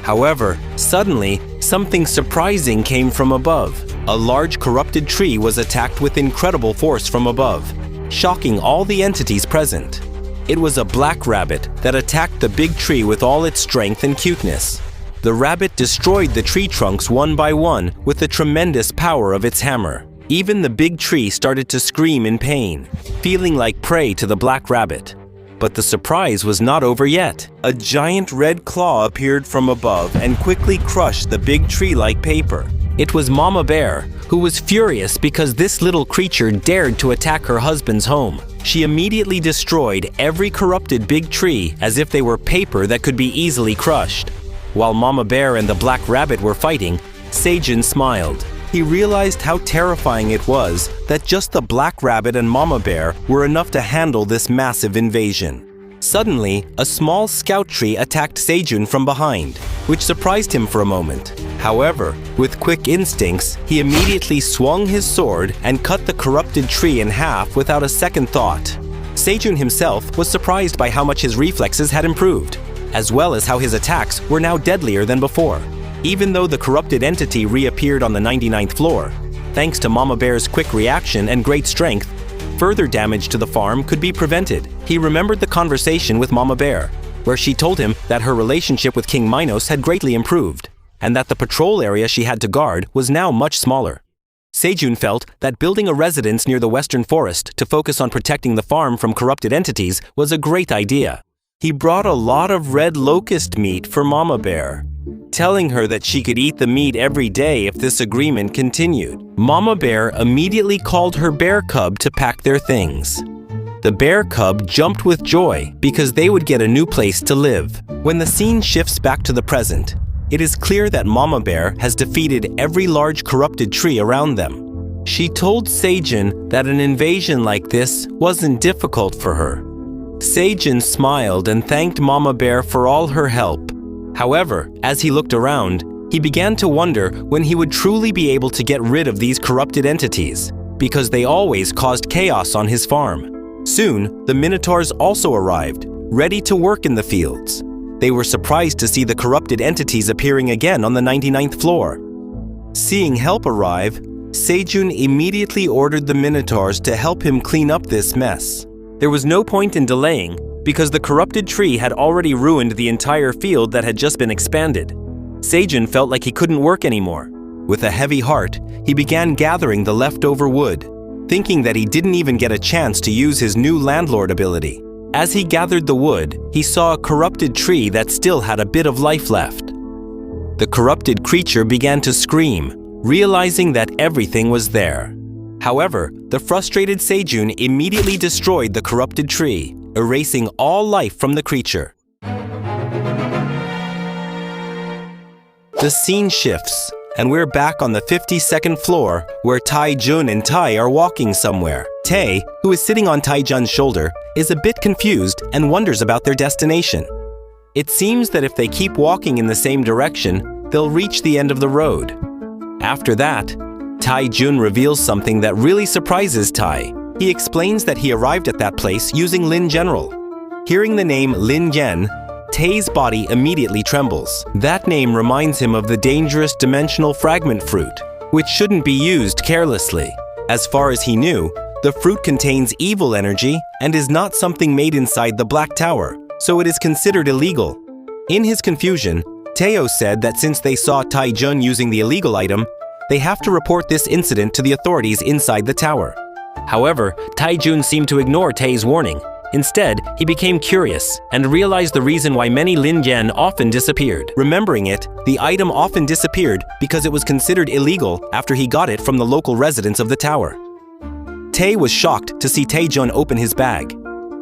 However, suddenly, something surprising came from above. A large corrupted tree was attacked with incredible force from above, shocking all the entities present. It was a black rabbit that attacked the big tree with all its strength and cuteness. The rabbit destroyed the tree trunks one by one with the tremendous power of its hammer. Even the big tree started to scream in pain, feeling like prey to the black rabbit. But the surprise was not over yet. A giant red claw appeared from above and quickly crushed the big tree like paper. It was Mama Bear, who was furious because this little creature dared to attack her husband's home. She immediately destroyed every corrupted big tree as if they were paper that could be easily crushed. While Mama Bear and the black rabbit were fighting, Sejun smiled. He realized how terrifying it was that just the black rabbit and Mama Bear were enough to handle this massive invasion. Suddenly, a small scout tree attacked Sejun from behind, which surprised him for a moment. However, with quick instincts, he immediately swung his sword and cut the corrupted tree in half without a second thought. Sejun himself was surprised by how much his reflexes had improved, as well as how his attacks were now deadlier than before. Even though the corrupted entity reappeared on the 99th floor, thanks to Mama Bear's quick reaction and great strength, further damage to the farm could be prevented. He remembered the conversation with Mama Bear, where she told him that her relationship with King Minos had greatly improved, and that the patrol area she had to guard was now much smaller. Sejun felt that building a residence near the western forest to focus on protecting the farm from corrupted entities was a great idea. He brought a lot of red locust meat for Mama Bear, telling her that she could eat the meat every day if this agreement continued. Mama Bear immediately called her bear cub to pack their things. The bear cub jumped with joy because they would get a new place to live. When the scene shifts back to the present, it is clear that Mama Bear has defeated every large corrupted tree around them. She told Sejun that an invasion like this wasn't difficult for her. Sejun smiled and thanked Mama Bear for all her help. However, as he looked around, he began to wonder when he would truly be able to get rid of these corrupted entities, because they always caused chaos on his farm. Soon, the Minotaurs also arrived, ready to work in the fields. They were surprised to see the corrupted entities appearing again on the 99th floor. Seeing help arrive, Sejun immediately ordered the Minotaurs to help him clean up this mess. There was no point in delaying, because the corrupted tree had already ruined the entire field that had just been expanded. Sejun felt like he couldn't work anymore. With a heavy heart, he began gathering the leftover wood, thinking that he didn't even get a chance to use his new landlord ability. As he gathered the wood, he saw a corrupted tree that still had a bit of life left. The corrupted creature began to scream, realizing that everything was there. However, the frustrated Sejun immediately destroyed the corrupted tree, erasing all life from the creature. The scene shifts, and we're back on the 52nd floor where Tae-jun and Tai are walking somewhere. Tae, who is sitting on Tae-jun's shoulder, is a bit confused and wonders about their destination. It seems that if they keep walking in the same direction, they'll reach the end of the road. After that, Tae-jun reveals something that really surprises Tai. He explains that he arrived at that place using Lin General. Hearing the name Lin Gen, Tae's body immediately trembles. That name reminds him of the dangerous dimensional fragment fruit, which shouldn't be used carelessly. As far as he knew, the fruit contains evil energy and is not something made inside the Black Tower, so it is considered illegal. In his confusion, Theo said that since they saw Tae-jun using the illegal item, they have to report this incident to the authorities inside the tower. However, Tae-jun seemed to ignore Tae's warning. Instead, he became curious and realized the reason why many Lin Gen often disappeared. Remembering it, the item often disappeared because it was considered illegal after he got it from the local residents of the tower. Tae was shocked to see Tae-jun open his bag.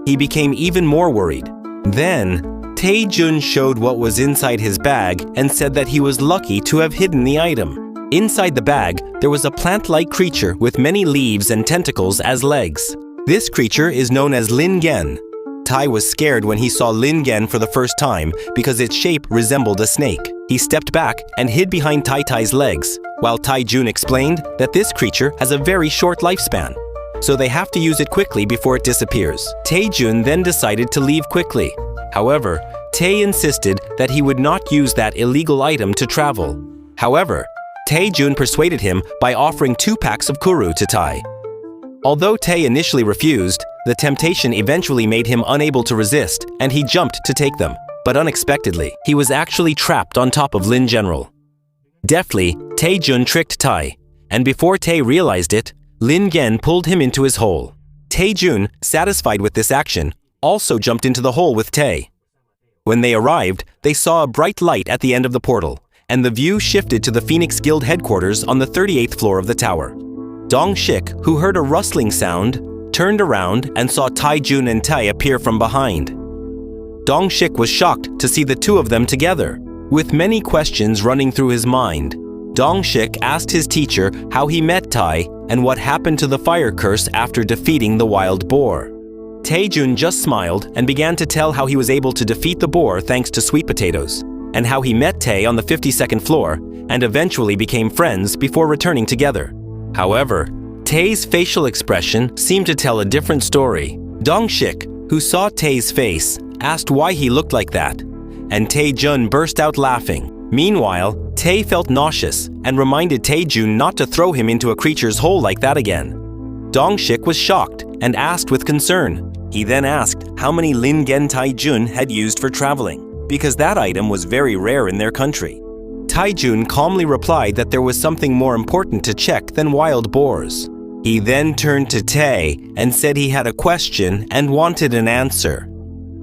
He became even more worried. Then, Tae-jun showed what was inside his bag and said that he was lucky to have hidden the item. Inside the bag, there was a plant-like creature with many leaves and tentacles as legs. This creature is known as Lin Gen. Tai was scared when he saw Lin Gen for the first time because its shape resembled a snake. He stepped back and hid behind Tai Tai's legs, while Taijun explained that this creature has a very short lifespan, so they have to use it quickly before it disappears. Taijun then decided to leave quickly. However, Tae insisted that he would not use that illegal item to travel. However, Taijun persuaded him by offering 2 packs of kuru to Tai. Although Tae initially refused, the temptation eventually made him unable to resist, and he jumped to take them. But unexpectedly, he was actually trapped on top of Lin General. Deftly, Taejun tricked Tai, and before Tae realized it, Lin Gen pulled him into his hole. Taejun, satisfied with this action, also jumped into the hole with Tae. When they arrived, they saw a bright light at the end of the portal, and the view shifted to the Phoenix Guild headquarters on the 38th floor of the tower. Dong Shik, who heard a rustling sound, turned around and saw Taijun and Tae appear from behind. Dong Shik was shocked to see the 2 of them together. With many questions running through his mind, Dong Shik asked his teacher how he met Tai and what happened to the fire curse after defeating the wild boar. Taejun just smiled and began to tell how he was able to defeat the boar thanks to sweet potatoes, and how he met Tae on the 52nd floor and eventually became friends before returning together. However, Tae's facial expression seemed to tell a different story. Dong Shik, who saw Tae's face, asked why he looked like that, and Taejun burst out laughing. Meanwhile, Tae felt nauseous and reminded Taejun not to throw him into a creature's hole like that again. Dong Shik was shocked and asked with concern. He then asked how many Lin Gen Taijun had used for traveling, because that item was very rare in their country. Taijun calmly replied that there was something more important to check than wild boars. He then turned to Tae and said he had a question and wanted an answer.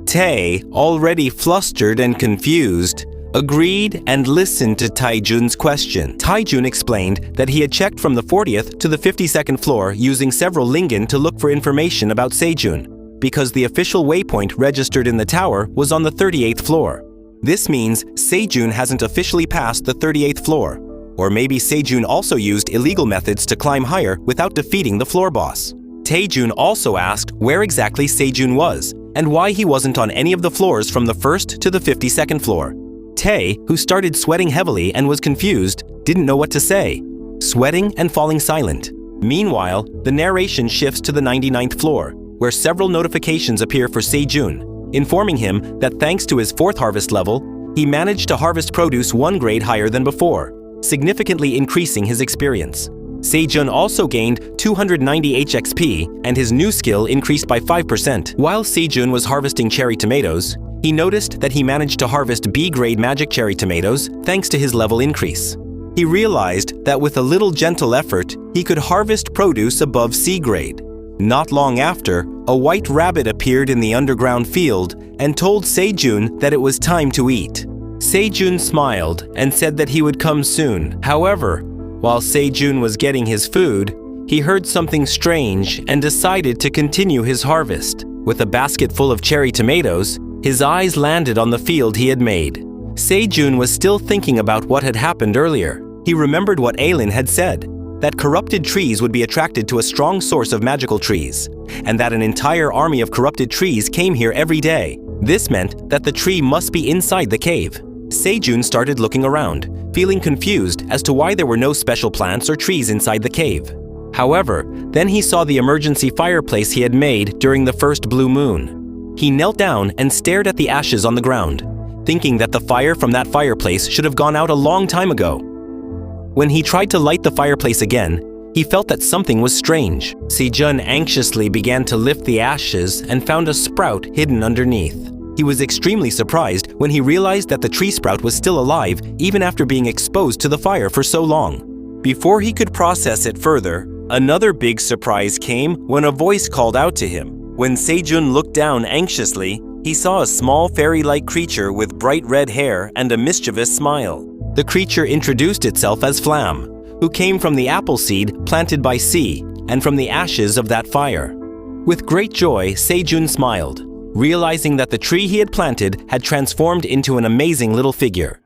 Tae, already flustered and confused, agreed and listened to Taijun's question. Taijun explained that he had checked from the 40th to the 52nd floor using several lingen to look for information about Sejoon, because the official waypoint registered in the tower was on the 38th floor. This means Sejoon hasn't officially passed the 38th floor, or maybe Sejoon also used illegal methods to climb higher without defeating the floor boss. Taejun also asked where exactly Sejoon was and why he wasn't on any of the floors from the 1st to the 52nd floor. Tae, who started sweating heavily and was confused, didn't know what to say, sweating and falling silent. Meanwhile, the narration shifts to the 99th floor, where several notifications appear for Sejoon, informing him that thanks to his 4th harvest level, he managed to harvest produce 1 grade higher than before, significantly increasing his experience. Sejoon also gained 290 HXP, and his new skill increased by 5%. While Sejoon was harvesting cherry tomatoes, he noticed that he managed to harvest B-grade magic cherry tomatoes thanks to his level increase. He realized that with a little gentle effort, he could harvest produce above C-grade. Not long after, a white rabbit appeared in the underground field and told Sejoon that it was time to eat. Sejoon smiled and said that he would come soon. However, while Sejoon was getting his food, he heard something strange and decided to continue his harvest. With a basket full of cherry tomatoes, his eyes landed on the field he had made. Sejoon was still thinking about what had happened earlier. He remembered what Aelin had said, that corrupted trees would be attracted to a strong source of magical trees, and that an entire army of corrupted trees came here every day. This meant that the tree must be inside the cave. Sejoon started looking around, feeling confused as to why there were no special plants or trees inside the cave. However, then he saw the emergency fireplace he had made during the first blue moon. He knelt down and stared at the ashes on the ground, thinking that the fire from that fireplace should have gone out a long time ago. When he tried to light the fireplace again, he felt that something was strange. Sejun anxiously began to lift the ashes and found a sprout hidden underneath. He was extremely surprised when he realized that the tree sprout was still alive even after being exposed to the fire for so long. Before he could process it further, another big surprise came when a voice called out to him. When Sejun looked down anxiously, he saw a small fairy-like creature with bright red hair and a mischievous smile. The creature introduced itself as Flam, who came from the apple seed planted by C and from the ashes of that fire. With great joy, Sejun smiled, realizing that the tree he had planted had transformed into an amazing little figure.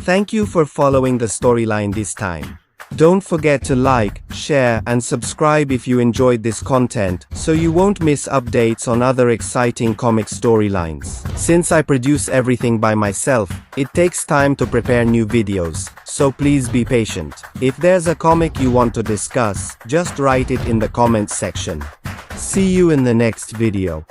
Thank you for following the storyline this time. Don't forget to like, share, and subscribe if you enjoyed this content, so you won't miss updates on other exciting comic storylines. Since I produce everything by myself, it takes time to prepare new videos, so please be patient. If there's a comic you want to discuss, just write it in the comments section. See you in the next video.